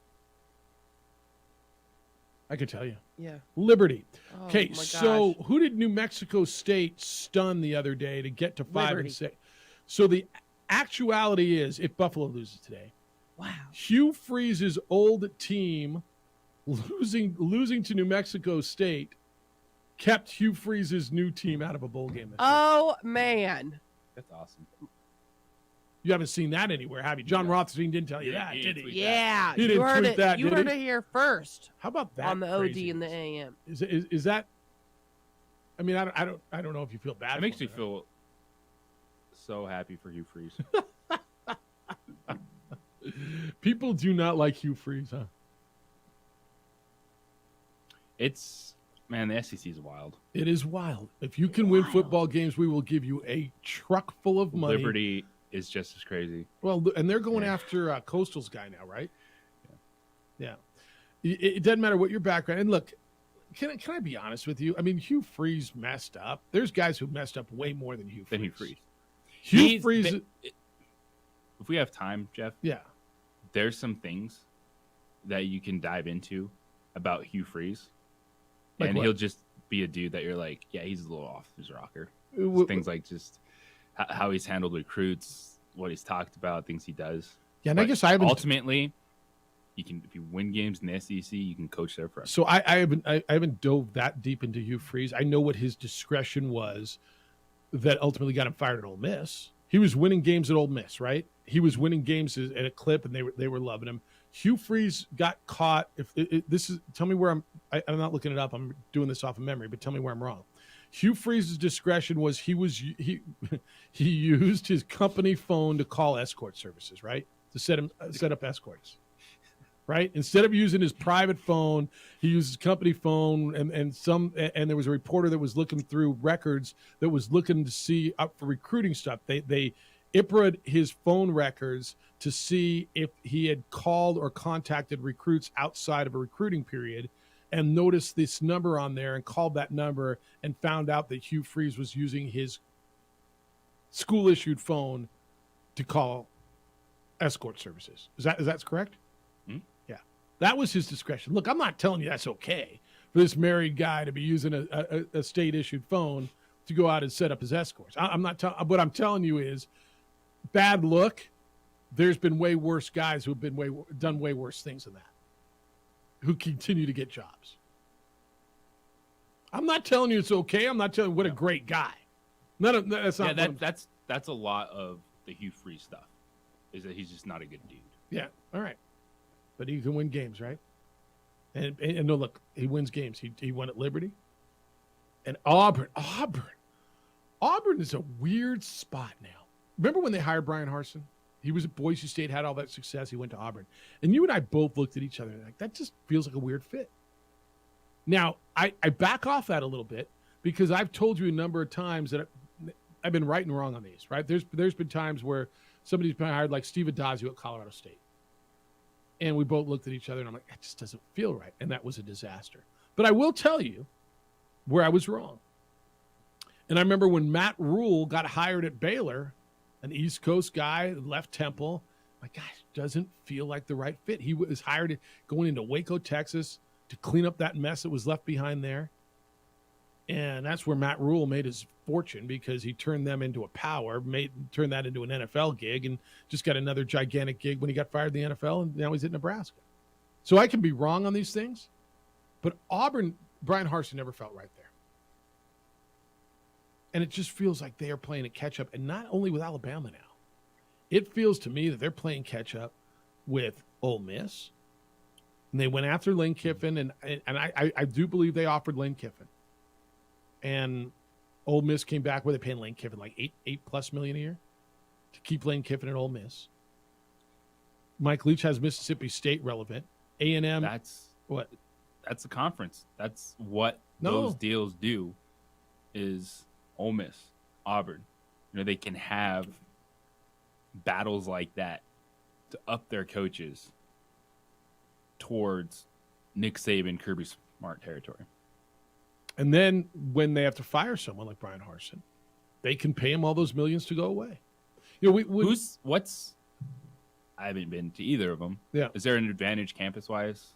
Speaker 1: I could tell you.
Speaker 19: Yeah.
Speaker 1: Liberty.
Speaker 19: Oh,
Speaker 1: Okay,
Speaker 19: my
Speaker 1: so
Speaker 19: gosh.
Speaker 1: who did New Mexico State stun the other day to get to 5-6?
Speaker 19: Liberty.
Speaker 1: So the actuality is, if Buffalo loses today,
Speaker 19: wow,
Speaker 1: Hugh Freeze's old team losing to New Mexico State kept Hugh Freeze's new team out of a bowl game.
Speaker 19: Oh, man.
Speaker 2: That's awesome.
Speaker 1: You haven't seen that anywhere, have you? John Rothstein didn't tell you that,
Speaker 2: he
Speaker 1: did
Speaker 2: didn't
Speaker 1: he?
Speaker 19: Yeah.
Speaker 1: He didn't
Speaker 19: heard
Speaker 1: tweet
Speaker 19: it.
Speaker 1: that,
Speaker 19: You
Speaker 1: did
Speaker 19: heard
Speaker 1: he?
Speaker 19: it here first.
Speaker 1: How about that?
Speaker 19: On the OD
Speaker 1: craziness?
Speaker 19: and the AM.
Speaker 1: Is that? I mean, I don't know if you feel bad.
Speaker 2: It makes me feel so happy for Hugh Freeze.
Speaker 1: People do not like Hugh Freeze, huh?
Speaker 2: It's, man, the SEC is wild.
Speaker 1: It is wild. If you can win football games, we will give you a truck full of money.
Speaker 2: Liberty is just as crazy.
Speaker 1: Well, and they're going after Coastal's guy now, right? Yeah. It doesn't matter what your background. And look, can I be honest with you? I mean, Hugh Freeze messed up. There's guys who messed up way more than Hugh Freeze. Hugh Freeze.
Speaker 2: If we have time, Jeff.
Speaker 1: Yeah.
Speaker 2: There's some things that you can dive into about Hugh Freeze.
Speaker 1: Like
Speaker 2: and
Speaker 1: what?
Speaker 2: he'll just be a dude that you're like, yeah, he's a little off his rocker. Things like just how he's handled recruits, what he's talked about, things he does.
Speaker 1: Yeah, and I guess I haven't
Speaker 2: ultimately. You can, if you win games in the SEC, you can coach there forever.
Speaker 1: So I haven't dove that deep into Hugh Freeze. I know what his discretion was that ultimately got him fired at Ole Miss. He was winning games at Ole Miss, right? He was winning games at a clip, and they were loving him. Hugh Freeze got caught. Tell me where I'm not looking it up. I'm doing this off of memory, but tell me where I'm wrong. Hugh Freeze's discretion was he used his company phone to call escort services, right? To set up escorts. Right? Instead of using his private phone, he used his company phone, and there was a reporter that was looking through records that was looking to see up for recruiting stuff. They IPRA'd his phone records to see if he had called or contacted recruits outside of a recruiting period, and noticed this number on there and called that number and found out that Hugh Freeze was using his school issued phone to call escort services. Is that correct? That was his discretion. Look, I'm not telling you that's okay for this married guy to be using a state-issued phone to go out and set up his escorts. I'm not telling. What I'm telling you is, bad look. There's been way worse guys who have been done way worse things than that, who continue to get jobs. I'm not telling you it's okay. I'm not telling you what a great guy. That's not.
Speaker 2: Yeah, that's a lot of the Hugh Freeze stuff. Is that he's just not a good dude.
Speaker 1: Yeah. All right. But he can win games, right? And no, look, he wins games. He won at Liberty. And Auburn is a weird spot now. Remember when they hired Brian Harsin? He was at Boise State, had all that success. He went to Auburn. And you and I both looked at each other like, that just feels like a weird fit. Now, I back off that a little bit because I've told you a number of times that I've been right and wrong on these, right? There's been times where somebody's been hired like Steve Adazio at Colorado State. And we both looked at each other, and I'm like, that just doesn't feel right. And that was a disaster. But I will tell you where I was wrong. And I remember when Matt Rule got hired at Baylor, an East Coast guy, left Temple. My gosh, doesn't feel like the right fit. He was hired going into Waco, Texas, to clean up that mess that was left behind there. And that's where Matt Rule made his fortune because he turned them into a power, turned that into an NFL gig, and just got another gigantic gig when he got fired in the NFL, and now he's at Nebraska. So I can be wrong on these things, but Auburn, Brian Harsin never felt right there. And it just feels like they are playing a catch-up, and not only with Alabama now. It feels to me that they're playing catch-up with Ole Miss, and they went after Lane Kiffin, and I do believe they offered Lane Kiffin. And Ole Miss came back where they're paying Lane Kiffin like $8+ million a year to keep Lane Kiffin at Ole Miss. Mike Leach has Mississippi State relevant. A&M.
Speaker 2: That's
Speaker 1: what?
Speaker 2: That's the conference. That's what those deals do. Is Ole Miss, Auburn. They can have battles like that to up their coaches towards Nick Saban, Kirby Smart territory.
Speaker 1: And then when they have to fire someone like Brian Harsin, they can pay him all those millions to go away.
Speaker 2: I haven't been to either of them.
Speaker 1: Yeah.
Speaker 2: Is there an advantage campus-wise?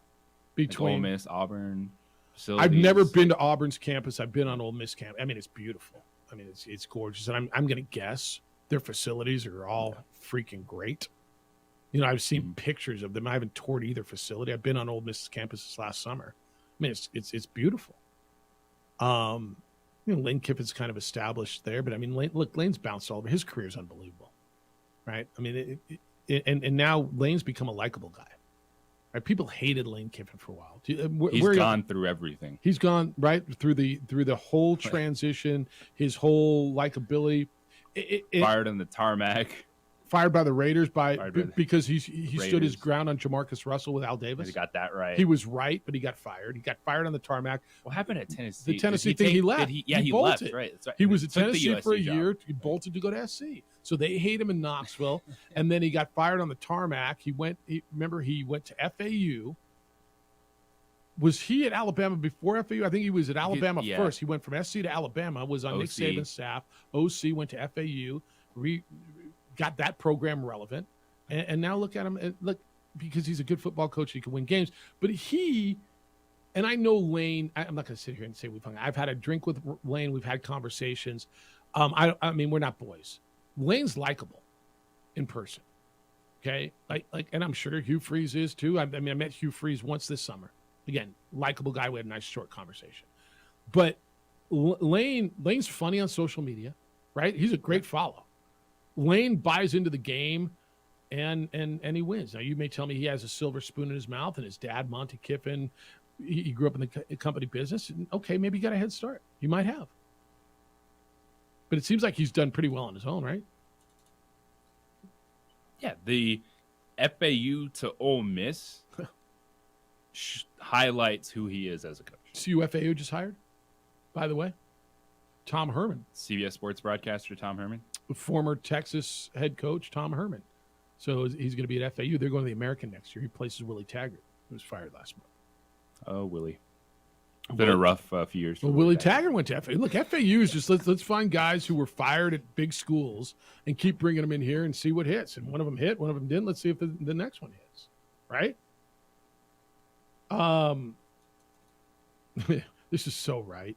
Speaker 1: Between
Speaker 2: Ole Miss, Auburn facilities?
Speaker 1: I've never been to Auburn's campus. I've been on Ole Miss campus. I mean, it's beautiful. I mean, it's gorgeous. And I'm going to guess their facilities are all freaking great. I've seen pictures of them. I haven't toured either facility. I've been on Ole Miss campus this last summer. I mean, it's beautiful. Lane Kiffin's kind of established there, but I mean, Lane's bounced all over. His career is unbelievable, right? I mean, and now Lane's become a likable guy. Right? People hated Lane Kiffin for a while.
Speaker 2: He's gone through everything.
Speaker 1: He's gone right through the whole transition, his whole likability.
Speaker 2: Fired on the tarmac.
Speaker 1: Fired by the Raiders because he stood his ground on Jamarcus Russell with Al Davis.
Speaker 2: He got that right.
Speaker 1: He was right, but he got fired. He got fired on the tarmac.
Speaker 2: What happened at Tennessee?
Speaker 1: The Tennessee thing, he left.
Speaker 2: He
Speaker 1: bolted.
Speaker 2: left. Right. That's right.
Speaker 1: He was at
Speaker 2: Took
Speaker 1: Tennessee for a
Speaker 2: USC
Speaker 1: year.
Speaker 2: job.
Speaker 1: He bolted to go to SC. So they hate him in Knoxville, and then he got fired on the tarmac. He went to FAU, Was he at Alabama before FAU? I think he was at Alabama
Speaker 2: yeah.
Speaker 1: first. He went from SC to Alabama, was on Nick
Speaker 2: OC.
Speaker 1: Saban's staff. OC went to FAU, got that program relevant. And now look at him. Look, because he's a good football coach, he can win games. But and I know Lane, I'm not going to sit here and say we've hung. I've had a drink with Lane. We've had conversations. I mean, we're not boys. Lane's likable in person. Okay. And I'm sure Hugh Freeze is too. I mean, I met Hugh Freeze once this summer. Again, likable guy. We had a nice short conversation. But Lane's funny on social media, right? He's a great follow. Lane buys into the game and he wins. Now, you may tell me he has a silver spoon in his mouth and his dad, Monty Kiffin, he grew up in the company business. And okay, maybe he got a head start. He might have. But it seems like he's done pretty well on his own, right?
Speaker 2: Yeah, the FAU to Ole Miss highlights who he is as a coach.
Speaker 1: See who FAU just hired, by the way? Tom Herman.
Speaker 2: CBS Sports broadcaster Tom Herman.
Speaker 1: Former Texas head coach Tom Herman. So he's going to be at FAU. They're going to the American next year. He places Willie Taggart, who was fired last month.
Speaker 2: Oh, Willie. It's been a rough few years.
Speaker 1: Well, Willie Taggart went to FAU. Look, FAU is just let's find guys who were fired at big schools and keep bringing them in here and see what hits. And one of them hit, one of them didn't. Let's see if the next one hits. Right? This is so right.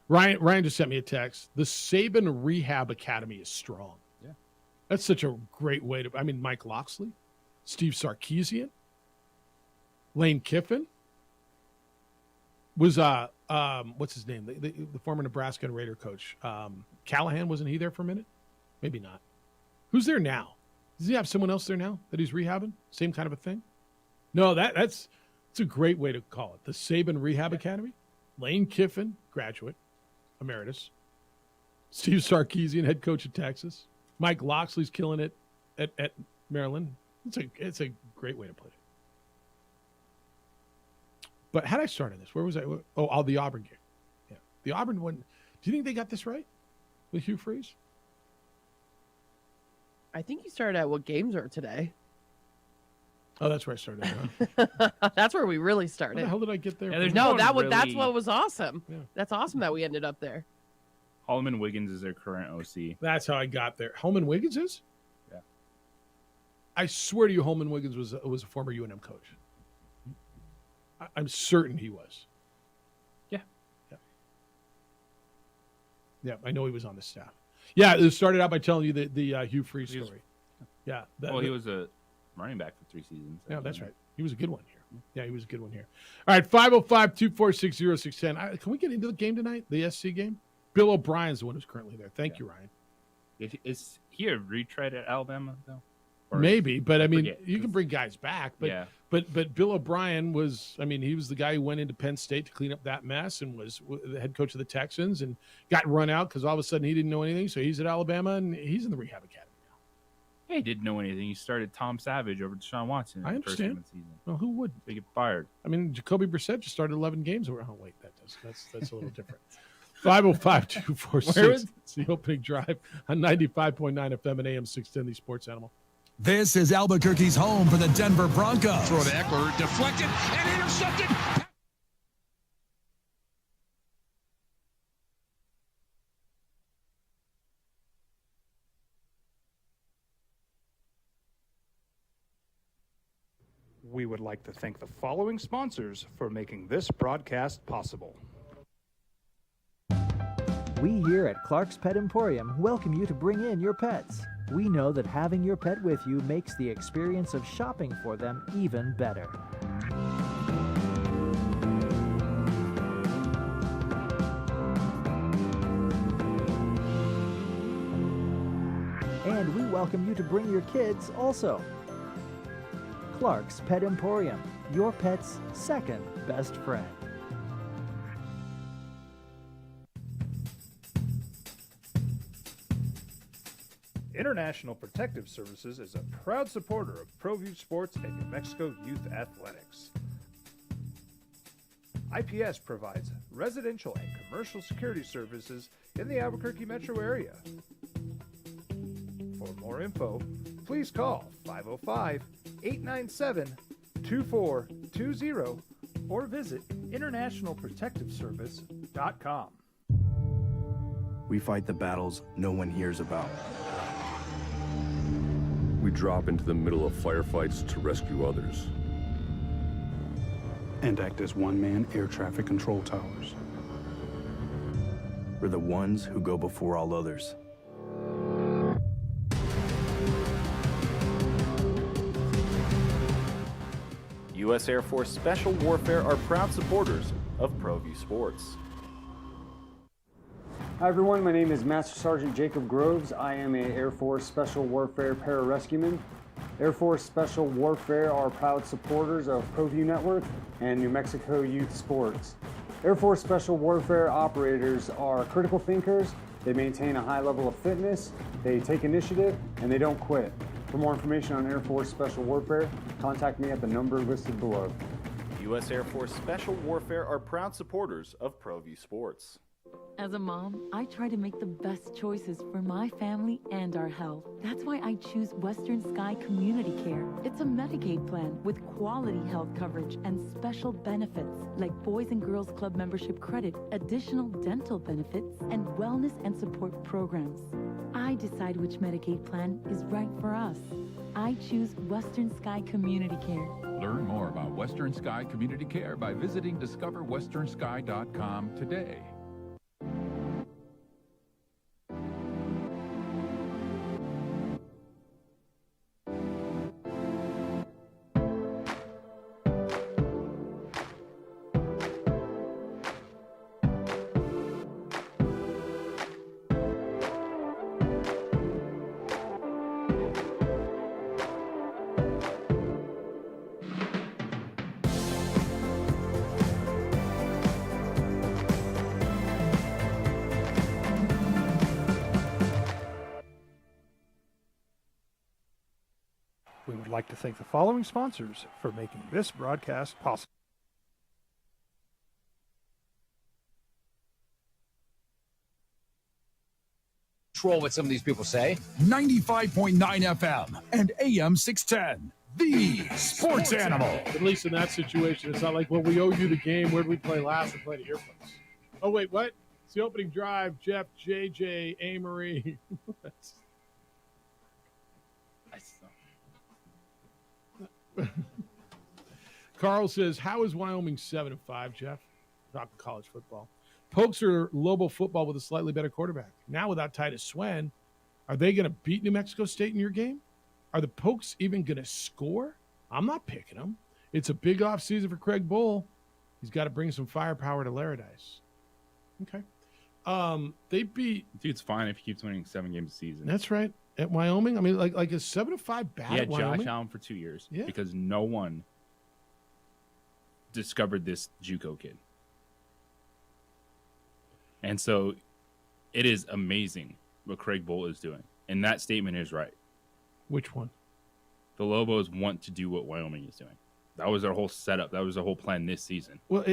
Speaker 1: Ryan just sent me a text. The Saban Rehab Academy is strong.
Speaker 2: Yeah.
Speaker 1: That's such a great way to, I mean, Mike Loxley, Steve Sarkisian, Lane Kiffin was, what's his name? The former Nebraska and Raider coach. Callahan, wasn't he there for a minute? Maybe not. Who's there now? Does he have someone else there now that he's rehabbing? Same kind of a thing? No, that's a great way to call it. The Saban Rehab Academy. Lane Kiffin, graduate, emeritus. Steve Sarkisian, head coach of Texas. Mike Loxley's killing it at Maryland. It's a great way to put it. But how did I start on this? Where was I? Oh, the Auburn game. Yeah, the Auburn one. Do you think they got this right with Hugh Freeze?
Speaker 19: I think you started at what games are today.
Speaker 1: Oh, that's where I started. Huh?
Speaker 19: That's where we really
Speaker 1: How
Speaker 19: started.
Speaker 1: the hell did I get there?
Speaker 2: Yeah, there's
Speaker 19: No,
Speaker 2: no one
Speaker 19: that's
Speaker 2: really-
Speaker 19: what was awesome.
Speaker 1: Yeah.
Speaker 19: That's awesome that we ended up there.
Speaker 2: Holman Wiggins is their current OC.
Speaker 1: That's how I got there. Holman Wiggins is?
Speaker 2: Yeah.
Speaker 1: I swear to you, Holman Wiggins was a former UNM coach. I'm certain he was.
Speaker 2: Yeah.
Speaker 1: Yeah, I know he was on the staff. Yeah, it started out by telling you the Hugh Freeze
Speaker 2: He was-
Speaker 1: story. Yeah.
Speaker 2: He was a running back for 3 seasons.
Speaker 1: Yeah, that's right. He was a good one here. Yeah, he was a good one here. All right, 505-246-0610. Can we get into the game tonight, the SC game? Bill O'Brien's the one who's currently there. Thank you, Ryan.
Speaker 2: Is he a retread at Alabama, though? Or-
Speaker 1: Maybe, but I mean,
Speaker 2: forget,
Speaker 1: you can bring guys back. But,
Speaker 2: Yeah.
Speaker 1: but Bill O'Brien was, I mean, he was the guy who went into Penn State to clean up that mess and was the head coach of the Texans and got run out because all of a sudden he didn't know anything. So he's at Alabama and he's in the rehab academy.
Speaker 2: He didn't know anything. He started Tom Savage over Deshaun Watson.
Speaker 1: I
Speaker 2: in the first
Speaker 1: understand.
Speaker 2: game of the season.
Speaker 1: Well, who would?
Speaker 2: They get fired.
Speaker 1: I mean, Jacoby Brissett just started 11 games. Oh, wait, that's a little different. 505-246. It's the opening drive on 95.9 FM and AM 610, the Sports Animal.
Speaker 25: This is Albuquerque's home for the Denver Broncos.
Speaker 7: Throw to Eckler, deflected and intercepted.
Speaker 21: We would like to thank the following sponsors for making this broadcast possible.
Speaker 10: We here at Clark's Pet Emporium welcome you to bring in your pets. We know that having your pet with you makes the experience of shopping for them even better. And we welcome you to bring your kids also. Clark's Pet Emporium, your pet's second best friend.
Speaker 21: International Protective Services is a proud supporter of ProView Sports and New Mexico Youth Athletics. IPS provides residential and commercial security services in the Albuquerque metro area. For more info, please call 505-897-2420 or visit internationalprotectiveservice.com.
Speaker 12: We fight the battles no one hears about.
Speaker 13: We drop into the middle of firefights to rescue others.
Speaker 14: And act as one-man air traffic control towers.
Speaker 12: We're the ones who go before all others.
Speaker 22: U.S. Air Force Special Warfare are proud supporters of ProView Sports.
Speaker 16: Hi everyone, my name is Master Sergeant Jacob Groves. I am a Air Force Special Warfare Pararescueman. Air Force Special Warfare are proud supporters of ProView Network and New Mexico Youth Sports. Air Force Special Warfare operators are critical thinkers. They maintain a high level of fitness, they take initiative, and they don't quit. For more information on Air Force Special Warfare, contact me at the number listed below.
Speaker 22: U.S. Air Force Special Warfare are proud supporters of ProView Sports.
Speaker 23: As a mom, I try to make the best choices for my family and our health. That's why I choose Western Sky Community Care. It's a Medicaid plan with quality health coverage and special benefits like Boys and Girls Club membership credit, additional dental benefits, and wellness and support programs. I decide which Medicaid plan is right for us. I choose Western Sky Community Care.
Speaker 24: Learn more about Western Sky Community Care by visiting discoverwesternsky.com today.
Speaker 21: We would like to thank the following sponsors for making this broadcast possible.
Speaker 5: Control what some of these people say.
Speaker 25: 95.9 FM and AM 610. The Sports Animal.
Speaker 1: At least in that situation, it's not like, well, we owe you the game. Where did we play last? We played at your place. Oh, wait, what? It's the opening drive. Jeff, JJ, Amory. Carl says, how is Wyoming 7-5, Jeff? Talking college football. Pokes are Lobo football with a slightly better quarterback. Now without Titus Swen, are they going to beat New Mexico State in your game? Are the Pokes even going to score? I'm not picking them. It's a big offseason for Craig Bull. He's got to bring some firepower to Laradice. Okay. They beat...
Speaker 2: Dude's fine if he keeps winning 7 games a season.
Speaker 1: That's right. At Wyoming, I mean, like a 7-5 bad.
Speaker 2: He had
Speaker 1: Wyoming?
Speaker 2: Josh Allen for 2 years
Speaker 1: Yeah.
Speaker 2: because no one discovered this JUCO kid. And so it is amazing what Craig Bull is doing. And that statement is right.
Speaker 1: Which one?
Speaker 2: The Lobos want to do what Wyoming is doing. That was their whole setup. That was their whole plan this season.
Speaker 1: Well,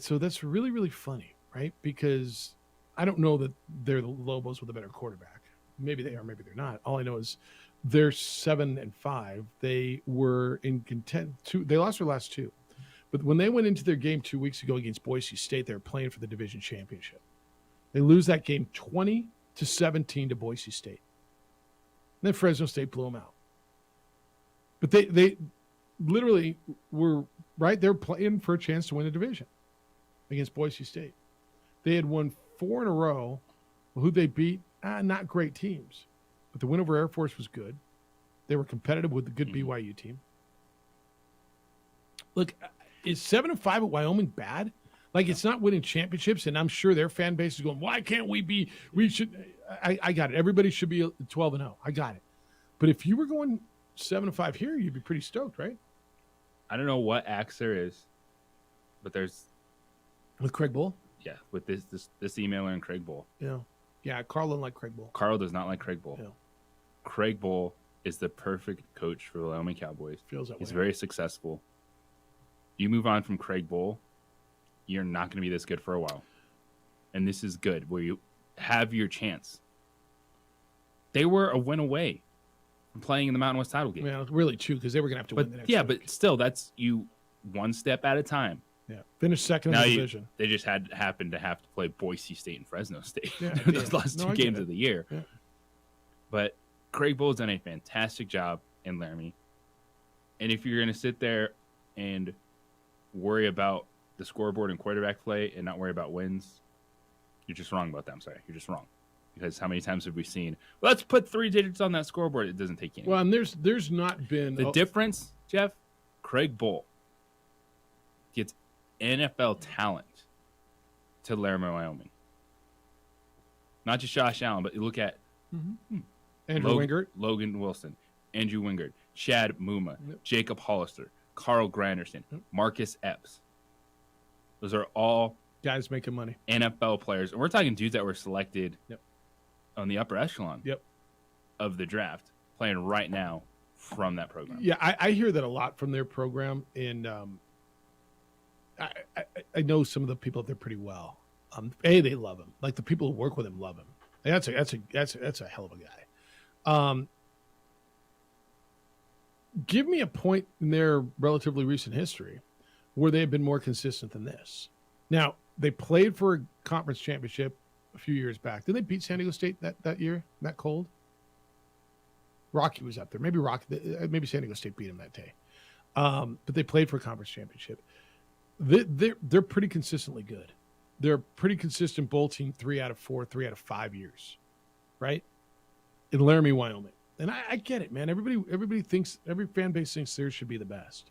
Speaker 1: so that's really, really funny, right? Because I don't know that they're the Lobos with a better quarterback. Maybe they are, maybe they're not. All I know is they're 7-5. They were in content. They lost their last 2. But when they went into their game 2 weeks ago against Boise State, they were playing for the division championship. They lose that game 20-17 to Boise State. And then Fresno State blew them out. But they literally were, right, they're playing for a chance to win the division against Boise State. They had won 4 in a row. Who they beat? Not great teams. But the win over Air Force was good. They were competitive with the good BYU team. Look, is 7-5 at Wyoming bad? Like, it's not winning championships, and I'm sure their fan base is going, why can't we be? We should. I got it. Everybody should be 12-0. I got it. But if you were going 7-5 here, you'd be pretty stoked, right?
Speaker 2: I don't know what axe there is, but there's
Speaker 1: with Craig Bull.
Speaker 2: Yeah, with this emailer and Craig Bull.
Speaker 1: Yeah. Carl doesn't like Craig Bull.
Speaker 2: Carl does not like Craig Bull.
Speaker 1: Yeah.
Speaker 2: Craig Bull is the perfect coach for the Wyoming Cowboys.
Speaker 1: Feels that way.
Speaker 2: He's very successful. You move on from Craig Bull, you're not going to be this good for a while. And this is good, where you have your chance. They were a win away from playing in the Mountain West title game.
Speaker 1: Yeah, really, too, because they were going to have to win the next week.
Speaker 2: But still, that's you one step at a time.
Speaker 1: Yeah, finished second in the division.
Speaker 2: They just happened to have to play Boise State and Fresno State
Speaker 1: Yeah,
Speaker 2: those last
Speaker 1: No,
Speaker 2: two
Speaker 1: I get
Speaker 2: games
Speaker 1: it.
Speaker 2: of the year.
Speaker 1: Yeah.
Speaker 2: But Craig Bull's done a fantastic job in Laramie. And if you're going to sit there and worry about the scoreboard and quarterback play and not worry about wins, you're just wrong about that. I'm sorry. You're just wrong. Because how many times have we seen, let's put 3 digits on that scoreboard? It doesn't take any.
Speaker 1: Well, and there's not been
Speaker 2: The difference, Jeff, Craig Bull gets NFL talent to Laramie, Wyoming. Not just Josh Allen, but you look at
Speaker 1: Andrew Wingert,
Speaker 2: Logan Wilson, Andrew Wingert, Chad Muma, Jacob Hollister, Carl Granderson, Marcus Epps. Those are all
Speaker 1: guys making money.
Speaker 2: NFL players. And we're talking dudes that were selected on the upper echelon of the draft, playing right now from that program.
Speaker 1: Yeah, I hear that a lot from their program, and I know some of the people up there pretty well. They love him. Like the people who work with him love him. That's a hell of a guy. Give me a point in their relatively recent history where they have been more consistent than this. Now, they played for a conference championship a few years back. Did they beat San Diego State that year, that cold? Rocky was up there. Maybe San Diego State beat him that day. But they played for a conference championship. They're pretty consistently good. They're a pretty consistent bowl team 3 out of 4, 3 out of 5 years, right? In Laramie, Wyoming. And I get it, man. Everybody thinks, every fan base thinks theirs should be the best.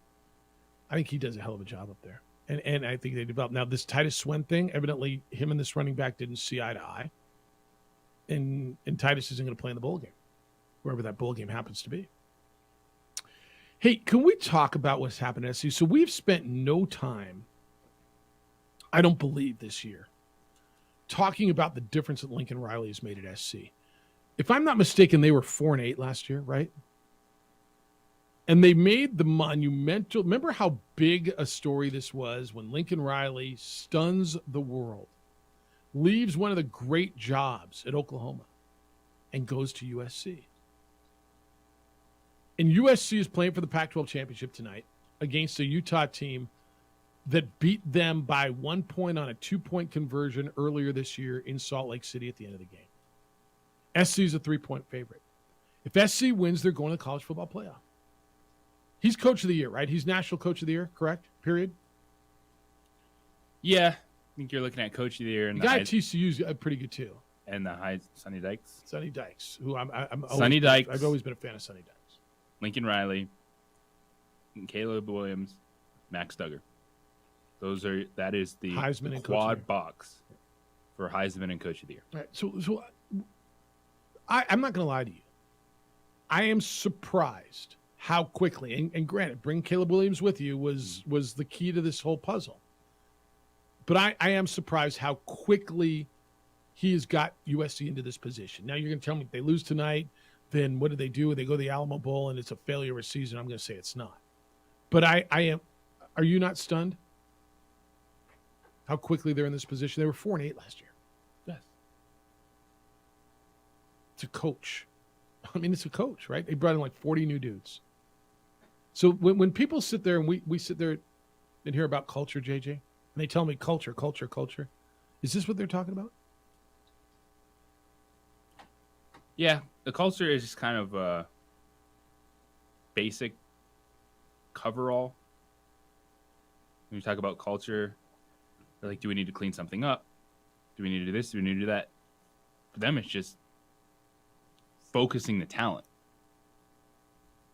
Speaker 1: I think he does a hell of a job up there. And I think they developed. Now, this Titus Swen thing, evidently him and this running back didn't see eye to eye. And Titus isn't going to play in the bowl game, wherever that bowl game happens to be. Hey, can we talk about what's happened at SC? So we've spent no time, I don't believe this year, talking about the difference that Lincoln Riley has made at SC. If I'm not mistaken, they were 4-8 last year, right? And they made the monumental, remember how big a story this was when Lincoln Riley stuns the world, leaves one of the great jobs at Oklahoma, and goes to USC. And USC is playing for the Pac-12 championship tonight against a Utah team that beat them by 1 point on a 2-point conversion earlier this year in Salt Lake City at the end of the game. SC is a 3-point favorite. If SC wins, they're going to the college football playoff. He's coach of the year, right? He's national coach of the year, correct? Period.
Speaker 2: Yeah, I think you're looking at coach of the year. And
Speaker 1: the guy at TCU's pretty good too.
Speaker 2: And the high Sonny Dykes.
Speaker 1: Sonny Dykes, who I'm
Speaker 2: Sonny Dykes.
Speaker 1: I've always been a fan of Sonny Dykes.
Speaker 2: Lincoln Riley, Caleb Williams, Max Duggar. That is the
Speaker 1: Heisman and
Speaker 2: quad box for Heisman and Coach of the Year.
Speaker 1: All right, so I'm not going to lie to you. I am surprised how quickly, and granted, bring Caleb Williams with you was the key to this whole puzzle. But I am surprised how quickly he has got USC into this position. Now you're going to tell me if they lose tonight, then what do? They go to the Alamo Bowl and it's a failure of a season. I'm going to say it's not. But I am. Are you not stunned? How quickly they're in this position? They were 4-8 last year.
Speaker 2: Yes.
Speaker 1: It's a coach. I mean, it's a coach, right? They brought in like 40 new dudes. So when people sit there and we sit there and hear about culture, JJ, and they tell me culture, is this what they're talking about?
Speaker 2: Yeah, the culture is just kind of a basic coverall. When you talk about culture, they're like, do we need to clean something up? Do we need to do this? Do we need to do that? For them, it's just focusing the talent.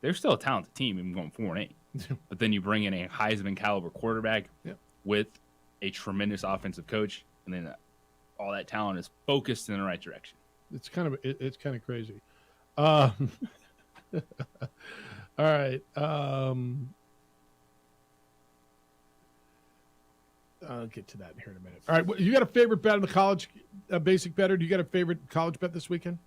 Speaker 2: They're still a talented team, even going 4-8. But then you bring in a Heisman caliber quarterback with a tremendous offensive coach, and then all that talent is focused in the right direction.
Speaker 1: It's kind of crazy. All right. I'll get to that here in a minute. All right. You got a favorite bet on the college basic better? Do you got a favorite college bet this weekend?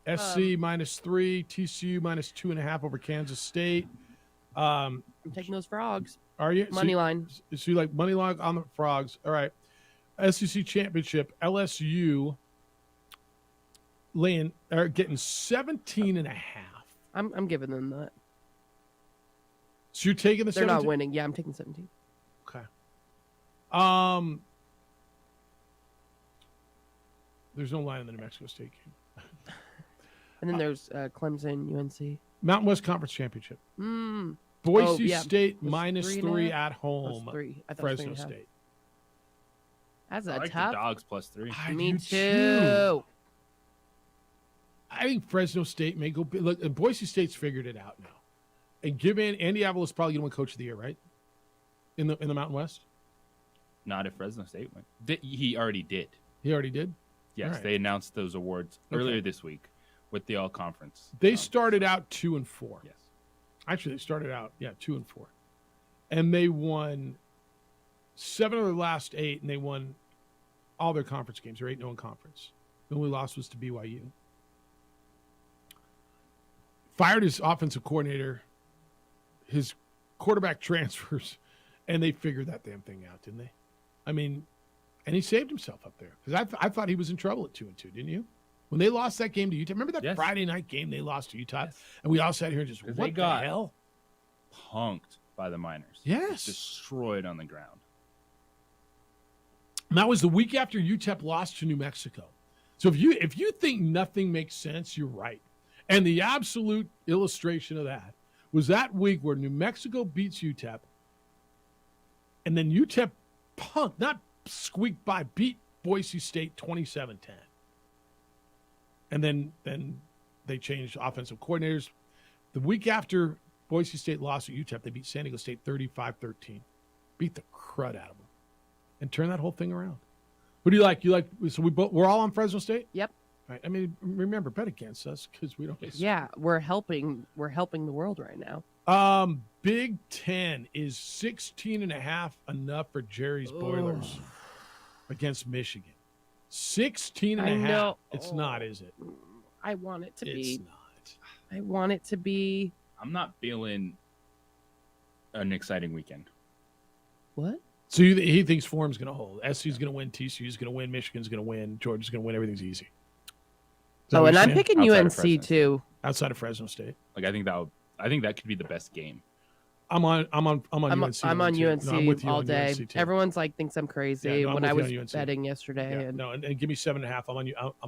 Speaker 1: SC -3, TCU -2.5 over Kansas State.
Speaker 19: I'm taking those Frogs.
Speaker 1: Are you?
Speaker 19: Money line.
Speaker 1: So you like money line on the Frogs. All right. SEC Championship, LSU getting 17.5.
Speaker 19: I'm giving them that.
Speaker 1: So you're taking the 17?
Speaker 19: They're not winning. Yeah, I'm taking 17.
Speaker 1: Okay. There's no line in the New Mexico State game.
Speaker 19: And then there's Clemson, UNC.
Speaker 1: Mountain West Conference Championship.
Speaker 19: Mm.
Speaker 1: Boise State minus
Speaker 19: -3.5?
Speaker 1: three at home.
Speaker 19: +3. I thought it was
Speaker 1: Fresno
Speaker 19: 3.5.
Speaker 1: State.
Speaker 19: That's
Speaker 2: I
Speaker 19: a
Speaker 2: like
Speaker 19: tough.
Speaker 2: the Dogs +3.
Speaker 19: Me
Speaker 1: do
Speaker 19: too.
Speaker 1: I think Fresno State may go big. Look, and Boise State's figured it out now. And Andy Avalos probably going to win Coach of the Year, right? In the Mountain West.
Speaker 2: Not if Fresno State went. He already did.
Speaker 1: He already did.
Speaker 2: Yes,
Speaker 1: All right.
Speaker 2: they announced those awards earlier this week with the All Conference.
Speaker 1: They started out 2-4.
Speaker 2: Yes.
Speaker 1: Actually, they started out 2-4, and they won 7 of their last 8, and they won all their conference games. They're 8-0 in conference. The only loss was to BYU. Fired his offensive coordinator, his quarterback transfers, and they figured that damn thing out, didn't they? I mean, and he saved himself up there because I thought he was in trouble at 2-2, didn't you? When they lost that game to Utah, remember that Friday night game they lost to Utah, and we all sat here and just what the hell?
Speaker 2: Punked by the Miners.
Speaker 1: Yes,
Speaker 2: destroyed on the ground.
Speaker 1: And that was the week after UTEP lost to New Mexico. So if you think nothing makes sense, you're right. And the absolute illustration of that was that week where New Mexico beats UTEP, and then UTEP not squeaked by, beat Boise State 27-10. And then they changed offensive coordinators. The week after Boise State lost at UTEP, they beat San Diego State 35-13. Beat the crud out of them. And turned that whole thing around. Who do you like? So we're all on Fresno State?
Speaker 19: Yep.
Speaker 1: Right. I mean, remember, bet against us because we don't.
Speaker 19: Yeah, we're helping the world right now.
Speaker 1: Big Ten is 16.5 enough for Jerry's Boilers against Michigan. 16.5.
Speaker 19: I know.
Speaker 1: It's not, is it?
Speaker 19: I want it to be.
Speaker 1: It's not.
Speaker 19: I want it to be.
Speaker 2: I'm not feeling an exciting weekend.
Speaker 19: What?
Speaker 1: So he thinks form's going to hold. SC's going to win. TCU's going to win. Michigan's going to win. Georgia's going to win. Everything's easy.
Speaker 19: Oh, and I'm picking UNC too.
Speaker 1: Outside of Fresno State.
Speaker 2: Like I think that could be the best game.
Speaker 1: I'm on UNC.
Speaker 19: I'm on UNC
Speaker 1: No, I'm with you
Speaker 19: all
Speaker 1: on
Speaker 19: day.
Speaker 1: UNC too.
Speaker 19: Everyone's like thinks I'm crazy
Speaker 1: Yeah, no, I'm
Speaker 19: when
Speaker 1: with
Speaker 19: I
Speaker 1: you
Speaker 19: was
Speaker 1: on UNC.
Speaker 19: betting yesterday.
Speaker 1: Yeah,
Speaker 19: and
Speaker 1: no, and give me 7.5. I'm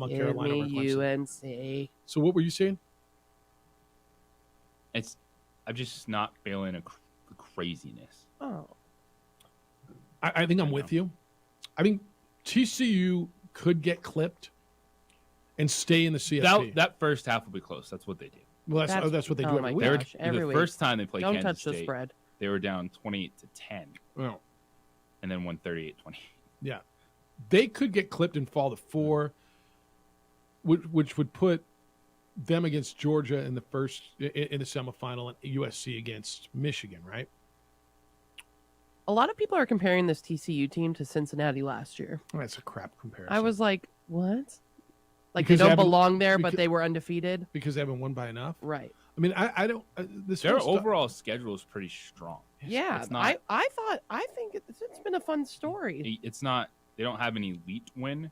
Speaker 1: on
Speaker 19: give
Speaker 1: Carolina over
Speaker 19: me
Speaker 1: Clemson.
Speaker 19: UNC.
Speaker 1: So what were you saying?
Speaker 2: I'm just not feeling the craziness.
Speaker 19: Oh.
Speaker 1: I think I'm with you. I think TCU could get clipped and stay in the CFP.
Speaker 2: That first half will be close. That's what they do.
Speaker 1: Well, that's what they do every week.
Speaker 2: The first time they played
Speaker 19: Don't
Speaker 2: Kansas
Speaker 19: touch the
Speaker 2: State,
Speaker 19: spread.
Speaker 2: they were down 28-10.
Speaker 1: Well,
Speaker 2: and then won 38-20.
Speaker 1: Yeah. They could get clipped and fall to 4, which would put them against Georgia in the semifinal, and USC against Michigan, right?
Speaker 19: A lot of people are comparing this TCU team to Cincinnati last year.
Speaker 1: That's a crap comparison.
Speaker 19: I was like, what? Like
Speaker 1: Because
Speaker 19: they
Speaker 1: they
Speaker 19: don't
Speaker 1: haven't-
Speaker 19: belong there, but
Speaker 1: because-
Speaker 19: they were undefeated.
Speaker 1: Because they haven't won by enough.
Speaker 19: Right.
Speaker 1: I mean, I don't.
Speaker 2: Their overall schedule is pretty strong.
Speaker 19: Yeah,
Speaker 2: It's not,
Speaker 19: I think it's been a fun story.
Speaker 2: it's not. They don't have an elite win,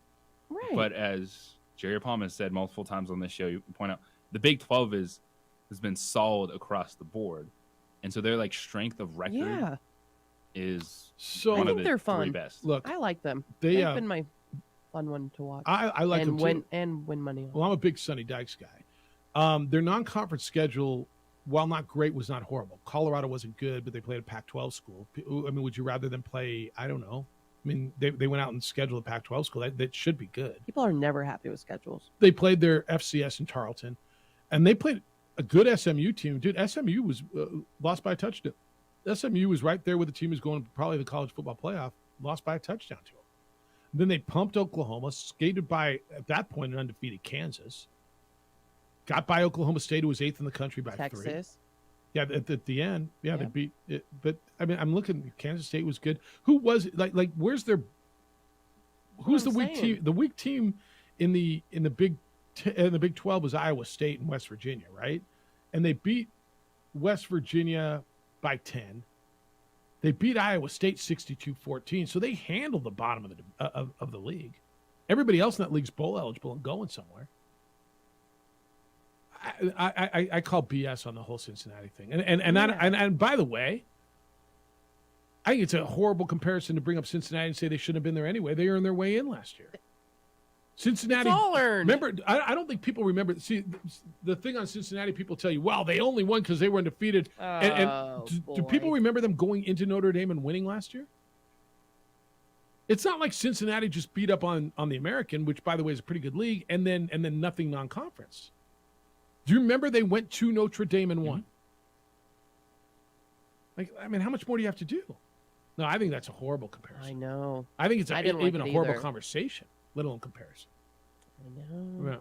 Speaker 19: Right.
Speaker 2: but as Jerry Palm has said multiple times on this show, you point out the Big 12 has been solid across the board, and so their strength of record
Speaker 19: Yeah.
Speaker 2: is
Speaker 1: So
Speaker 2: one
Speaker 19: I
Speaker 2: of
Speaker 19: think
Speaker 2: the
Speaker 19: they're
Speaker 2: 3
Speaker 19: fun.
Speaker 2: best.
Speaker 1: Look,
Speaker 19: I like them.
Speaker 1: they,
Speaker 19: They've been my fun one to watch.
Speaker 1: I like
Speaker 19: and
Speaker 1: them
Speaker 19: win
Speaker 1: too.
Speaker 19: and win money on.
Speaker 1: Well, I'm a big Sonny Dykes guy. Their non-conference schedule, while not great, was not horrible. Colorado wasn't good, but they played a Pac-12 school. I mean, would you rather them play? I don't know. I mean, they went out and scheduled a Pac-12 school. That should be good.
Speaker 19: People are never happy with schedules.
Speaker 1: They played their FCS in Tarleton, and they played a good SMU team. Dude, SMU was lost by a touchdown. SMU was right there with the team who's going to probably the college football playoff, lost by a touchdown to them. Then they pumped Oklahoma, skated by, at that point, an undefeated Kansas. Got by Oklahoma State, who was 8th in the country by 3.
Speaker 19: Texas.
Speaker 1: Yeah, at the end. Yeah,
Speaker 19: Yep.
Speaker 1: they beat it. But, I mean, I'm looking, Kansas State was good. Who was, where's their, who's the
Speaker 19: I'm
Speaker 1: weak
Speaker 19: saying.
Speaker 1: team? The weak team in the Big 12 was Iowa State and West Virginia, right? And they beat West Virginia by 10. They beat Iowa State 62-14, so they handled the bottom of the league. Everybody else in that league's bowl eligible and going somewhere. I call BS on the whole Cincinnati thing, and by the way, I think it's a horrible comparison to bring up Cincinnati and say they shouldn't have been there anyway. They earned their way in last year. Cincinnati.
Speaker 19: It's all earned.
Speaker 1: Remember, I don't think people remember. See, the thing on Cincinnati, people tell you, "Wow, they only won because they were undefeated." Do people remember them going into Notre Dame and winning last year? It's not like Cincinnati just beat up on the American, which, by the way, is a pretty good league, and then nothing non-conference. Do you remember they went to Notre Dame and won? Like, I mean, how much more do you have to do? No, I think that's a horrible comparison.
Speaker 19: I know.
Speaker 1: I think it's even a horrible
Speaker 19: either.
Speaker 1: conversation, let alone comparison.
Speaker 19: I know.
Speaker 1: Yeah.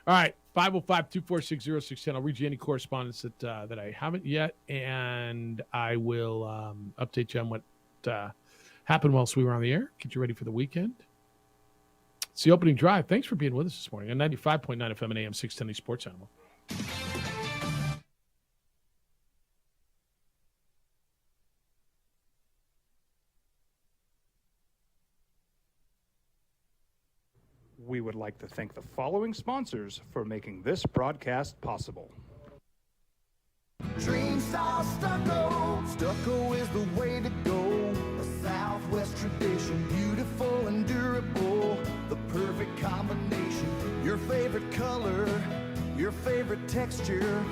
Speaker 1: All right, 505-246-0610. I'll read you any correspondence that I haven't yet, and I will update you on what happened whilst we were on the air. Get you ready for the weekend. It's the opening drive. Thanks for being with us this morning on 95.9 FM and AM 610 The Sports Animal.
Speaker 21: We would like to thank the following sponsors for making this broadcast possible.
Speaker 7: Dream style stucco. Stucco is the way to go. A Southwest tradition, beautiful and durable. The perfect combination. Your favorite color, your favorite texture.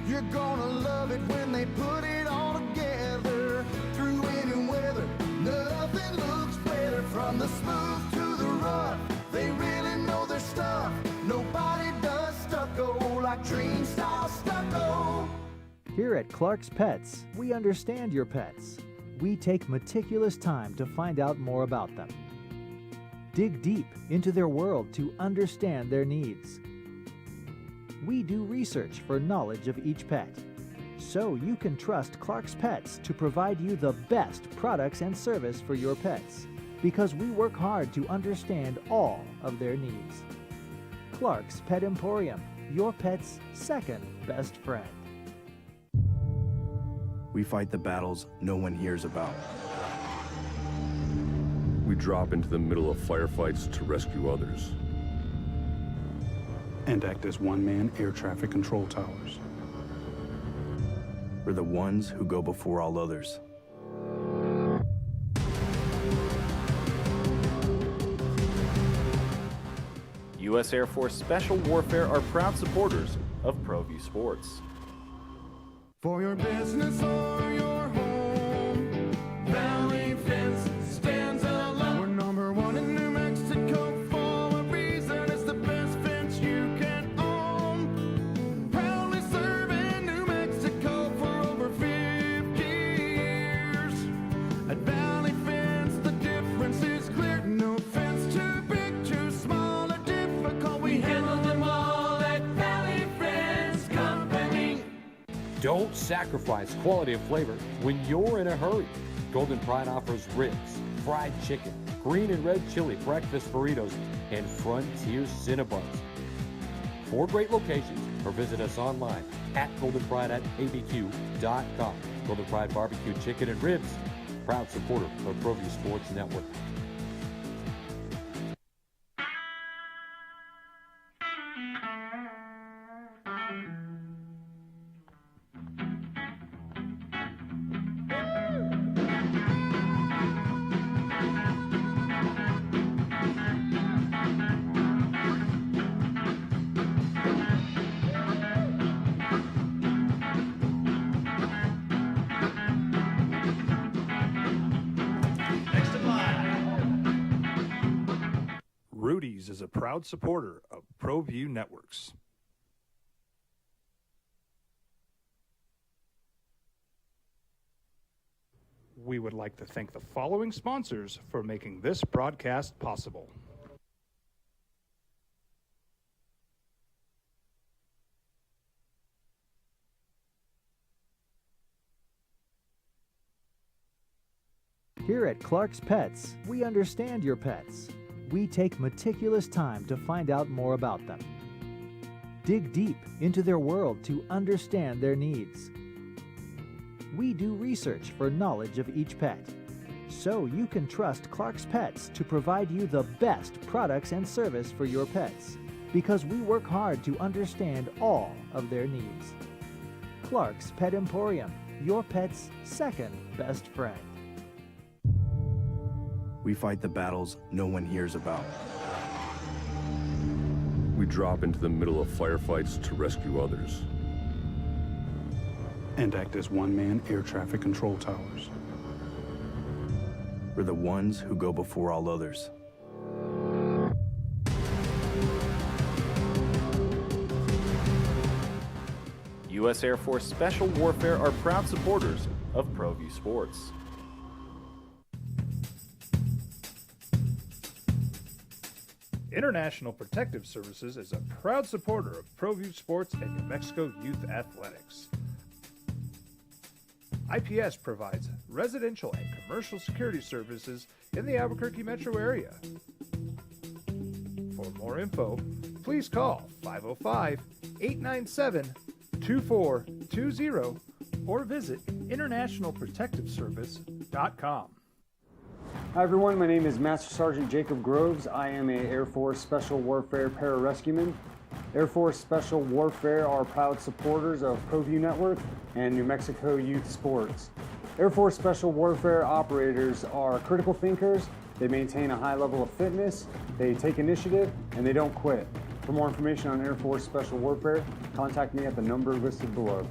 Speaker 7: You're gonna love it when they put it all together. Through any weather, nothing looks better. From the smooth to the rough, they really know their stuff. Nobody does stucco like Dream Style Stucco.
Speaker 10: Here at Clark's Pets, we understand your pets. We take meticulous time to find out more about them. Dig deep into their world to understand their needs. We do research for knowledge of each pet, so you can trust Clark's Pets to provide you the best products and service for your pets, because we work hard to understand all of their needs. Clark's Pet Emporium, your pet's second best friend.
Speaker 12: We fight the battles no one hears about.
Speaker 13: We drop into the middle of firefights to rescue others.
Speaker 14: And act as one-man air traffic control towers.
Speaker 12: We're the ones who go before all others.
Speaker 22: U.S. Air Force Special Warfare are proud supporters of ProView Sports.
Speaker 7: For your business or your home, Valley Fence stands alone. We're number one in New Mexico for a reason. It's the best fence you can own. Proudly serving New Mexico for over 50 years. At Valley Fence, the difference is clear. No fence too big, too small, or difficult. We handle them all at Valley Fence Company.
Speaker 4: Don't sacrifice quality and flavor when you're in a hurry. Golden Pride offers ribs, fried chicken, green and red chili breakfast burritos, and Frontier Cinnabons. 4 great locations, or visit us online at goldenpride@abq.com. Golden Pride Barbecue Chicken and Ribs, proud supporter of ProView Sports Network.
Speaker 21: Rudy's is a proud supporter of ProView Networks. We would like to thank the following sponsors for making this broadcast possible.
Speaker 10: Here at Clark's Pets, we understand your pets. We take meticulous time to find out more about them. Dig deep into their world to understand their needs. We do research for knowledge of each pet, so you can trust Clark's Pets to provide you the best products and service for your pets, because we work hard to understand all of their needs. Clark's Pet Emporium, your pet's second best friend.
Speaker 12: We fight the battles no one hears about.
Speaker 13: We drop into the middle of firefights to rescue others.
Speaker 14: And act as one-man air traffic control towers.
Speaker 12: We're the ones who go before all others.
Speaker 22: U.S. Air Force Special Warfare are proud supporters of ProView Sports.
Speaker 21: International Protective Services is a proud supporter of ProView Sports and New Mexico Youth Athletics. IPS provides residential and commercial security services in the Albuquerque metro area. For more info, please call 505-897-2420 or visit internationalprotectiveservice.com.
Speaker 16: Hi everyone, my name is Master Sergeant Jacob Groves. I am a Air Force Special Warfare pararescueman. Air Force Special Warfare are proud supporters of ProView Network and New Mexico Youth Sports. Air Force Special Warfare operators are critical thinkers. They maintain a high level of fitness, they take initiative, and they don't quit. For more information on Air Force Special Warfare, contact me at the number listed below.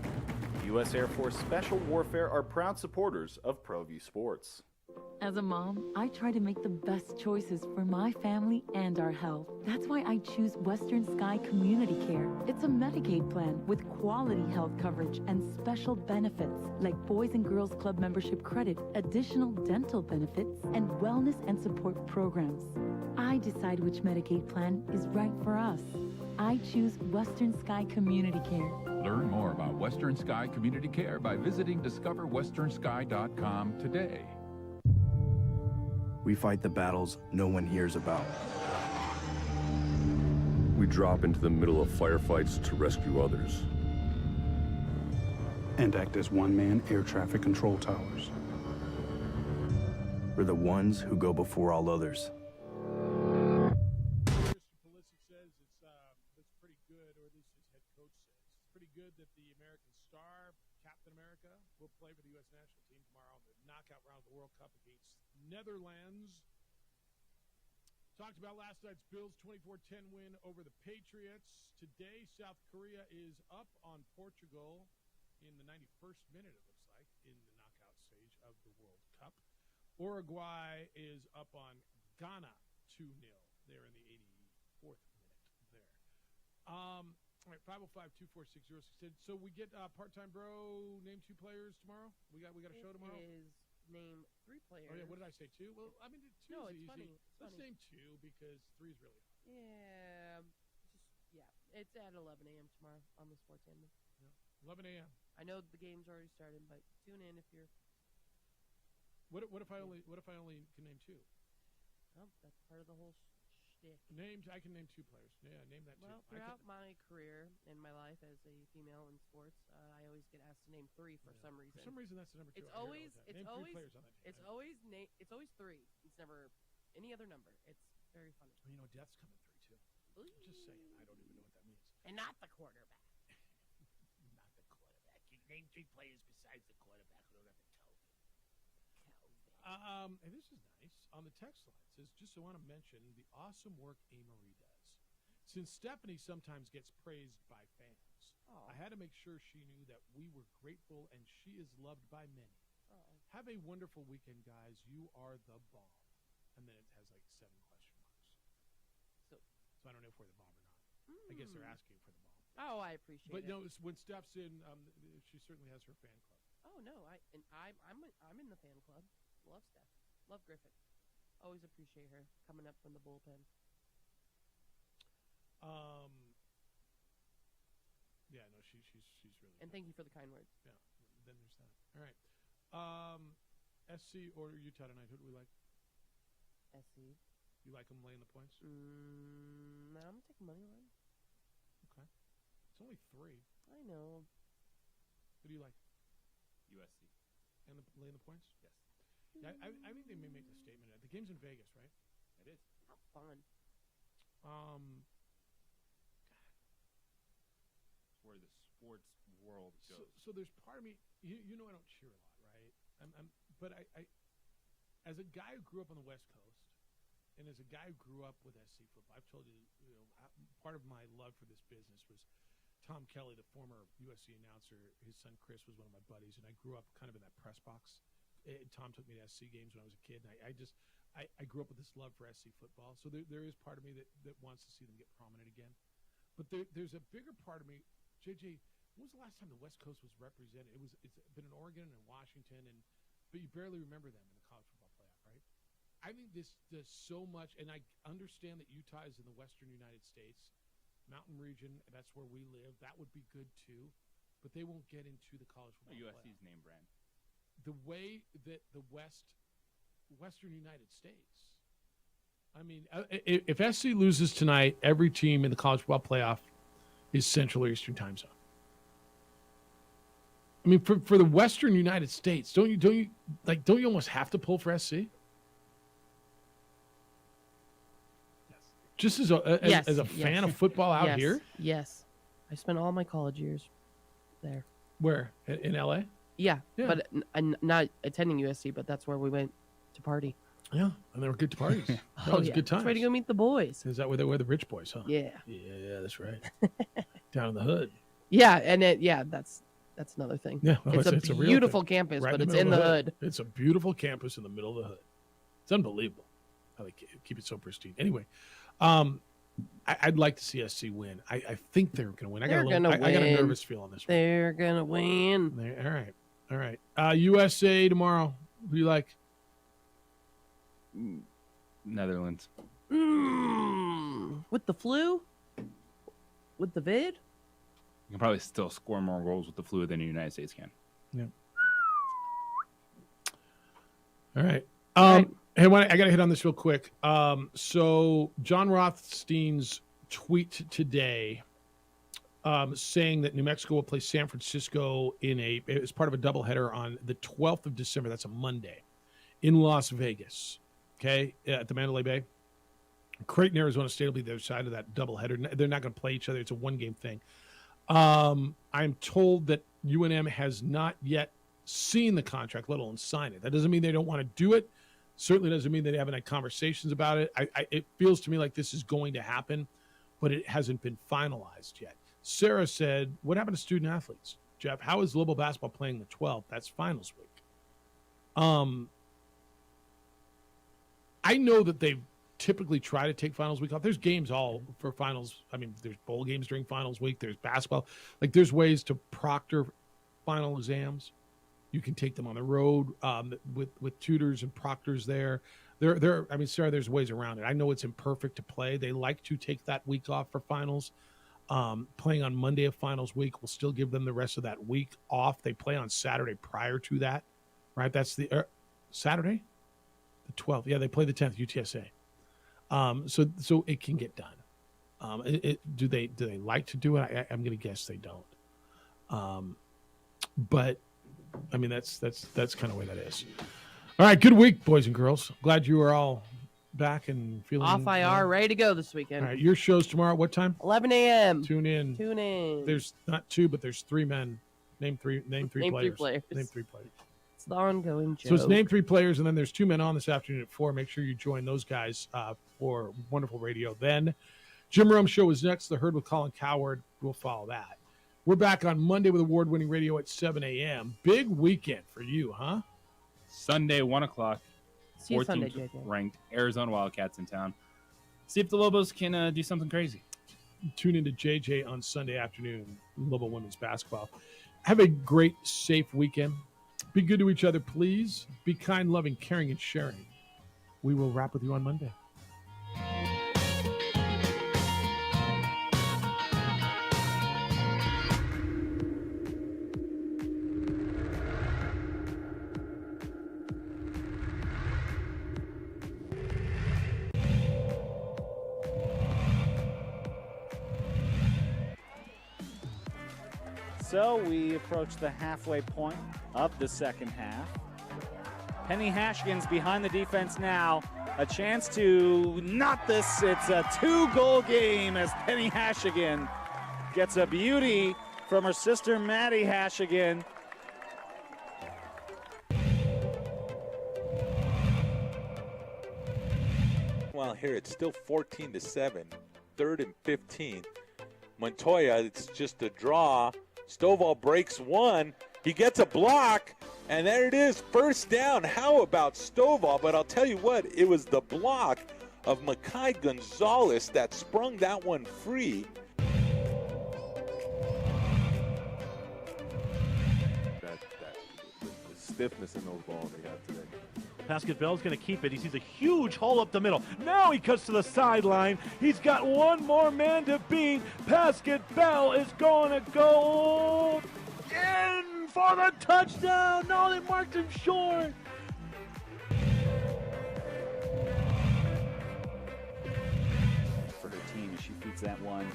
Speaker 22: U.S. Air Force Special Warfare are proud supporters of ProView Sports.
Speaker 23: As a mom, I try to make the best choices for my family and our health. That's why I choose Western Sky Community Care. It's a Medicaid plan with quality health coverage and special benefits like Boys and Girls Club membership credit, additional dental benefits, and wellness and support programs. I decide which Medicaid plan is right for us. I choose Western Sky Community Care.
Speaker 24: Learn more about Western Sky Community Care by visiting discoverwesternsky.com today.
Speaker 12: We fight the battles no one hears about.
Speaker 13: We drop into the middle of firefights to rescue others.
Speaker 14: And act as one-man air traffic control towers.
Speaker 12: We're the ones who go before all others.
Speaker 1: Good that the American star, Captain America, will play for the U.S. national team tomorrow in the knockout round of the World Cup against Netherlands. Talked about last night's Bills 24-10 win over the Patriots. Today, South Korea is up on Portugal in the 91st minute, it looks like, in the knockout stage of the World Cup. Uruguay is up on Ghana 2-0. They're in the 84th minute there. All right, 505-246-0610. So we get part-time bro, name two players tomorrow? We got a show tomorrow?
Speaker 19: Is name three players.
Speaker 1: Oh, yeah, what did I say, two? Well, I mean, two
Speaker 19: no,
Speaker 1: is
Speaker 19: it's
Speaker 1: easy.
Speaker 19: funny.
Speaker 1: Let's name two because three is really hard.
Speaker 19: Yeah, it's at 11 a.m. tomorrow on the Sports Animal.
Speaker 1: Yeah. 11 a.m.
Speaker 19: I know the game's already started, but tune in if you're.
Speaker 1: What if I only can name two?
Speaker 19: Oh, that's part of the whole shtick.
Speaker 1: I can name two players. Yeah, name that
Speaker 19: Well,
Speaker 1: two.
Speaker 19: throughout my career and my life as a female in sports, I always get asked to name three for some reason.
Speaker 1: For some reason, that's the number two.
Speaker 19: It's
Speaker 1: I hear
Speaker 19: always
Speaker 1: all the time. Name three players on that team.
Speaker 19: It's always three. It's never any other number. It's very funny.
Speaker 1: Well, you know, death's coming through too. Just saying. I don't even know what that means.
Speaker 19: And not the quarterback.
Speaker 1: Not the quarterback. You name three players besides the quarterback who don't have to tell me. And this is nice. On the text line, it says, just want to mention the awesome work A-Marie does. Since Stephanie sometimes gets praised by fans, I had to make sure she knew that we were grateful and she is loved by many. Have a wonderful weekend, guys. You are the bomb. And then it has like 7 question marks. So I don't know if we're the bomb or not. I guess they're asking for the bomb.
Speaker 19: Oh, I appreciate it.
Speaker 1: But no, when Steph's in, she certainly has her fan club.
Speaker 19: Oh no, I'm in the fan club. Love Steph. Love Griffin. Always appreciate her coming up from the bullpen.
Speaker 1: Yeah, no, she's really.
Speaker 19: And thank you for the kind words.
Speaker 1: Yeah, then there's that. All right. SC or Utah tonight? Who do we like?
Speaker 19: SC.
Speaker 1: You like them laying the points?
Speaker 19: No, I'm gonna take money line.
Speaker 1: Okay. It's only 3.
Speaker 19: I know.
Speaker 1: Who do you like?
Speaker 2: USC.
Speaker 1: And laying the points?
Speaker 2: Yes.
Speaker 1: Yeah, I think they may make the statement. The game's in Vegas, right?
Speaker 2: It is.
Speaker 19: How fun.
Speaker 2: It's where the sports world goes.
Speaker 1: So there's part of me, you know, I don't cheer a lot, right? But as a guy who grew up on the West Coast, and as a guy who grew up with SC football, I've told you, part of my love for this business was Tom Kelly, the former USC announcer. His son Chris was one of my buddies, and I grew up kind of in that press box. Tom took me to SC games when I was a kid, and I grew up with this love for SC football. So there is part of me that wants to see them get prominent again. But there's a bigger part of me, JJ. When was the last time the West Coast was represented? It's been in Oregon and Washington, but you barely remember them in the college football playoff, right? I think this does so much, and I understand that Utah is in the western United States, mountain region. That's where we live. That would be good too, but they won't get into the college football
Speaker 2: USC's
Speaker 1: playoff.
Speaker 2: name brand.
Speaker 1: The way that the western United States. I mean, if SC loses tonight, every team in the college football playoff is Central or Eastern time zone. I mean, for the Western United States, don't you almost have to pull for SC? Yes. Just as a fan of football out here?
Speaker 19: Yes. I spent all my college years there.
Speaker 1: Where? In LA?
Speaker 19: Yeah. But I'm not attending USC, but that's where we went to party.
Speaker 1: Yeah, and they were good parties. That was
Speaker 19: yeah.
Speaker 1: good times.
Speaker 19: That's where to go meet the boys.
Speaker 1: Is that where they were, the rich boys, huh?
Speaker 19: Yeah.
Speaker 1: Yeah, that's right. Down in the hood.
Speaker 19: Yeah, and that's another thing.
Speaker 1: Yeah, well,
Speaker 19: it's a
Speaker 1: real
Speaker 19: beautiful
Speaker 1: thing.
Speaker 19: campus,
Speaker 1: Right
Speaker 19: but it's
Speaker 1: middle
Speaker 19: in
Speaker 1: of
Speaker 19: the hood.
Speaker 1: It's a beautiful campus in the middle of the hood. It's unbelievable how they keep it so pristine. Anyway, I'd like to see SC win. I think they're going to win. I got a nervous feel on this one.
Speaker 19: They're going to win.
Speaker 1: All right. USA tomorrow. Who do you like?
Speaker 2: Netherlands.
Speaker 19: With the flu? With the vid?
Speaker 2: You can probably still score more goals with the flu than the United States can.
Speaker 1: Yeah. All right. Hey, I got to hit on this real quick. So John Rothstein's tweet today saying that New Mexico will play San Francisco as part of a doubleheader on the 12th of December. That's a Monday in Las Vegas. Okay, at the Mandalay Bay. Creighton, Arizona State will be the other side of that doubleheader. They're not going to play each other. It's a one-game thing. I'm told that UNM has not yet seen the contract, let alone sign it. That doesn't mean they don't want to do it. Certainly doesn't mean they haven't had conversations about it. It feels to me like this is going to happen, but it hasn't been finalized yet. Sarah said, what happened to student athletes? Jeff, how is Lobo basketball playing the 12th? That's finals week. I know that they typically try to take finals week off. There's games all for finals. I mean, there's bowl games during finals week. There's basketball. Like, there's ways to proctor final exams. You can take them on the road with tutors and proctors there. I mean, Sarah, there's ways around it. I know it's imperfect to play. They like to take that week off for finals. Playing on Monday of finals week will still give them the rest of that week off. They play on Saturday prior to that, right? That's the Saturday? The 12th. Yeah, they play the 10th, UTSA. So it can get done. Do they like to do it? I'm going to guess they don't. But I mean, that's kind of the way that is. All right, good week, boys and girls. Glad you are all back and feeling
Speaker 19: off IR, ready to go this weekend.
Speaker 1: All right, your show's tomorrow. What time?
Speaker 19: 11 a.m.
Speaker 1: Tune in. There's not two, but there's three men. Name three players. Name three players.
Speaker 19: It's the ongoing joke.
Speaker 1: So it's name three players, and then there's two men on this afternoon at 4. Make sure you join those guys for wonderful radio. Then Jim Rome Show is next. The Herd with Colin Coward will follow that. We're back on Monday with award-winning radio at 7 a.m. Big weekend for you, huh?
Speaker 2: Sunday, 1 o'clock.
Speaker 19: See you Sunday,
Speaker 2: 14th
Speaker 19: JJ.
Speaker 2: ranked Arizona Wildcats in town. See if the Lobos can do something crazy.
Speaker 1: Tune into JJ on Sunday afternoon, Lobo women's basketball. Have a great, safe weekend. Be good to each other, please. Be kind, loving, caring, and sharing. We will wrap with you on Monday.
Speaker 3: So we approach the halfway point of the second half. Penny Hashkin's behind the defense now. A chance to knot this. It's a 2-goal game as Penny Hashigan gets a beauty from her sister Maddie Hashigan.
Speaker 8: Well, here it's still 14-7, 3rd and 15. Montoya, it's just a draw. Stovall breaks one. He gets a block, and there it is, first down. How about Stovall? But I'll tell you what, it was the block of Makai Gonzalez that sprung that one free.
Speaker 9: The stiffness in those balls they got today.
Speaker 11: Pascal Bell's going to keep it. He sees a huge hole up the middle. Now he cuts to the sideline. He's got one more man to beat. Pascal Bell is going to go in for the touchdown. No, they marked him short.
Speaker 3: For her team as she feeds that one.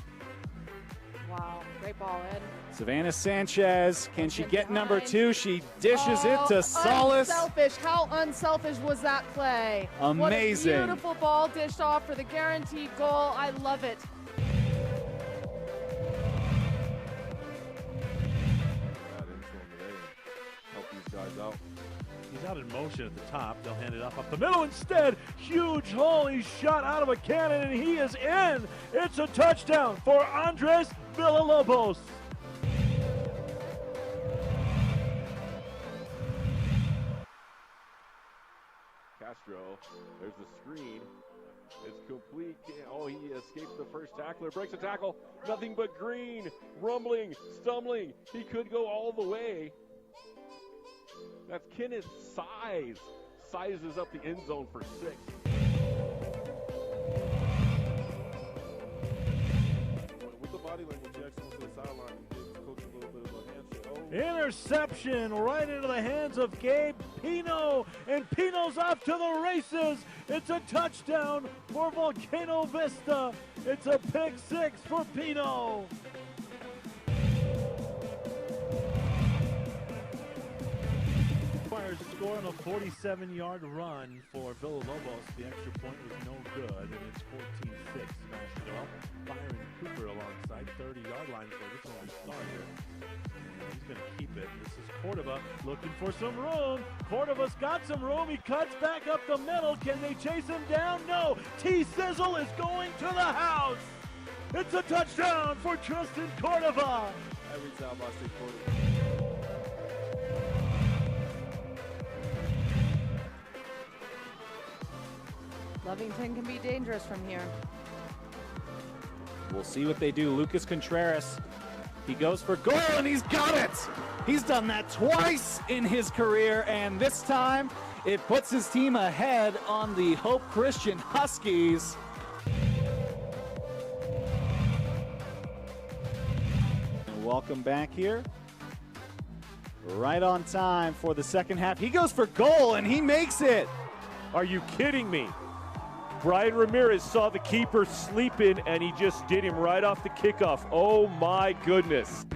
Speaker 15: Wow, great ball, Ed.
Speaker 3: Savannah Sanchez, can she get number 2? She dishes it to Solis.
Speaker 15: Unselfish. How unselfish was that play?
Speaker 3: Amazing.
Speaker 15: What a beautiful ball dished off for the guaranteed goal. I love it.
Speaker 9: Help these guys out.
Speaker 11: He's out in motion at the top. They'll hand it up the middle instead. Huge hole. He's shot out of a cannon, and he is in. It's a touchdown for Andres Villalobos.
Speaker 9: Castro, there's the screen. It's complete. Oh, he escapes the first tackler, breaks a tackle. Nothing but green, rumbling, stumbling. He could go all the way. That's Kenneth Size. Sizes up the end zone for 6. With the body language, Jackson went to the sideline and gave the coach a little bit of a handshake.
Speaker 11: Interception right into the hands of Gabe Pino, and Pino's off to the races. It's a touchdown for Volcano Vista. It's a pick 6 for Pino. Fires score on a 47-yard run for Villalobos. The extra point was no good, and it's 14-6. Smashed it up. Byron Cooper alongside 30-yard line for this one starter. And he's going to keep it. This is Cordova looking for some room. Cordova's got some room. He cuts back up the middle. Can they chase him down? No. T-Sizzle is going to the house. It's a touchdown for Tristan Cordova.
Speaker 9: Every time I say Cordova.
Speaker 15: Lovington can be dangerous from here.
Speaker 3: We'll see what they do. Lucas Contreras, he goes for goal, and he's got it. He's done that twice in his career, and this time it puts his team ahead on the Hope Christian Huskies. Welcome back here. Right on time for the second half. He goes for goal, and he makes it.
Speaker 21: Are you kidding me? Brian Ramirez saw the keeper sleeping, and he just did him right off the kickoff. Oh, my goodness.